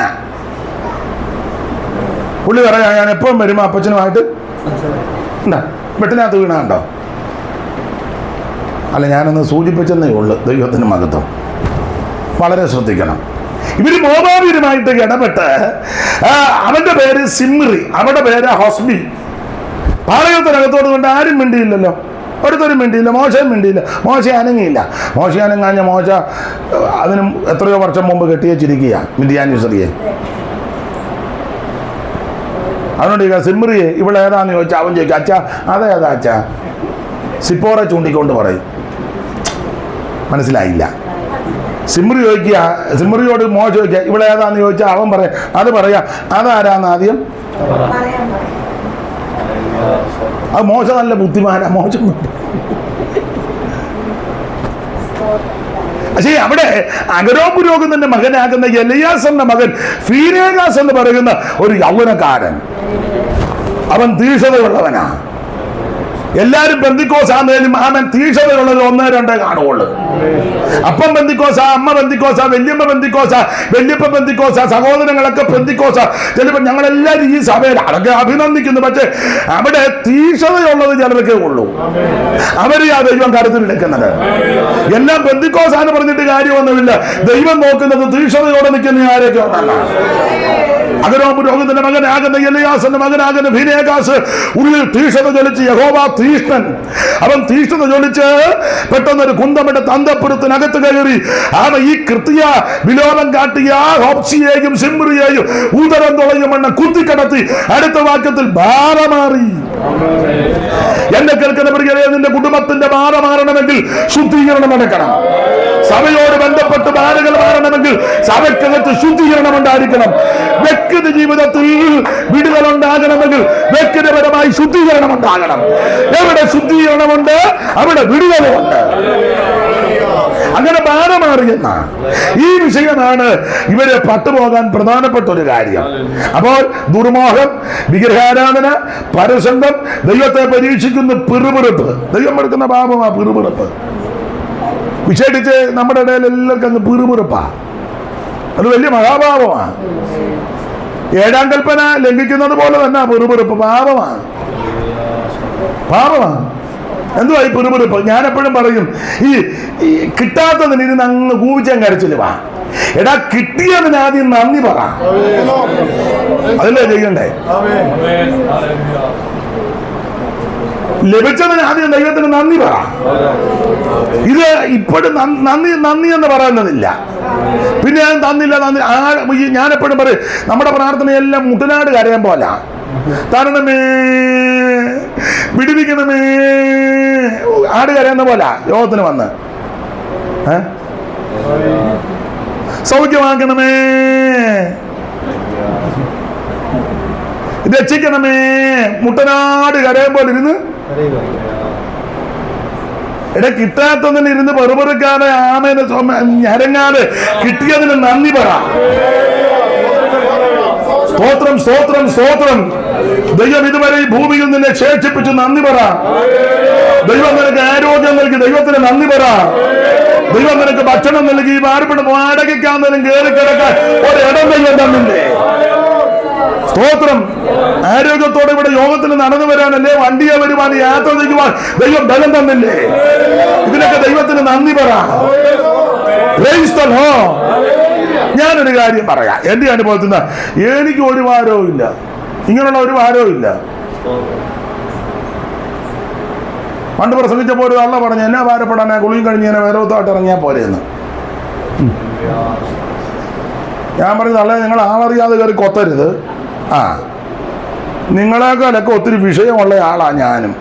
പുള്ളി പറയാ, ഞാൻ എപ്പോഴും വരുമ്പോൾ അപ്പച്ചനുമായിട്ട് എന്താ വെട്ടിനകത്ത് വീണ കണ്ടോ? അല്ല, ഞാനൊന്ന് സൂചിപ്പിച്ചെന്നേ ഉള്ളു. ദൈവത്തിന് മഹത്വം. വളരെ ശ്രദ്ധിക്കണം. ഇവര് മോബാബിയുമായിട്ട് ഇടപെട്ട്, അവന്റെ പേര് സിമ്രി, അവരുടെ പേര് ഹൊസ്ബി. പാളയത്തിനകത്തോട് കൊണ്ട് ആരും മിണ്ടിയില്ലല്ലോ, ഒരുത്തരും മിണ്ടിയില്ല, മോശയും മിണ്ടിയില്ല. മോശ അനങ്ങിയില്ല. മോശ അനങ്ങാഞ്ഞ മോശ അതിനും എത്രയോ വർഷം മുമ്പ് കെട്ടിയച്ചിരിക്കുക മിദ്യാനി സ്ത്രീയെ. അതുകൊണ്ട് സിമ്രിയെ ഇവിടെ ഏതാന്ന് ചോദിച്ചാൽ അവൻ ചോദിക്കുക, അച്ഛാ അതേതാ അച്ഛാ? സിപ്പോറെ ചൂണ്ടിക്കൊണ്ട് പറയും. മനസ്സിലായില്ല. സിമ്രി ചോദിക്കുക, സിമ്രിയോട് മോശ ചോദിക്കുക ഇവിടെ ഏതാന്ന് ചോദിച്ചാൽ അവൻ പറയാം, അത് പറയാ അതാരാന്ന് ആദ്യം. അത് മോശ നല്ല ബുദ്ധിമാനാ, മോശം. പക്ഷേ അവിടെ അഗരോ പുരോഹിതന്റെ മകനാകുന്ന എലിയാസന്റെ മകൻ ഫീനേഗാസ് എന്ന് പറയുന്ന ഒരു യൗവനക്കാരൻ, അവൻ തീക്ഷണതയുള്ളവനാ. എല്ലാവരും പെന്തിക്കോസാന്നേലും അവൻ തീക്ഷണതയുള്ളത് 1-2 കാണുള്ളൂ. അപ്പം പെന്തിക്കോസ, അമ്മ പെന്തിക്കോസ, വല്യമ്മ പെന്തിക്കോസ, വല്യപ്പ പെന്തിക്കോസ, സഹോദരങ്ങളൊക്കെ പെന്തിക്കോസ. ചിലപ്പോൾ ഞങ്ങളെല്ലാവരും ഈ സഭയിൽ അതൊക്കെ അഭിനന്ദിക്കുന്നു. പക്ഷെ അവിടെ തീക്ഷണതയുള്ളത് ചിലർക്കേ ഉള്ളൂ. അവരെയാ ദൈവം കരുത്തിലെടുക്കുന്നത്. എല്ലാം പെന്തിക്കോസാന്ന് പറഞ്ഞിട്ട് കാര്യമൊന്നുമില്ല. ദൈവം നോക്കുന്നത് തീക്ഷണതയോടെ നിൽക്കുന്ന ആരൊക്കെ ഉണ്ടല്ലോ. അഗരോ പുരോഹിതന്റെ മകനാകുന്ന എലിയാസിന്റെ മകനാകുന്ന ഫീനെഹാസ് ഉള്ളിൽ തീഷ്ണത ജ്വലിച്ച് യഹോവ തീഷ്ണൻ. അവൻ തീഷ്ണത ജ്വലിച്ച് പെട്ടെന്നൊരു കുന്തമിട്ട് അന്തഃപുരത്തിനകത്ത് കയറി അവൻ ഈ കൃത്യ വിലോപം കാട്ടിയ ഹോപ്സിയെയും സിമ്രിയെയും ഉദരം തുളയുമെന്ന് കുത്തിക്കടത്തി. അടുത്ത വാക്യത്തിൽ ബാധ മാറി. എന്നെ കേൾക്കുന്ന പ്രിയരെ, നിന്റെ കുടുംബത്തിന്റെ ബാധ മാറണമെങ്കിൽ ശുദ്ധീകരണം നടക്കണം. സഭയോട് ബന്ധപ്പെട്ട് ബാധകൾ മാറണമെങ്കിൽ സഭയ്ക്കകത്ത് ശുദ്ധീകരണം ഉണ്ടായിരിക്കണം. വ്യക്തി ജീവിതത്തിൽ വിടുതൽ ഉണ്ടാകണമെങ്കിൽ വ്യക്തിപരമായി ശുദ്ധീകരണം ഉണ്ടാകണം. എവിടെ ശുദ്ധീകരണമുണ്ട് അവിടെ വിടുതലുമുണ്ട്. അങ്ങനെ ബാധ മാറിയെന്ന ഈ വിഷയമാണ് ഇവരെ പട്ടുപോകാൻ പ്രധാനപ്പെട്ട ഒരു കാര്യം. അപ്പോൾ ദുർമോഹം, വിഗ്രഹാരാധന, പരസംഗം, ദൈവത്തെ പരീക്ഷിക്കുന്ന പിറുപിറുപ്പ്, ദൈവം എടുക്കുന്ന പാപമാ പിറുപിറുപ്പ്. വിശേഷിച്ച് നമ്മുടെ ഇടയിൽ എല്ലാവർക്കും അങ്ങ് പിറുപിറുപ്പാ. അത് വലിയ മഹാപാപമാണ്. 7-ാം കൽപ്പന ലംഘിക്കുന്നത് പോലെ തന്നെ പിറുപിറുപ്പ് പാപമാണ്. എന്തുവാ ഈ പിറുപിറുപ്പ്? ഞാൻ എപ്പോഴും പറയും, ഈ കിട്ടാത്തതിന് ഇരുന്ന് അങ്ങ് കൂവിച്ചാൻ കരച്ചില് വാ. എടാ, കിട്ടിയതിന് ആദ്യം നന്ദി പറ. അതല്ലേ ചെയ്യണ്ടേ? ലഭിച്ചതിന് ആദ്യം ദൈവത്തിന് നന്ദി പറ. ഇത് ഇപ്പോഴും നന്ദി എന്ന് പറയുന്നതില്ല. പിന്നെ ഞാൻ തന്നില്ല. ഞാൻ എപ്പോഴും പറയും, നമ്മുടെ പ്രാർത്ഥനയെല്ലാം മുട്ടനാട് കരയാൻ പോലെ. തരണമേ, വിടുവിക്കണമേ, ആട് കരയുന്ന പോലെ യോഗത്തിന് വന്ന് സൗഖ്യമാക്കണമേ, രക്ഷിക്കണമേ, മുട്ടനാട് കരയുമ്പോൾ ഇരുന്ന് കിട്ടാത്തതിന് ഇരുന്ന് പെറുപെറുക്കാതെ ആമേനെ ഞരങ്ങാതെ കിട്ടിയതിന് നന്ദി പറ. സ്തോത്രം, സ്തോത്രം, സ്തോത്രം. ദൈവം ഇതുവരെ ഈ ഭൂമിയിൽ നിന്നെ ശേഷിപ്പിച്ച് നന്ദി പറ. ദൈവം നിനക്ക് ആരോഗ്യം നൽകി, ദൈവത്തിന് നന്ദി പറ. ദൈവം നിനക്ക് ഭക്ഷണം നൽകി, വാരപ്പെട്ട് വാടകയ്ക്കാന്നേലും കയറി കിടക്കാൻ ഒരിടം ദൈവം തന്നില്ലേ? സ്തോത്രം. ആരോഗ്യത്തോടെ ഇവിടെ യോഗത്തിന് നടന്നു വരാനല്ലേ, വണ്ടിയെ വരുവാൻ, യാത്ര ചെയ്യുവാൻ ദൈവം ബലം തന്നില്ലേ? ഇതിനൊക്കെ ദൈവത്തിന് നന്ദി പറ. Price the Lord. ഞാനൊരു കാര്യം പറയാം. എന്റെ അനുഭവത്തിൽ നിന്ന് എനിക്ക് ഒരു ഭാരവും ഇല്ല, ഇങ്ങനെയുള്ള ഒരു ഭാരവും ഇല്ല. പണ്ട് പ്രസംഗിച്ചപ്പോൾ ഒരു തള്ള പറഞ്ഞു, എന്നാ ഭാരപ്പെടാനാ, കുളിയും കഴിഞ്ഞ് ഞാൻ വേറോത്തായിട്ട് ഇറങ്ങിയാൽ പോരെയെന്ന്. ഞാൻ പറഞ്ഞു, തള്ളേ, നിങ്ങൾ ആളറിയാതെ കയറി കൊത്തരുത്. നിങ്ങളെക്കാളൊക്കെ ഒത്തിരി വിഷയമുള്ള ആളാ ഞാനും.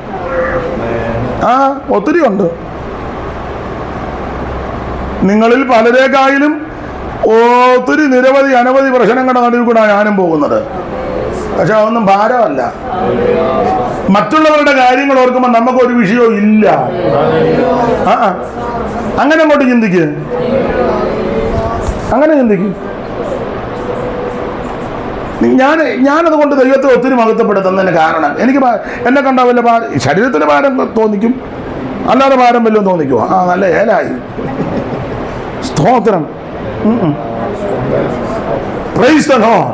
ഒത്തിരി ഉണ്ട്. നിങ്ങളിൽ പലരേക്കായാലും ഒത്തിരി നിരവധി അനവധി പ്രശ്നങ്ങളുടെ നടുവിൽ കൂടെ ഞാനും പോകുന്നത്. പക്ഷെ അതൊന്നും ഭാരമല്ല. മറ്റുള്ളവരുടെ കാര്യങ്ങൾ ഓർക്കുമ്പോൾ നമുക്കൊരു വിഷയവും ഇല്ല. അങ്ങനെ അങ്ങോട്ട് ചിന്തിക്ക്, അങ്ങനെ ചിന്തിക്ക്. ഞാനതുകൊണ്ട് ദൈവത്തെ ഒത്തിരി മഹത്വപ്പെടുത്തുന്നതിന് കാരണം, എനിക്ക് എന്നെ കണ്ട വല്ല ശരീരത്തിന് ഭാരം തോന്നിക്കും, അല്ലാതെ ഭാരം വല്ലതും തോന്നിക്കുമോ? നല്ല ഏലായി. സ്തോത്രം. Price the Lord.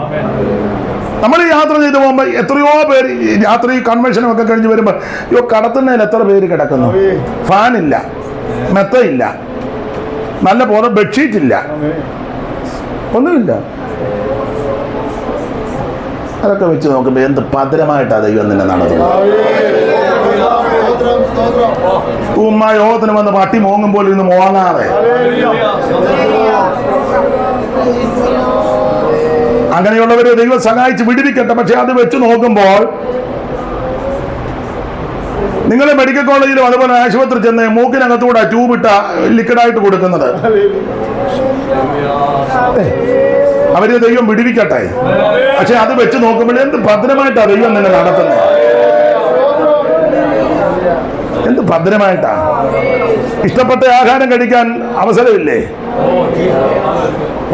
നമ്മൾ യാത്ര ചെയ്ത് പോകുമ്പോൾ എത്രയോ പേര് രാത്രി കൺവെൻഷനും ഒക്കെ കഴിഞ്ഞ് വരുമ്പോൾ, കടത്തുന്നതിൽ എത്ര പേര് കിടക്കുന്നു? ഫാനില്ല, മെത്തയില്ല, നല്ല പോലെ ബെഡ്ഷീറ്റ് ഇല്ല, ഒന്നുമില്ല. അതൊക്കെ വെച്ച് നോക്കുമ്പോൾ എന്ത് ഭദ്രമായിട്ടാണ് ദൈവം നിന്നെ നടത്തുന്നത്. യോഗത്തിന് വന്ന് പട്ടി മോങ്ങുമ്പോൾ ഇന്ന് മോങ്ങാതെ, അങ്ങനെയുള്ളവരെ ദൈവം സഹായിച്ച് വിടുവിക്കട്ടെ. പക്ഷെ അത് വെച്ച് നോക്കുമ്പോൾ നിങ്ങൾ മെഡിക്കൽ കോളേജിലും അതുപോലെ ആശുപത്രി ചെന്ന് മൂക്കിനകത്തൂടെ ട്യൂബിട്ട ലിക്വിഡായിട്ട് കൊടുക്കുന്നത്, അവരെ ദൈവം വിടുവിക്കട്ടെ. പക്ഷെ അത് വെച്ച് നോക്കുമ്പോൾ എന്ത് ഭദ്രമായിട്ടാണ് ദൈവം നിന്നെ നടത്തുന്നത്. എന്ത് ഭദ്രമായിട്ടാ. ഇഷ്ടപ്പെട്ട ആഹാരം കഴിക്കാൻ അവസരമില്ലേ?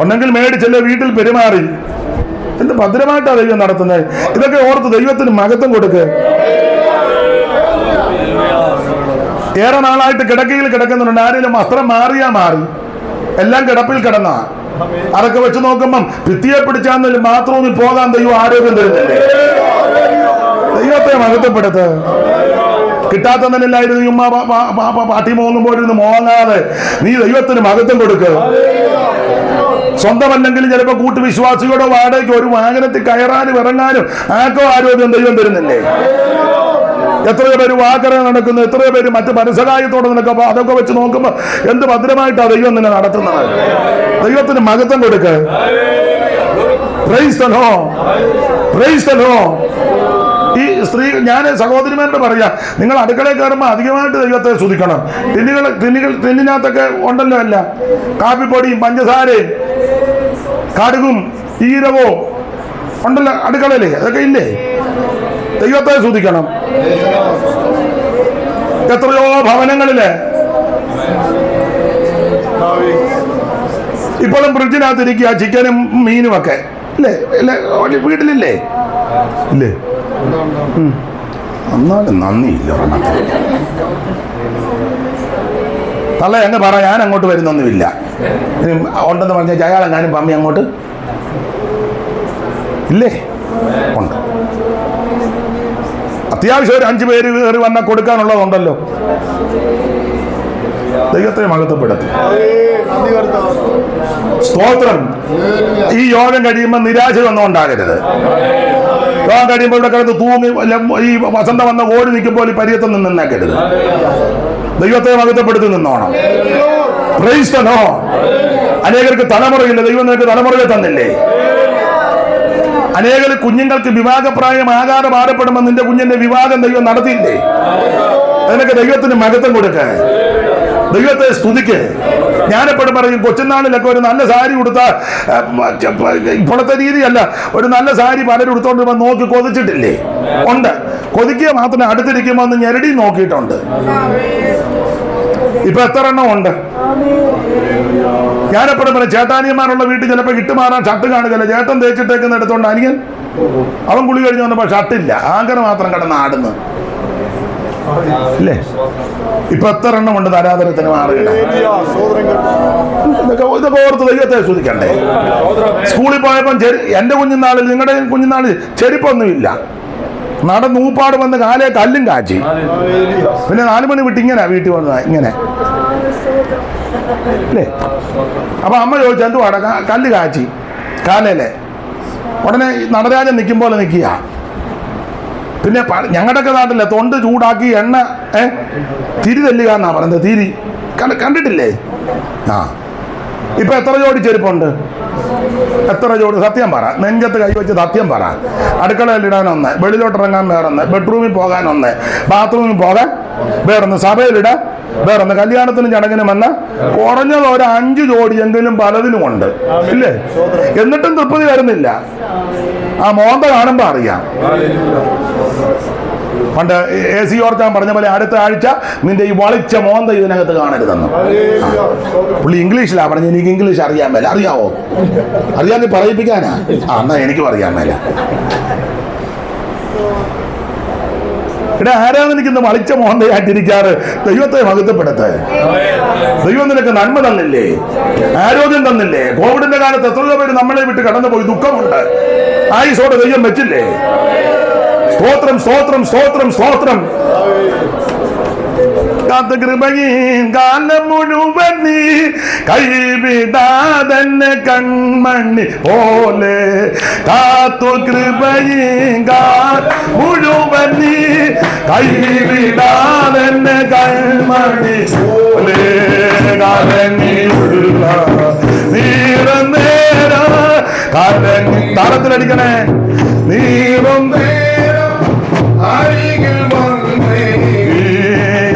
ഒന്നെങ്കിൽ മേടിച്ചല്ലേ വീട്ടിൽ പെരുമാറി. എന്ത് ഭദ്രമായിട്ടാണ് ദൈവം നടത്തുന്നത്. ഇതൊക്കെ ഓർത്ത് ദൈവത്തിന് മഹത്വം കൊടുക്ക്. ഏറെ നാളായിട്ട് കിടക്കയിൽ കിടക്കുന്നുണ്ട്. ആരെങ്കിലും വസ്ത്രം മാറിയാ മാറി, എല്ലാം കിടപ്പിൽ കിടന്ന. അതൊക്കെ വെച്ച് നോക്കുമ്പം ഭിത്തിയെ പിടിച്ചാൽ ബാത്റൂമിൽ പോകാൻ ദൈവം ആരോഗ്യം തരുന്നില്ലേ? ദൈവത്തെ മഹത്വപ്പെടുത്ത്. കിട്ടാത്തതിനല്ലായിരുന്നു നീ ഉമ്മ പാട്ടി മോങ്ങുമ്പോഴിരുന്ന് മോങ്ങാതെ നീ ദൈവത്തിന് മഹത്വം കൊടുക്കുക. സ്വന്തമല്ലെങ്കിലും ചിലപ്പോൾ കൂട്ടുവിശ്വാസികളുടെ വാടകയ്ക്ക് ഒരു വാഹനത്തിൽ കയറാനും ഇറങ്ങാനും ആർക്കോ ആരോഗ്യം ദൈവം തരുന്നില്ലേ? എത്രയോ പേര് വാക്കര നടക്കുന്നു, എത്രയോ പേര് മറ്റ് പരസഹായത്തോടെ നടക്കുമ്പോൾ അതൊക്കെ വെച്ച് നോക്കുമ്പോൾ എന്ത് ഭദ്രമായിട്ടാണ് ദൈവം നിന്നെ നടത്തുന്നത്. ദൈവത്തിന് മഹത്വം കൊടുക്കുക. Price the Lord, price the Lord. ഈ സ്ത്രീ, ഞാൻ സഹോദരിമാരോട് പറയാം, നിങ്ങൾ അടുക്കളയിൽ കയറുമ്പോൾ അധികമായിട്ട് ദൈവത്തെ സ്തുതിക്കണം. ടിന്നിനകത്തൊക്കെ ഉണ്ടല്ലോ എല്ലാം, കാപ്പിപ്പൊടിയും പഞ്ചസാരയും കടുകും ജീരകവും ഉണ്ടല്ലോ അടുക്കളയിലേ, അതൊക്കെ ഇല്ലേ? ദൈവത്തെ സ്തുതിക്കണം. എത്രയോ ഭവനങ്ങളില് ഇപ്പോഴും ഫ്രിഡ്ജിനകത്തിരിക്കുക ചിക്കനും മീനും ഒക്കെ ഇല്ലേ? വീട്ടിലില്ലേ? ഇല്ലേ? എന്നാലും നന്ദിയില്ല. തള്ള എന്ന് പറ, ഞാൻ അങ്ങോട്ട് വരുന്നൊന്നുമില്ല. ഉണ്ടെന്ന് പറഞ്ഞാൽ അയാളെങ്ങാനും പമ്മി അങ്ങോട്ട് ഇല്ലേ? ഉണ്ട്. അത്യാവശ്യം ഒരു 5 പേര് കയറി വന്നാൽ കൊടുക്കാനുള്ളതുണ്ടല്ലോ. ദൈവത്തെ മഹത്വപ്പെടുത്തി. സ്തോത്രം. ഈ യോഗം കഴിയുമ്പോൾ നിരാശ ഒന്നും ഉണ്ടാകരുത്. യോഗം കഴിയുമ്പോൾ ഇവിടെ കിടന്ന് തൂങ്ങി ഈ വസന്തം വന്ന ഓടി നിൽക്കുമ്പോൾ ഈ പര്യത്തം നിന്നേക്കരുത്. ദൈവത്തെ മഹത്വപ്പെടുത്തി നിന്നോണം. Praise the lord. അനേകർക്ക് തലമുറയില്ല, ദൈവം നിനക്ക് തലമുറയെ തന്നില്ലേ? അനേക കുഞ്ഞുങ്ങൾക്ക് വിവാഹപ്രായമാകാതെ ഭാരപ്പെടുമ്പോൾ നിന്റെ കുഞ്ഞിന്റെ വിവാഹം ദൈവം നടത്തിയില്ലേ? അതിനൊക്കെ ദൈവത്തിന് മഹത്വം കൊടുക്ക, ദൈവത്തെ സ്തുതിക്ക്. ഞാനെപ്പോഴും പറയും, കൊച്ചുനാളിലൊക്കെ ഒരു നല്ല സാരി ഉടുത്താൽ, ഇപ്പോഴത്തെ രീതിയല്ല, ഒരു നല്ല സാരി പലരും ഉടുത്തോണ്ട് നോക്കി കൊതിച്ചിട്ടില്ലേ? ഉണ്ട്. കൊതിക്കുക മാത്രമേ അടുത്തിരിക്കുമ്പോൾ ഒന്ന് ഞെരടി നോക്കിയിട്ടുണ്ട്. ഇപ്പൊ എത്ര എണ്ണം ഉണ്ട്? ഞാനെപ്പോഴും പറയും, ചേട്ടാനിയന്മാരുള്ള വീട്ടിൽ ചിലപ്പോൾ ഇട്ടുമാറാൻ ഷർട്ട് കാണുകയല്ല, ചേട്ടൻ തേച്ചിട്ടേക്കുന്ന എടുത്തോണ്ട് അനിയൻ അവൻ കുളി കഴിഞ്ഞ് വന്നപ്പോൾ ഷർട്ടില്ല, ആങ്കർ മാത്രം കിടന്ന് ആടുന്നു ഇല്ലേ? ഇപ്പൊ എത്ര എണ്ണം ഉണ്ട് തരാതരത്തിന് മാറുകയില്ല. ഇതൊക്കെ ഓർത്ത് ദൈവത്തെ സ്തുതിക്കണ്ടേ? സ്കൂളിൽ പോയപ്പം എന്റെ കുഞ്ഞുനാളിൽ, നിങ്ങളുടെ കുഞ്ഞുനാളിൽ ചെരുപ്പൊന്നുമില്ല. നടന്നൂപ്പാട് വന്ന് കാലേ കല്ലും കാച്ചി. പിന്നെ 4 മണി വിട്ട് ഇങ്ങനെ വീട്ടിൽ വന്നതാ, ഇങ്ങനെ അല്ലേ? അപ്പൊ അമ്മ ചോദിച്ചു, എന്തുവാടാ? കല്ല് കാച്ചി കാലയിലെ. ഉടനെ നടരാജൻ നിൽക്കും പോലെ നിൽക്കുക. പിന്നെ ഞങ്ങളുടെയൊക്കെ നാട്ടിലെ തൊണ്ട് ചൂടാക്കി എണ്ണ തിരി തല്ലുക എന്നാ പറയുന്നത്. തിരി കണ്ടിട്ടില്ലേ? ആ. ഇപ്പൊ എത്ര ജോഡി ചെരുപ്പുണ്ട്? എത്ര ജോഡി? സത്യം പറ, നെഞ്ചത്ത് കൈവച്ച് സത്യം പറ. അടുക്കളയിലിടാൻ ഒന്ന്, വെളിയിലോട്ടിറങ്ങാൻ വേറൊന്ന്, ബെഡ്റൂമിൽ പോകാൻ ഒന്ന്, ബാത്റൂമിൽ പോകാൻ വേറൊന്ന്, സഭയിലിടാൻ വേറൊന്ന്, കല്യാണത്തിനും ചടങ്ങിനും വന്ന കുറഞ്ഞത് ഒരു 5 ജോഡിയെങ്കിലും പലതിനുമുണ്ട് ഇല്ലേ? എന്നിട്ടും തൃപ്തി വരുന്നില്ല. ആ മോന്ത കാണുമ്പോ അറിയാം. പണ്ട് AC ഓർക്കാൻ പറഞ്ഞ പോലെ, അടുത്ത ആഴ്ച നിന്റെ ഈ വളിച്ച മോന്ത ഇതിനകത്ത് കാണരുതെന്ന്. പുള്ളി ഇംഗ്ലീഷിലാ പറഞ്ഞ, എനിക്ക് ഇംഗ്ലീഷ് അറിയാൻ മേല. അറിയാവോ? അറിയാതെ പറയിപ്പിക്കാനാ? എന്നാ എനിക്കും അറിയാൻ മേല. ഇവിടെ ആരാധനിക്കുന്ന വളിച്ച മോന്തയായിട്ടിരിക്കാറ്? ദൈവത്തെ മഹത്വപ്പെടുത്ത്. ദൈവം നിനക്ക് നന്മ തന്നില്ലേ? ആരോഗ്യം തന്നില്ലേ? കോവിഡിന്റെ കാലത്ത് എത്രയോ പേര് നമ്മളെ വിട്ട് കടന്നുപോയി. ദുഃഖമുണ്ട്. ആയുസോടെ ദൈവം വെച്ചില്ലേ? സ്തോത്രം, സ്തോത്രം, സ്തോത്രം, സ്തോത്രം. കൃപയും കാലം മുഴുവൻ നീ കൈവിടാതെന്നെ കൺമണി പോലെ കാത്തു. കൃപയും കാലം മുഴുവൻ നീ കൈവിടാതെന്നെ കൺമണി പോലെ കലങ്ങിയുള്ള നീറും നേരം കലങ്ങി. താളത്തിലടിക്കണേ. നീറും അരികിൽ വന്നേ,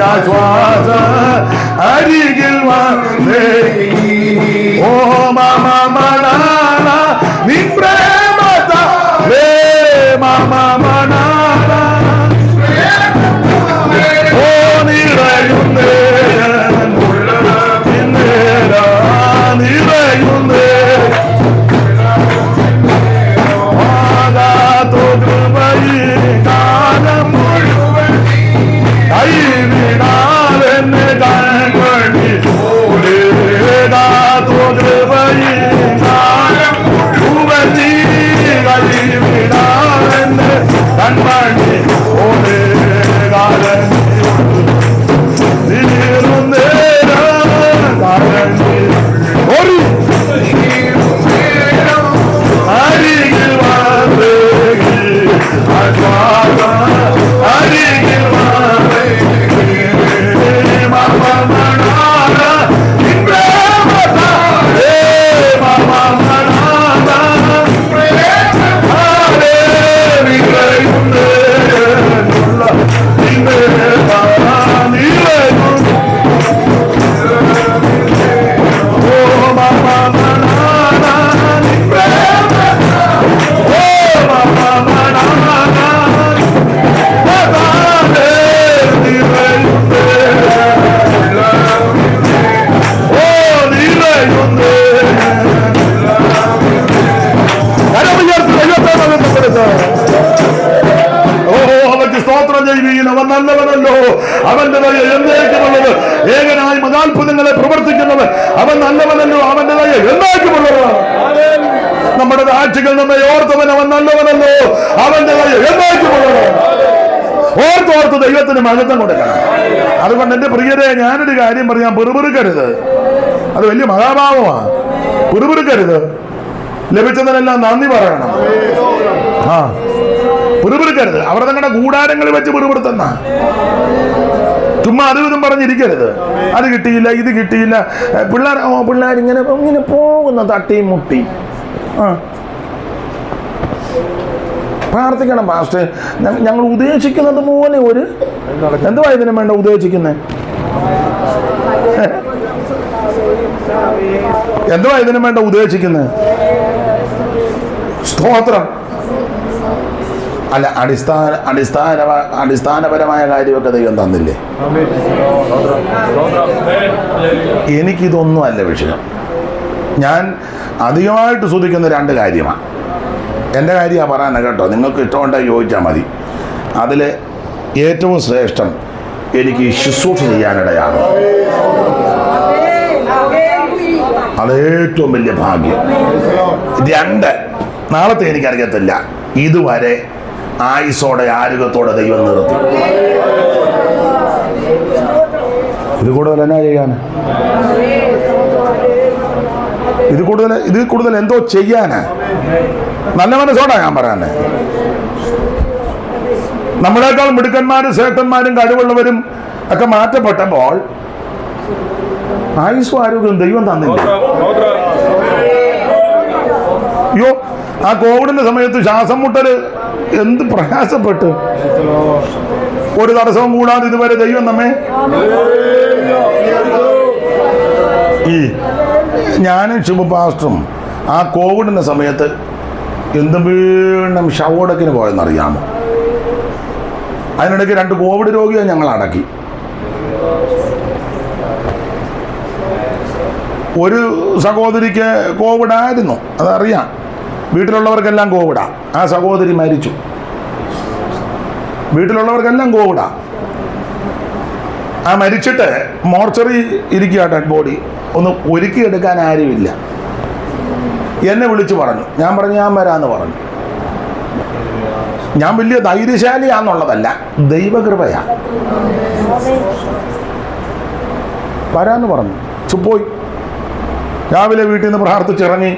ആശ്വാസ അരികിൽ വന്നേ. ഓ മാമ മണാന നീ പ്രേമത മാമ മണാന. ഓ നിറയുന്നേ നിറയുന്നേ കൈവിടാതെന്നെ കൺമണി പോലെ കാത്തു. കൃപയും അത്ഭുതങ്ങളെ പ്രവർത്തിക്കുന്നവൻ അവൻ നല്ലവനല്ലോ, അവൻ്റെതായ എന്നേക്കുമുള്ളവനാണ്. നമ്മുടെ താഴ്ചകൾ നമ്മെ ഓർത്തവൻ അവൻ നല്ലവനല്ലോ, അവൻ്റെതായ എന്നേക്കുമുള്ളവനാണ്. ഓർത്തോർത്ത് ദൈവത്തിന് മഹത്വം കൊടുക്കണം. അതുകൊണ്ട് എൻ്റെ പ്രിയരെ, ഞാനൊരു കാര്യം പറയാം, പിറുപിറുക്കരുത്. അത് വലിയ മഹാഭാവമാണ്. പിറുപിറുക്കരുത്. ലഭിച്ചതിനെല്ലാം നന്ദി പറയണം. പിറുപിറുക്കരുത്. അവർ തങ്ങളുടെ കൂടാരങ്ങളിൽ വെച്ച് പിറുപിറുത്തുന്ന ചുമ്മാ അതും പറഞ്ഞിരിക്കരുത്. അത് കിട്ടിയില്ല, ഇത് കിട്ടിയില്ല. പിള്ളേരിങ്ങനെ ഇങ്ങനെ പോകുന്ന തട്ടിയും മുട്ടി. പ്രാർത്ഥിക്കണം പാസ്റ്റർ, ഞങ്ങൾ ഉദ്ദേശിക്കുന്നത് പോലെ ഒരു എന്തുവാ ഇതിനും വേണ്ട ഉദ്ദേശിക്കുന്നത്? എന്തുവാ ഇതിനും വേണ്ട ഉദ്ദേശിക്കുന്നത്? സ്തോത്രം അല്ല, അടിസ്ഥാനപരമായ കാര്യമൊക്കെ ദൈവം തന്നില്ലേ? എനിക്കിതൊന്നും അല്ല വിഷയം. ഞാൻ അധികമായിട്ട് ശ്രദ്ധിക്കുന്ന രണ്ട് കാര്യമാണ്. എൻ്റെ കാര്യമാണ് പറയാനാണ് കേട്ടോ. നിങ്ങൾക്ക് ഇഷ്ടമുണ്ടെങ്കിൽ ചോദിച്ചാൽ മതി. അതിൽ ഏറ്റവും ശ്രേഷ്ഠം എനിക്ക് ശുശ്രൂഷ ചെയ്യാനിടയാണ്. അതേറ്റവും വലിയ ഭാഗ്യം. രണ്ട്, നാളത്തെ എനിക്കറിയത്തില്ല, ഇതുവരെ ആയുസോടെ ആരോഗ്യത്തോടെ ദൈവം നിർത്തി. ഇത് കൂടുതൽ എന്നാ ചെയ്യാൻ? ഇത് കൂടുതൽ എന്തോ ചെയ്യാനാ? നല്ല മനസ്സോടാ ഞാൻ പറയാനേ. നമ്മളെക്കാൾ മിടുക്കന്മാരും ശ്രേഷ്ഠന്മാരും കഴിവുള്ളവരും ഒക്കെ മാറ്റപ്പെട്ടപ്പോൾ ആയുസ്സും ആരോഗ്യം ദൈവം തന്നില്ല. അയ്യോ, ആ കോവിഡിന്റെ സമയത്ത് ശ്വാസം മുട്ടല് എന്ത് പ്രയാസപ്പെട്ട്. ഒരു തടസ്സവും കൂടാതെ ഇതുവരെ ദൈവം നമ്മെ ഞാനും ശുഭ പാസ്റ്ററും ആ കോവിഡിന്റെ സമയത്ത് എന്തും വീണ്ടും ഷവോടക്കിന് പോയെന്നറിയാമോ? അതിനിടയ്ക്ക് 2 കോവിഡ് രോഗിയെ ഞങ്ങൾ അടക്കി. ഒരു സഹോദരിക്ക് കോവിഡ് ആയിരുന്നു, അതറിയാം. വീട്ടിലുള്ളവർക്കെല്ലാം കോവിഡാ. ആ സഹോദരി മരിച്ചു. വീട്ടിലുള്ളവർക്കെല്ലാം കോവിഡാ. ആ മരിച്ചിട്ട് മോർച്ചറി ഇരിക്കുക, ഡെഡ് ബോഡി ഒന്ന് ഒരുക്കിയെടുക്കാൻ ആരുമില്ല. എന്നെ വിളിച്ചു പറഞ്ഞു. ഞാൻ പറഞ്ഞു ഞാൻ വരാമെന്ന് പറഞ്ഞു. ഞാൻ വലിയ ധൈര്യശാലിയാന്നുള്ളതല്ല, ദൈവകൃപയാ. വരാമെന്ന് പറഞ്ഞു. പോയി. രാവിലെ വീട്ടിൽ നിന്ന് പ്രാർത്ഥിച്ചിറങ്ങി.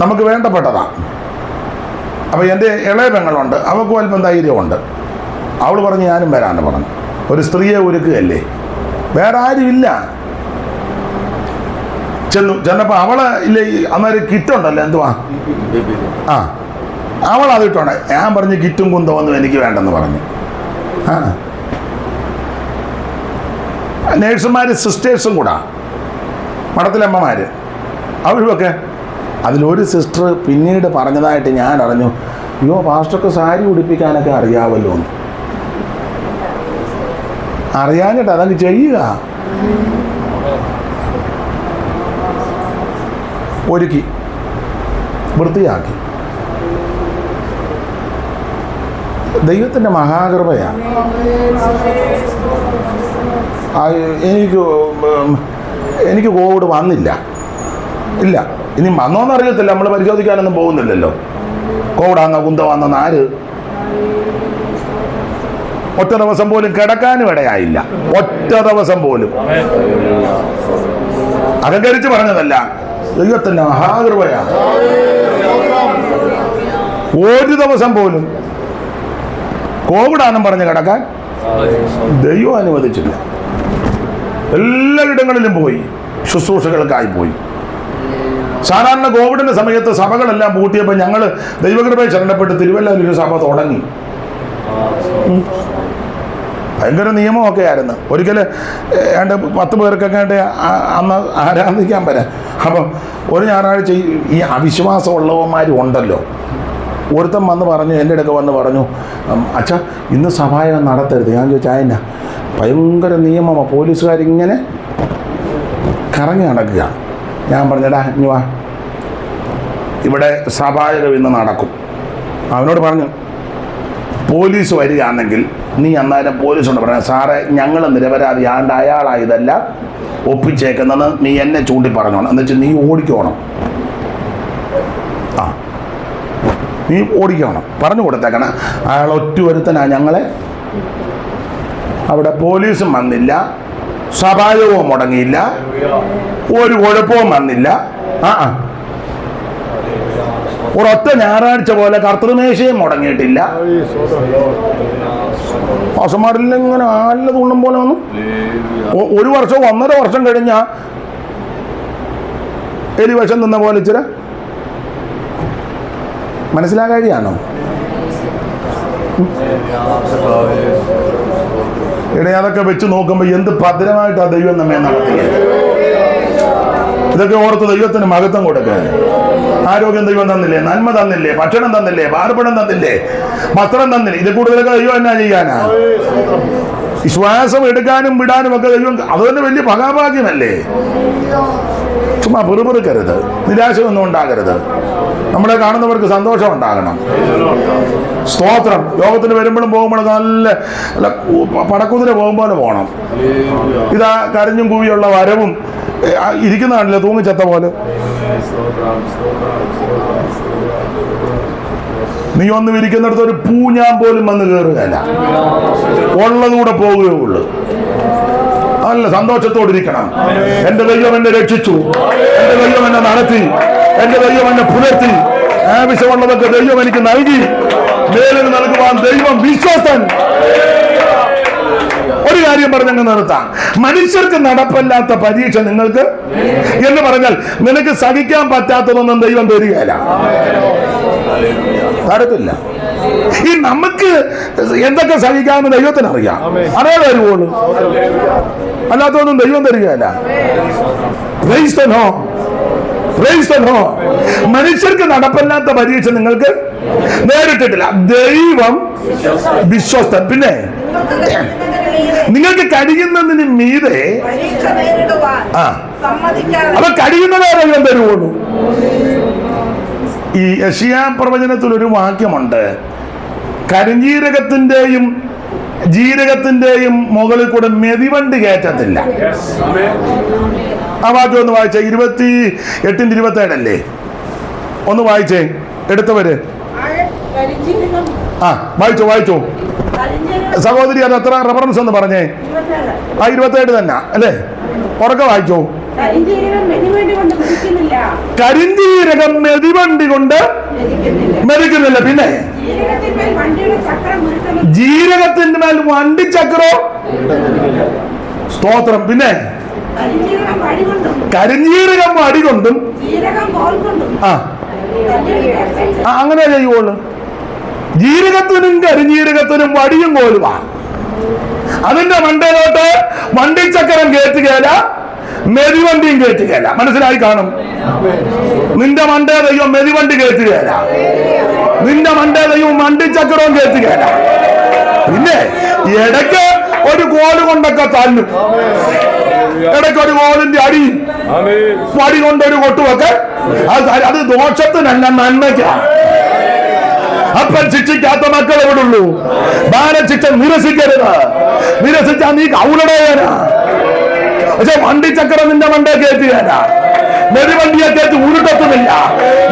നമുക്ക് വേണ്ടപ്പെട്ടതാ. അപ്പോൾ എൻ്റെ ഇളയ പെങ്ങളുണ്ട്, അവൾക്കും അല്പം ധൈര്യമുണ്ട്. അവൾ പറഞ്ഞ് ഞാനും വരാമെന്ന് പറഞ്ഞു. ഒരു സ്ത്രീയെ ഒരുക്കുകയല്ലേ, വേറെ ആരുമില്ല. ചെന്നപ്പോൾ അവള് ഇല്ലേ അന്നേരം കിറ്റുണ്ടല്ലോ, എന്തുവാ അവൾ അതിട്ടോണേ. ഞാൻ പറഞ്ഞു കിറ്റും കുന്തമൊന്നും എനിക്ക് വേണ്ടെന്ന് പറഞ്ഞു. നേഴ്സുമാർ സിസ്റ്റേഴ്സും കൂടാ, മഠത്തിലമ്മമാർ, അവരുമൊക്കെ. അതിലൊരു സിസ്റ്റർ പിന്നീട് പറഞ്ഞതായിട്ട് ഞാൻ അറിഞ്ഞു, അയ്യോ പാസ്റ്റർക്ക് സാരി ഉടുപ്പിക്കാനൊക്കെ അറിയാമല്ലോ എന്ന്. അറിയാഞ്ഞിട്ട് അതങ്ങ് ചെയ്യുക. ഒരുക്കി വൃത്തിയാക്കി. ദൈവത്തിൻ്റെ മഹാകൃപയാണ്. എനിക്ക് കോവിഡ് വന്നില്ല. ഇല്ല, ഇനി വന്നോന്നറിയത്തില്ല. നമ്മൾ പരിശോധിക്കാനൊന്നും പോകുന്നില്ലല്ലോ. കോവിഡാന്നോ കുന്തമാണെന്ന് ആര്? ഒറ്റ ദിവസം പോലും കിടക്കാനും ഇടയായില്ല. ഒറ്റ ദിവസം പോലും. അലങ്കരിച്ച് പറഞ്ഞതല്ല, ദൈവത്തിൻ്റെ മഹാകൃപയാണ്. ഒരു ദിവസം പോലും കോവിഡാണെന്നും പറഞ്ഞ് കിടക്കാൻ ദൈവം അനുവദിച്ചില്ല. എല്ലായിടങ്ങളിലും പോയി, ശുശ്രൂഷകൾക്കായി പോയി. സാധാരണ കോവിഡിൻ്റെ സമയത്ത് സഭകളെല്ലാം പൂട്ടിയപ്പോൾ ഞങ്ങൾ ദൈവകൃപയെ ശരണപ്പെട്ട് തിരുവല്ലയിൽ സഭ തുടങ്ങി. ഭയങ്കര നിയമമൊക്കെ ആയിരുന്നു. ഒരിക്കൽ 10 പേർക്കൊക്കെ അന്ന് ആരാധിക്കാൻ വരാം. അപ്പം ഒരു ഞായറാഴ്ച ഈ അവിശ്വാസമുള്ളവന്മാരും ഉണ്ടല്ലോ. ഒരുത്തൻ വന്ന് പറഞ്ഞു, എൻ്റെ അടുക്ക വന്ന് പറഞ്ഞു, അച്ഛാ ഇന്ന് സഭായം നടത്തരുത്. ഞാൻ ചോദിച്ചാൽ അതിനാ? ഭയങ്കര നിയമമാണ്, പോലീസുകാരിങ്ങനെ കറങ്ങി നടക്കുക. ഞാൻ പറഞ്ഞടാ ഇനി വാ, ഇവിടെ സഭായകം ഇന്ന് നടക്കും. അവനോട് പറഞ്ഞു, പോലീസ് വരികയാണെങ്കിൽ നീ അന്നേരം പോലീസോട് പറയാം, സാറേ ഞങ്ങൾ നിരപരാധി ആണ്ട് അയാളായതല്ല ഒപ്പിച്ചേക്കുന്നത്, നീ എന്നെ ചൂണ്ടി പറഞ്ഞോണം. എന്ന് വെച്ചാൽ നീ ഓടിക്കോണം. ആ, നീ ഓടിക്കണം, പറഞ്ഞു കൊടുത്തേക്കണം. അയാൾ ഒറ്റ ഞങ്ങളെ. അവിടെ പോലീസും വന്നില്ല, സഭായവും മുടങ്ങിയില്ല, ഒരു കുഴപ്പവും വന്നില്ല. ഒരൊറ്റ ഞായറാഴ്ച പോലെ കർത്തൃമേശയും മുടങ്ങിയിട്ടില്ല. പാസന്മാരിൽ ഇങ്ങനെ ആലിൽ തുള്ളും പോലെ വന്നു. 1 വർഷവും 1.5 വർഷം കഴിഞ്ഞ എലിവശം നിന്ന പോലെ ഇച്ചിരി മനസ്സിലാകാഴിയാണോ? ഇടയെ അതൊക്കെ വെച്ച് നോക്കുമ്പോൾ എന്ത് ഭദ്രമായിട്ടാ ദൈവം നമ്മെ നടത്തിയത്. ഇതൊക്കെ ഓർത്ത് ദൈവത്തിന് മഹത്വം കൊടുക്കുക. ആരോഗ്യം ദൈവം തന്നില്ലേ, നന്മ തന്നില്ലേ, ഭക്ഷണം തന്നില്ലേ, പാർപ്പിടം തന്നില്ലേ, വസ്ത്രം തന്നില്ലേ, ഇത് കൂടുതലൊക്കെ ദൈവം എന്നാ ചെയ്യാനാ? വിശ്വാസം എടുക്കാനും വിടാനും ഒക്കെ ദൈവം, അത് തന്നെ വലിയ മഹാഭാഗ്യമല്ലേ. ചുമ്മാ പെറുപെറുക്കരുത്, നിരാശ ഒന്നും ഉണ്ടാകരുത്. നമ്മളെ കാണുന്നവർക്ക് സന്തോഷം ഉണ്ടാകണം. സ്തോത്രം. യോഗത്തിന് വരുമ്പോഴും പോകുമ്പോഴും നല്ല പടക്കുതിര പോകുമ്പോലെ പോകണം. ഇതാ കരഞ്ഞും കൂവിയുള്ള വരവും ഇരിക്കുന്ന കാണില്ല, തൂങ്ങിച്ചത്ത പോലെ. നീ ഒന്ന് ഇരിക്കുന്നിടത്ത് ഒരു പൂഞ്ഞാൻ പോലും വന്ന് കയറുകയല്ല, ഉള്ളതുകൂടെ പോവുകയുള്ളൂ. നല്ല സന്തോഷത്തോടിരിക്കണം. എന്റെ ദൈവം എന്നെ രക്ഷിച്ചു, എന്റെ ദൈവം എന്നെ നടത്തി, എന്റെ ദൈവം എന്നെ പുലർത്തി, ആവശ്യമുള്ളതൊക്കെ ദൈവം എനിക്ക് നൽകി, മേലിന് നൽകുവാൻ ദൈവം വിശ്വസ്തൻ. ഒരു കാര്യം പറഞ്ഞങ്ങ് നിർത്താം. മനുഷ്യർക്ക് നടപ്പല്ലാത്ത പരീക്ഷ നിങ്ങൾക്ക് എന്ന് പറഞ്ഞാൽ നിനക്ക് സഹിക്കാൻ പറ്റാത്തതൊന്നും ദൈവം തരികയില്ല, തരത്തില്ല. ഈ നമുക്ക് എന്തൊക്കെ സഹിക്കാമെന്ന് ദൈവത്തിന് അറിയാം, അതേ തരുവുള്ളൂ, അല്ലാത്തൊന്നും ദൈവം തരികയില്ല. മനുഷ്യർക്ക് നടപ്പല്ലാത്ത പരീക്ഷ നിങ്ങൾക്ക് നേരിട്ടിട്ടില്ല, ദൈവം വിശ്വസ്തൻ. പിന്നെ നിങ്ങൾക്ക് കഴിയുന്നതിന് മീതെ അപ്പൊ കഴിയുന്നതേ ദൈവം തരുവുള്ളൂ. ഈ യെശയ്യാ പ്രവചനത്തിൽ ഒരു വാക്യമുണ്ട്, കരിഞ്ജീരകത്തിന്റെയും ജീരകത്തിന്റെയും മുകളിൽ കൂടെ മെതിവണ്ടി കയറ്റത്തില്ല. ആ വാക്യം ഒന്ന് വായിച്ചേ, 28-27 അല്ലേ? ഒന്ന് വായിച്ചേ എടുത്തവര്. വായിച്ചോ സഹോദരി. അത് എത്ര റെഫറൻസ് എന്ന് പറഞ്ഞേ? 27 തന്നെ അല്ലേ? ഉറക്കെ വായിച്ചോ. കരിഞ്ജീരകം മെതിവണ്ടി കൊണ്ട് മെതിക്കുന്നില്ല. പിന്നെ ജീരകത്തിന്റെ മേൽ വണ്ടിച്ചക്രോ? സ്തോത്രം. പിന്നെ കരിഞ്ജീരകം അടികൊണ്ടും അങ്ങനെ ചെയ്യുള്ളൂ. ജീരകത്തിനും കരിഞ്ജീരകത്തിനും വടിയും കോലുവാ. അതിന്റെ മണ്ടയിലോട്ട് വണ്ടിച്ചക്രം കയറ്റുകയല്ല, മെതിവണ്ടിയും കയറ്റുകയല്ല. മനസ്സിലായി കാണും. നിന്റെ മണ്ടേ ദൈവം മെതിവണ്ടി കയറ്റുകയല്ല, നിന്റെ മണ്ടേ ദൈവം വണ്ടിച്ചക്രവും കയറ്റുകയല്ല. പിന്നെ ഇടയ്ക്ക് ഒരു കോല് കൊണ്ടൊക്കെ തല്ലും, ഇടയ്ക്ക് ഒരു കോലിന്റെ അടി വടി കൊണ്ടൊരു കൊട്ടുമൊക്കെ. അത് ദോഷത്തിനല്ല, നന്മയ്ക്കാണ്. അപ്പൻ ശിക്ഷിക്കാത്ത മക്കളെ വിടുള്ളൂ. ബാലശിക്ഷ നിരസിക്കരുത്. നിരസിച്ചാൽ നീ കൗലടേയനാ. പക്ഷെ വണ്ടിച്ചക്രം നിന്റെ മണ്ടേ കയറ്റുകയല്ല, മെതിവണ്ടിയെ കയറ്റി ഉരുട്ടത്തുമില്ല.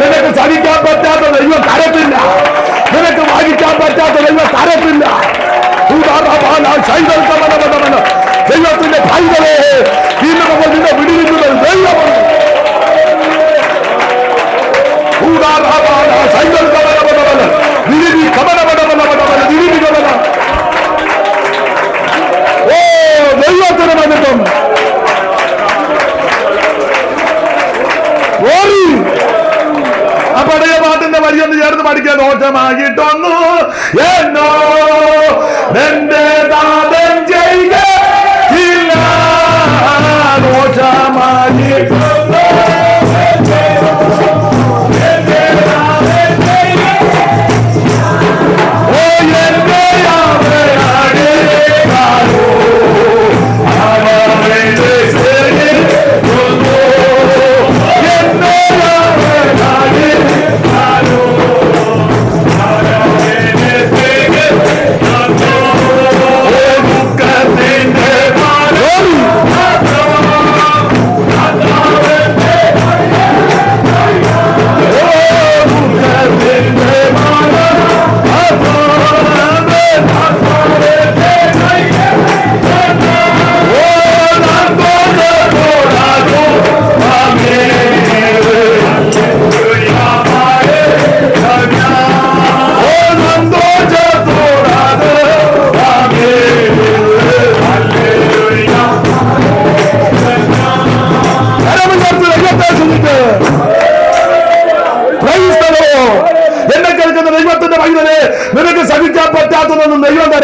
നിനക്ക് സഹിക്കാൻ പറ്റാത്ത ദൈവം തരത്തില്ല, നിനക്ക് വാങ്ങിക്കാൻ പറ്റാത്ത ദൈവം തരത്തില്ല. ദൈവത്തിന്റെ കൈകളെ ഇന്ന് നമ്മൾ നിന്നെ വിടിവിക്കുന്നത് ദൈവമാണ്. ദൈവത്തിന് മഹത്വം. ആ പഴയ പാട്ടിന്റെ വരിയൊന്ന് ചേർന്ന് പഠിക്കാൻ. ദോഷമായിട്ടൊന്നു എന്നോ എന്റെ ദാതൻ ചെയ്യുകയില്ല, ദോഷമായിട്ടൊന്നു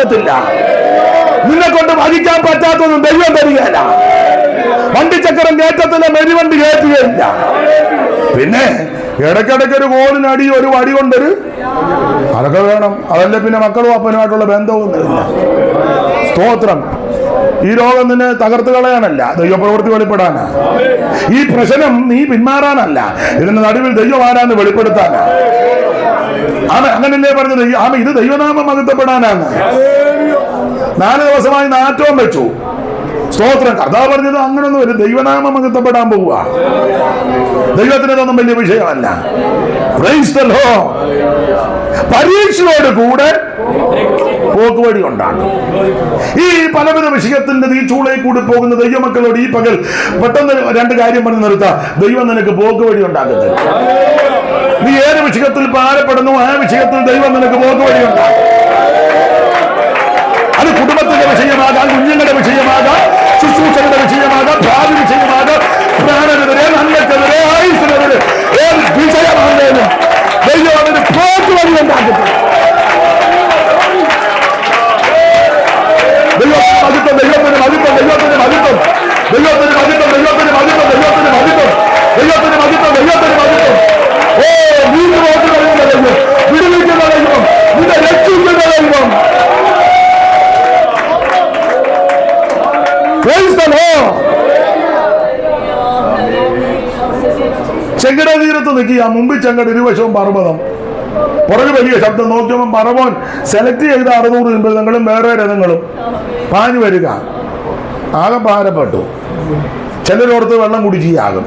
തരത്തില്ല. നിന്നെ കൊണ്ട് വഹിക്കാൻ പറ്റാത്തൊന്നും ദൈവം തരികയില്ല. വണ്ടിച്ചക്രം കയറ്റത്തില്ല, മെരിവണ്ടി കയറ്റുകയില്ല. പിന്നെ ഇടയ്ക്കിടയ്ക്കൊരു കോലിനടി ഒരു വടി കൊണ്ടൊരു അതൊക്കെ വേണം. അതല്ലേ പിന്നെ മക്കളും അപ്പനുമായിട്ടുള്ള ബന്ധമൊന്നുമില്ല. സ്തോത്രം. ഈ രോഗം നിന്നെ തകർത്ത് കളയാനല്ല, ദൈവപ്രവൃത്തി വെളിപ്പെടാനാ. ഈ പ്രശ്നം നീ പിന്മാറാനല്ല, ഇതിന്റെ നടുവിൽ ദൈവം ആരാന്ന് വെളിപ്പെടുത്താനാ. അങ്ങനെയല്ലേ പറഞ്ഞത്? ഇത് ദൈവനാമം മഹത്വപ്പെടാനാണ്. 4 ദിവസമായി നാറ്റവും വെച്ചു. സ്തോത്രം. കർത്താവ് പറഞ്ഞത് അങ്ങനൊന്നും ഒരു ദൈവനാമം മഹത്വപ്പെടാൻ പോവുക. ദൈവത്തിനതൊന്നും വലിയ വിഷയമല്ല. Price the Lord. പരീക്ഷയോട് കൂടെ പോക്കുവഴി ഉണ്ടാകും. ഈ പലവിധ വിഷയത്തിന്റെ ഈ ചൂളയിൽ കൂടി പോകുന്ന ദൈവമക്കളോട് ഈ പകൽ പെട്ടെന്ന് 2 കാര്യം പറഞ്ഞു നിർത്താം. ദൈവം നിനക്ക് പോക്കുവഴി ഉണ്ടാക്കത്തില്ല. നീ ഏത് വിഷയത്തിൽ ഭാരപ്പെടുന്നു ആ വിഷയത്തിൽ ദൈവം നിനക്ക് പോക്കുവഴി ഉണ്ടാക്കും. അത് കുടുംബത്തിന്റെ വിഷയമാകാം, കുഞ്ഞുങ്ങളുടെ വിഷയമാകാം, ശുശ്രൂഷകളുടെ വിഷയമാകാം, ഭാവി വിഷയമാകാം, പ്രാണനെതിരെ, നന്മക്കെതിരെ, ആയുസിനെതിരെ, ഏത് വിഷയമാണെങ്കിലും ദൈവം അതിന് പോക്കുവഴി ഉണ്ടാക്കത്തില്ല. ദൈവത്തിന് മതിപ്പം, ദൈവത്തിന് മതിപ്പം, ദൈവത്തിന് മതിപ്പം, ദൈവത്തിന് മതിപ്പം, ദൈവത്തിന് മതിപ്പം, ദൈവത്തിന് മതിപ്പം, ദൈവത്തിന് മതിപ്പം. ഓ, നീതി നോക്കി കഴിയുന്ന ദൈവം, വിടുവിക്കുന്ന ദൈവം, നിന്നെ രക്ഷിക്കുന്ന ദൈവം. ചെങ്കട തീരത്ത് നിൽക്കുക, മുമ്പിൽ ചെങ്കട, ഇരുവശവും പർവ്വതം, പുറകെ വലിയ ശബ്ദം. നോക്കിയപ്പോൾ പറവോൻ സെലക്ട് ചെയ്ത 600 മൃഗങ്ങളും വേറെ രഥങ്ങളും പാഞ്ഞു വരിക. ആകെ ഭാരപ്പെട്ടു. ചിലരോടത്ത് വെള്ളം കുടിച്ചാകും.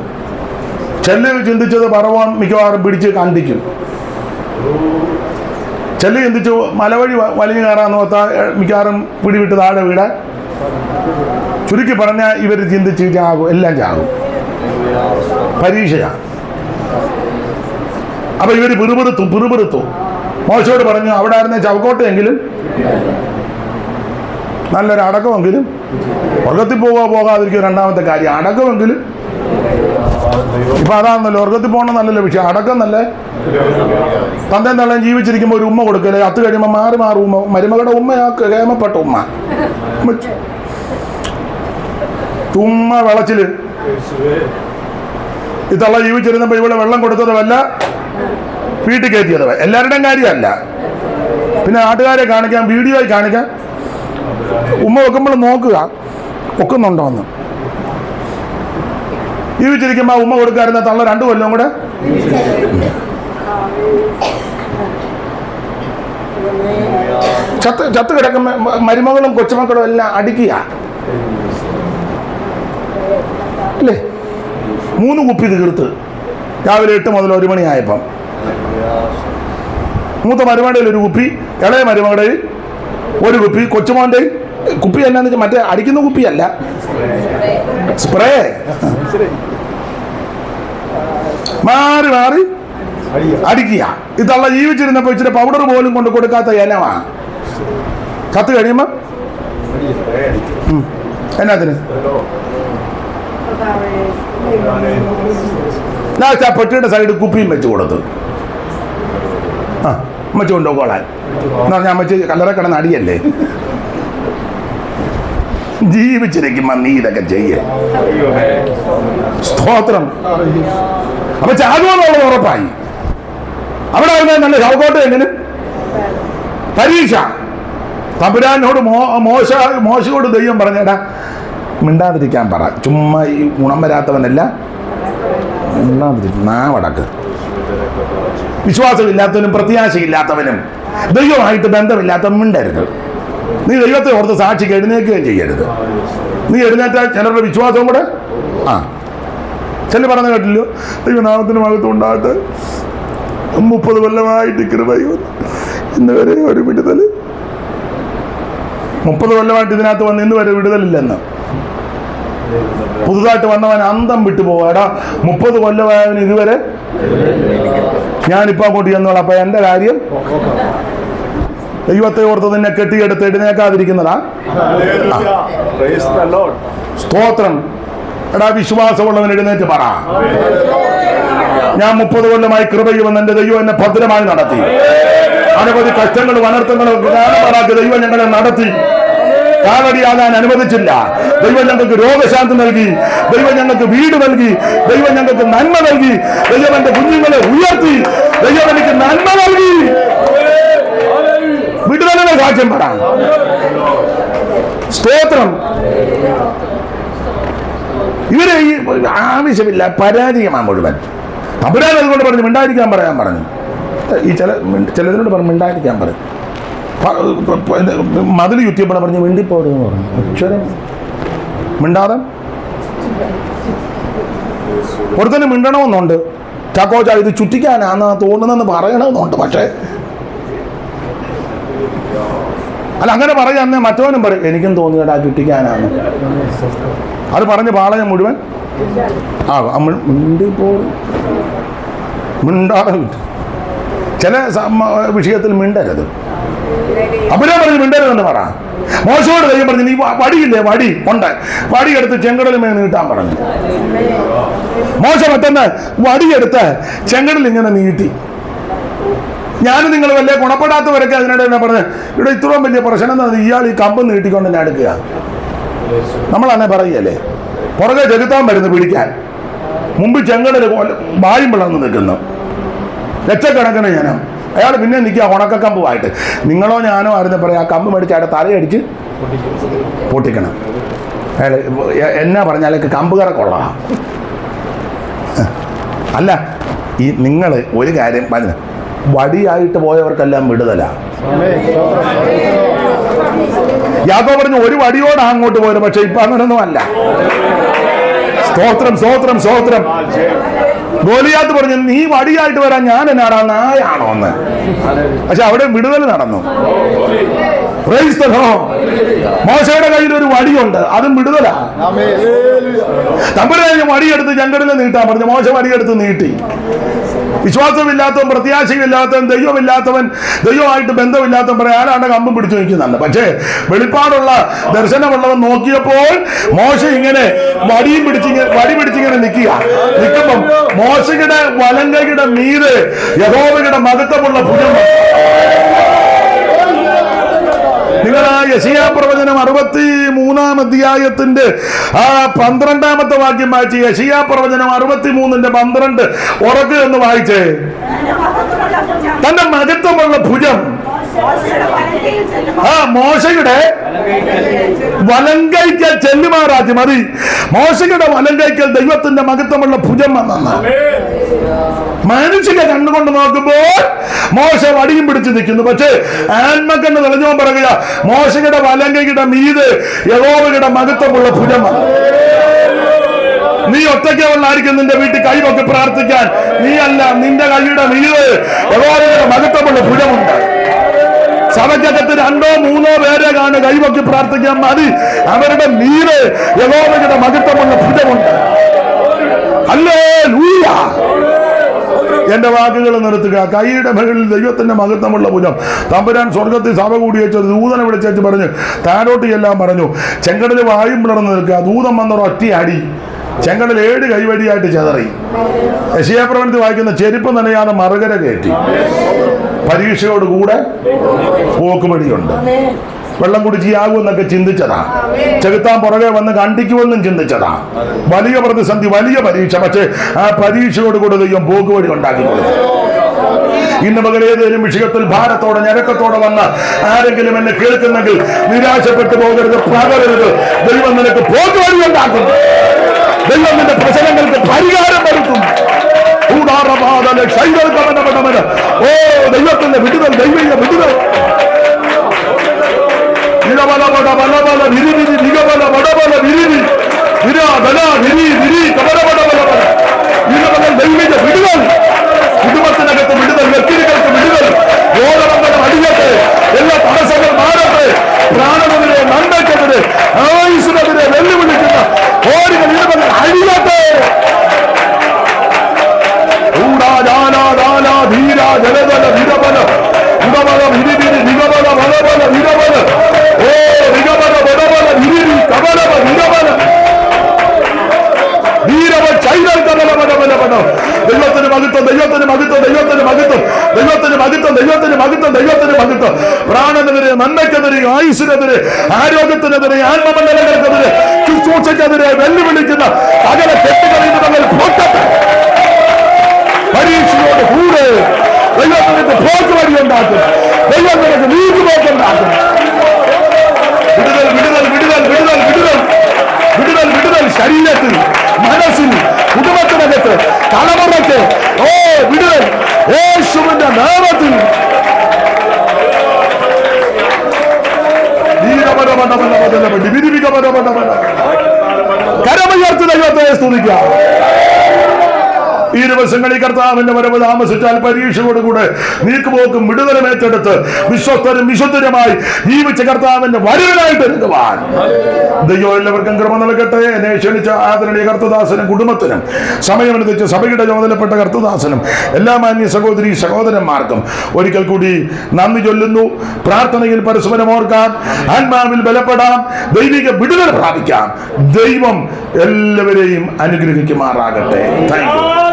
ചിലർ ചിന്തിച്ചത് പറവോൻ മിക്കവാറും പിടിച്ച് കണ്ടിക്കും. ചിലർ ചിന്തിച്ചു മലവഴി വലിഞ്ഞു കയറാൻ നോത്താ മിക്കവാറും പിടിവിട്ട് താഴെ വീടാൻ. ചുരുക്കി പറഞ്ഞാൽ ഇവർ ചിന്തിച്ച് ചാകും, എല്ലാം ചാകും. പരീക്ഷയാണ്. അപ്പൊ ഇവര് പിറുപിറുത്തു. മോശയോട് പറഞ്ഞു, അവിടെ ആയിരുന്ന ചവക്കോട്ടെങ്കിലും നല്ലൊരു അടക്കമെങ്കിലും, സ്വർഗത്തിൽ പോകാതിരിക്കും. 2ാമത്തെ കാര്യം അടക്കമെങ്കിലും. ഇപ്പൊ അതാണല്ലോ സ്വർഗത്തിൽ പോകണം നല്ലല്ലോ വിഷയം. അടക്കം നല്ല തന്തയും തള്ളയും ജീവിച്ചിരിക്കുമ്പോൾ ഒരു ഉമ്മ കൊടുക്കല്ലേ, 10 കഴിയുമ്പോൾ മാറി ഉമ്മ. മരുമകളുടെ ഉമ്മയാക്ക് കേമപ്പെട്ട ഉമ്മ. ചുമ്മാ വെളച്ചില്. ഈ തള്ള ജീവിച്ചിരുന്നപ്പോൾ ഇവിടെ വെള്ളം കൊടുത്തത് വല്ല വീട്ടിൽ കയറ്റിയത്. എല്ലാവരുടെയും കാര്യമല്ല. പിന്നെ നാട്ടുകാരെ കാണിക്കാൻ, വീഡിയോയിൽ കാണിക്കാൻ. ഉമ്മ വെക്കുമ്പോൾ നോക്കുക ഒക്കുന്നുണ്ടോ എന്ന്. ജീവിച്ചിരിക്കുമ്പോൾ ഉമ്മ കൊടുക്കാറുന്ന തള്ള 2 കൊല്ലം കൂടെ ചത്ത് കിടക്കുന്ന മരുമകളും കൊച്ചുമക്കളും എല്ലാം അടിക്കുക അല്ലേ. 3 കുപ്പി തീർത്ത് രാവിലെ 8 മുതൽ 1 മണിയായപ്പം. മൂത്ത മരുമകളുടെ 1 കുപ്പി, ഇളയ മരുമകളുടെ 1 കുപ്പി, കൊച്ചുമോന്റെ കുപ്പി എന്നാന്ന് വെച്ചാൽ മറ്റേ അടിക്കുന്ന കുപ്പിയല്ല, സ്പ്രേ. മാറി മാറി അടിക്കുക. ഇതള്ള ജീവിച്ചിരുന്നപ്പോൾ ഇച്ചിരി പൗഡർ പോലും കൊണ്ട് കൊടുക്കാത്ത ഇനമാ. ചത്ത് കഴിയുമ്പോ എന്നാത്തിന് ലാസ്റ്റ് ആ പെട്ടിയുടെ സൈഡ് കുപ്പിയും വെച്ച് കൊടുത്തു. അമ്മച്ചി കൊണ്ടുപോകോളാൻ എന്ന് പറഞ്ഞാൽ അമ്മച്ചി കല്ലറ കിടന്ന് അടിയല്ലേ. ജീവിച്ചിരിക്കുമ്പോ നീ ഇതൊക്കെ ചെയ്യേ. സ്തോത്രം. അപ്പൊ ചാകുമെന്നുള്ളത് ഉറപ്പായി. അവിടെ നല്ല ചവക്കോട്ടെങ്കിലും പരീക്ഷ. തമ്പുരാനോട് മോശയോട് ദൈവം പറഞ്ഞേടാ മിണ്ടാതിരിക്കാൻ പറ, ചുമ്മാ ഈ ഗുണം വരാത്തവനല്ല നാവടക്ക്. വിശ്വാസമില്ലാത്തവനും പ്രത്യാശയില്ലാത്തവനും ദൈവമായിട്ട് ബന്ധമില്ലാത്തവൻ മിണ്ടരുത്. നീ ദൈവത്തെ ഓർത്ത് സാക്ഷിക്ക് എഴുന്നേൽക്കുകയും ചെയ്യരുത്. നീ എഴുന്നേറ്റാൽ ചിലരുടെ വിശ്വാസവും കൂടെ ചില പറഞ്ഞു കേട്ടില്ലോ, ദൈവനാമത്തിന് മഹത്വം ഉണ്ടാകട്ടെ, 30 കൊല്ലമായിട്ട് കൃപയോ ഇന്ന് വരെ ഒരു വിടുതൽ. 30 കൊല്ലമായിട്ട് ഇതിനകത്ത് വന്ന് ഇന്ന് വരെ വിടുതലില്ലെന്ന്. പുതുതായിട്ട് വന്നവൻ അന്തം വിട്ടു പോവാടാ. 30 കൊല്ലമായവന് ഇതുവരെ ഞാനിപ്പോ അങ്ങോട്ട് ചെന്നോളാം. അപ്പൊ എന്റെ കാര്യം ദൈവത്തെ ഓർത്ത് നിന്നെ കെട്ടിയെടുത്ത് എഴുന്നേക്കാതിരിക്കുന്നതാ. സ്തോത്രം. എടാ വിശ്വാസമുള്ളവൻ എഴുന്നേറ്റ് പറ. ഞാൻ 30 കൊല്ലമായി കൃപ ചെയ്യുമെന്ന് എന്റെ ദൈവം എന്നെ ഭദ്രമായി നടത്തി. അനവധി കഷ്ടങ്ങളും അനർത്ഥങ്ങളും കാരണമാക്കി ദൈവം ഞങ്ങളെ നടത്തി. കാലടിയാകാൻ അനുവദിച്ചില്ല. ദൈവം ഞങ്ങൾക്ക് രോഗശാന്തി നൽകി. ദൈവം ഞങ്ങൾക്ക് വീട് നൽകി. ദൈവം ഞങ്ങൾക്ക് നന്മ നൽകി. ദൈവം എന്റെ കുഞ്ഞുങ്ങളെ ഉയർത്തി. ദൈവം എനിക്ക് നന്മ നൽകി. വിടുതലിന്റെ സാക്ഷ്യം പറ. സ്തോത്രം. ഇവരെ ഈ ആവശ്യമില്ല, പരാജയമാണ് മുഴുവൻ. തമ്പുരാൻ അതുകൊണ്ട് പറഞ്ഞു മിണ്ടായിരിക്കാൻ പറയാൻ പറഞ്ഞു. ഈ ചിലതിനോട് പറഞ്ഞു മിണ്ടായിരിക്കാൻ പറഞ്ഞു. മതിൽ ചുറ്റിയപ്പോൾ പറഞ്ഞു മിണ്ടിപ്പോടുന്ന് പറഞ്ഞു. അക്ഷരം മിണ്ടാതെ ഒരുത്തന്നെ മിണ്ടണമെന്നുണ്ട്. ചാക്കോച്ച ഇത് ചുറ്റിക്കാനാന്ന് തോന്നുന്നെന്ന് പറയണമെന്നുണ്ട്. പക്ഷേ അല്ല, അങ്ങനെ പറയാന്നേ മറ്റവനും പറയും എനിക്കും തോന്നിയടാ ചുറ്റിക്കാനാണ്. അത് പറഞ്ഞ് പാളയം മുഴുവൻ മിണ്ടിപ്പോടും. മിണ്ടാതെ ചില വിഷയത്തിൽ മിണ്ടരുത്. അബ്രാം പറഞ്ഞു മിണ്ടരുതെന്ന് പറ. മോശയോട് ദൈവം പറഞ്ഞു നീ വടിയില്ലേ, വടി ഉണ്ട്, വടിയെടുത്ത് ചെങ്കടലുമേ നീട്ടാൻ പറഞ്ഞു. മോശ പെട്ടെന്ന് വടിയെടുത്ത് ചെങ്കടൽ ഇങ്ങനെ നീട്ടി. ഞാനും നിങ്ങൾ വലിയ ഗുണപ്പെടാത്തവരൊക്കെ അതിനിടെ എന്നാ പറഞ്ഞത്, ഇവിടെ ഇത്രയും വലിയ പ്രശ്നം എന്താ, ഇയാൾ ഈ കമ്പ് നീട്ടിക്കൊണ്ട് തന്നെ എടുക്കുക. നമ്മളന്നെ പറയല്ലേ, പുറകെ ചെലുത്താൻ വരുന്നു പിടിക്കാൻ, മുമ്പ് ചെങ്കടൽ വായും പിളർന്ന് നിൽക്കുന്നു, ലക്ഷക്കണക്കിന് ജനം. അയാൾ പിന്നെ നിൽക്കുക ഉണക്കക്കമ്പുമായിട്ട്. നിങ്ങളോ ഞാനോ ആയിരുന്നു പറയാം, ആ കമ്പ് മേടിച്ച് അയാളുടെ തലയടിച്ച് പൊട്ടിക്കണം. അയാൾ എന്നാ പറഞ്ഞാലേക്ക് കമ്പുകറ കൊള്ളാം. അല്ല, ഈ നിങ്ങൾ ഒരു കാര്യം പറഞ്ഞു, വടിയായിട്ട് പോയവർക്കെല്ലാം വിടുതല. യാക്കോബ് പറഞ്ഞു ഒരു വടിയോടാ അങ്ങോട്ട് പോയത്, പക്ഷെ ഇപ്പൊ അങ്ങനൊന്നും അല്ല. സ്തോത്രം സ്തോത്രം സ്തോത്രം. ഗോലിയാത്ത് പറഞ്ഞു നീ വടിയായിട്ട് വരാൻ ഞാൻ എന്നാടാ നായാണോ എന്ന്. പക്ഷെ അവിടെ വിടുതൽ നടന്നു. മോശയുടെ കയ്യിൽ ഒരു വടിയുണ്ട്, അതും വിടുതലാ. തമ്പുരാൻ വടിയെടുത്ത് ചെങ്കടലിൽ നീട്ടാൻ പറഞ്ഞു. മോശ വടിയെടുത്ത് നീട്ടി. വിശ്വാസമില്ലാത്തവൻ, പ്രത്യാശയില്ലാത്തവൻ, ദൈവമില്ലാത്തവൻ, ദൈവമായിട്ട് ബന്ധമില്ലാത്തവൻ പറയാൻ ആരാണ്ട് കമ്പും പിടിച്ചു നിൽക്കുന്നുണ്ട്. പക്ഷേ വെളിപ്പാടുള്ള ദർശനമുള്ളവൻ നോക്കിയപ്പോൾ മോശ ഇങ്ങനെ വടി പിടിച്ചിങ്ങനെ നിൽക്കുമ്പം മോശയുടെ വലങ്കയുടെ മീതെ യഹോവയുടെ മഹത്വമുള്ള ഭുജം. നിങ്ങൾ ആ യെശയ്യാ പ്രവചനം 63-ാം അധ്യായത്തിന്റെ 12-ാമത്തെ വാക്യം വായിച്ച്, യെശയ്യാ പ്രവചനം 63:12 ഉറക്കെ എന്ന് വായിച്ചേ. തന്റെ മഹത്വമുള്ള ഭുജം മോശയുടെ വലങ്കൈക്കൽ ചെല്ലുമാറാക്കി മതി. മോശയുടെ വലങ്കൈക്കൽ ദൈവത്തിന്റെ മഹത്വമുള്ള ഭുജം വന്നെന്ന്. മനുഷ്യനെ കണ്ടുകൊണ്ട് നോക്കുമ്പോൾ മോശ വടിയും പിടിച്ചു നിൽക്കുന്നു. പക്ഷേ ആത്മക്കണ്ണ് തെളിഞ്ഞോ പറയുക, മോശയുടെ വലങ്കയുടെ മീത് യഹോവയുടെ മഹത്വമുള്ള ഭുജം വന്നു. നീ ഒറ്റയ്ക്കുള്ളായിരിക്കും നിന്റെ വീട്ടിൽ കൈവൊക്കെ പ്രാർത്ഥിക്കാൻ. നീ അല്ല, നിന്റെ കൈയുടെ മീത് യഹോവയുടെ മഹത്വമുള്ള ഭുജമുണ്ട്. സഭയ്ക്കകത്ത് 2-3 പേരെ കാണും കൈവൊക്കെ പ്രാർത്ഥിക്കാൻ മതി. അവരുടെ മീത് യഹോവയുടെ മഹത്വമുള്ള ഭുജമുണ്ട്. ഹല്ലേലൂയ. എന്റെ വാക്കുകൾ നിർത്തുക. കൈയുടെ മുകളിൽ ദൈവത്തിന്റെ മഹത്വമുള്ള ഭുജം. തമ്പുരാൻ സ്വർഗത്തിൽ സഭ കൂടി വെച്ചത് ദൂതനെ വിളിച്ചു പറഞ്ഞു, താരോട്ട് എല്ലാം പറഞ്ഞു. ചെങ്കടൽ വായും പിളർന്ന് നിൽക്കുക. ദൂതം വന്നൊരു ഒറ്റ അടി, ചെങ്കടൽ 7 കൈവടിയായിട്ട് ചെതറി. യെശയ്യാ പ്രവചനത്തിൽ വായിക്കുന്ന ചെരുപ്പ് നനയാതെ മറുകര കയറ്റി. പരീക്ഷയോടുകൂടെ പോക്കുപടിയുണ്ട്. വെള്ളം കുടിച്ചിയാകുമെന്നൊക്കെ ചിന്തിച്ചതാ. ചെകുത്താൻ പുറകെ വന്ന് കണ്ടിക്കുമെന്നും ചിന്തിച്ചതാ. വലിയ പ്രതിസന്ധി, വലിയ പരീക്ഷ. പക്ഷേ ആ പരീക്ഷയോടുകൂടെ ദൈവം പോക്കുവഴി ഉണ്ടാക്കി കൊടുത്തു. ഇന്ന് പകൽ ഏതെങ്കിലും വിഷയത്തിൽ ഭാരത്തോടെ ഞരക്കത്തോടെ വന്ന ആരെങ്കിലും എന്നെ കേൾക്കുന്നെങ്കിൽ നിരാശപ്പെട്ടു പോകരുത്, പകരരുത്. ദൈവം നിനക്ക് പോക്കുവഴി ഉണ്ടാക്കും. ദൈവം നിന്റെ പ്രശ്നങ്ങൾക്ക് പരിഹാരം വരുത്തും. ഓ ദൈവത്തിന്റെ വിടുതൽ, ദൈവീയ വിടുതൽ. കുടുംബത്തിനകത്ത് വിടുതൽ, വ്യക്തികൾക്ക് വിടുതൽ, രോഗബന്ധനം അടിയട്ടെ, എല്ലാ തടസ്സങ്ങൾ മാറട്ടെ. പ്രാണനെതിരെ, നന്മയ്ക്കെതിരെ, ആയുസ്സിനെതിരെ വെല്ലുവിളിക്കുന്ന ഓടികൾ ഇരുപതിൽ അഴിയട്ടെ. ജലബല വിരബല ഉടബല വിരിവിരി നിഗബല ബലബല വിരബല. ഓ നിഗബല ബലബല വിരിവി കബലബ വിരബല വീരവ ചൈതൽ കബല ബലബല. ദൈവത്തിന് മഹത്വം, ദൈവത്തിന് മഹത്വം, ദൈവത്തിന് മഹത്വം, ദൈവത്തിന് മഹത്വം, ദൈവത്തിന് മഹത്വം, ദൈവത്തിന് മഹത്വം. പ്രാണനെതിരെ, നന്മയ്ക്കെതിരെ, ആയുസ്സിനെതിരെ, ആരോഗ്യത്തിനെതിരെ, ആത്മമണ്ഡലങ്ങൾക്കെതിരെ, ശുശ്രൂഷയ്ക്കെതിരെ വെല്ലുവിളിക്കുന്ന സകല കെട്ടുകളിൽ നമ്മൾ പൊട്ടട്ടെ. പരീക്ഷയോട് കൂടെ ദൈവം നിനക്ക് പോക്ക് വഴി ഉണ്ടാക്കും. ദൈവം നിനക്ക് നീക്കുപോക്കുണ്ടാക്കും. വിടുതൽ, വിടുതൽ, വിടുതൽ, വിടുതൽ, വിടുതൽ, വിടുതൽ, വിടുതൽ. ശരീരത്തിൽ, മനസ്സിൽ, കുടുംബത്തിനകത്ത്, തലമുറയ്ക്ക് വിടുതൽ യേശുവിന്റെ നാമത്തിൽ. കരമുയർത്തി ദൈവത്തെ സ്തുതിക്കാം. ഈ ദിവസങ്ങളിൽ കർത്താവിന്റെ വരവ് താമസിച്ചാൽ പരീക്ഷയോടുകൂടെ നീക്കുപോക്കും വിടുതലും ഏറ്റെടുത്ത് വിശ്വസ്തരും വിശുദ്ധരുമായി ജീവിച്ച കർത്താവിന്റെ വരവിനായിട്ട് ഒരുങ്ങുവാൻ ദൈവം എല്ലാവർക്കും കൃപ നൽകട്ടെ. എന്നെ ക്ഷണിച്ച ആദരണീയ കർത്തദാസനും കുടുംബത്തിനും സമയമനുസരിച്ച് സഭയുടെ ചുമതലപ്പെട്ട കർത്തദാസനും എല്ലാ മാന്യ സഹോദരി സഹോദരന്മാർക്കും ഒരിക്കൽ കൂടി നന്ദി ചൊല്ലുന്നു. പ്രാർത്ഥനയിൽ പരസ്പരം ഓർക്കാം, ആത്മാവിൽ ബലപ്പെടാം, ദൈവിക വിടുതൽ പ്രാപിക്കാം. ദൈവം എല്ലാവരെയും അനുഗ്രഹിക്കുമാറാകട്ടെ. Thank you.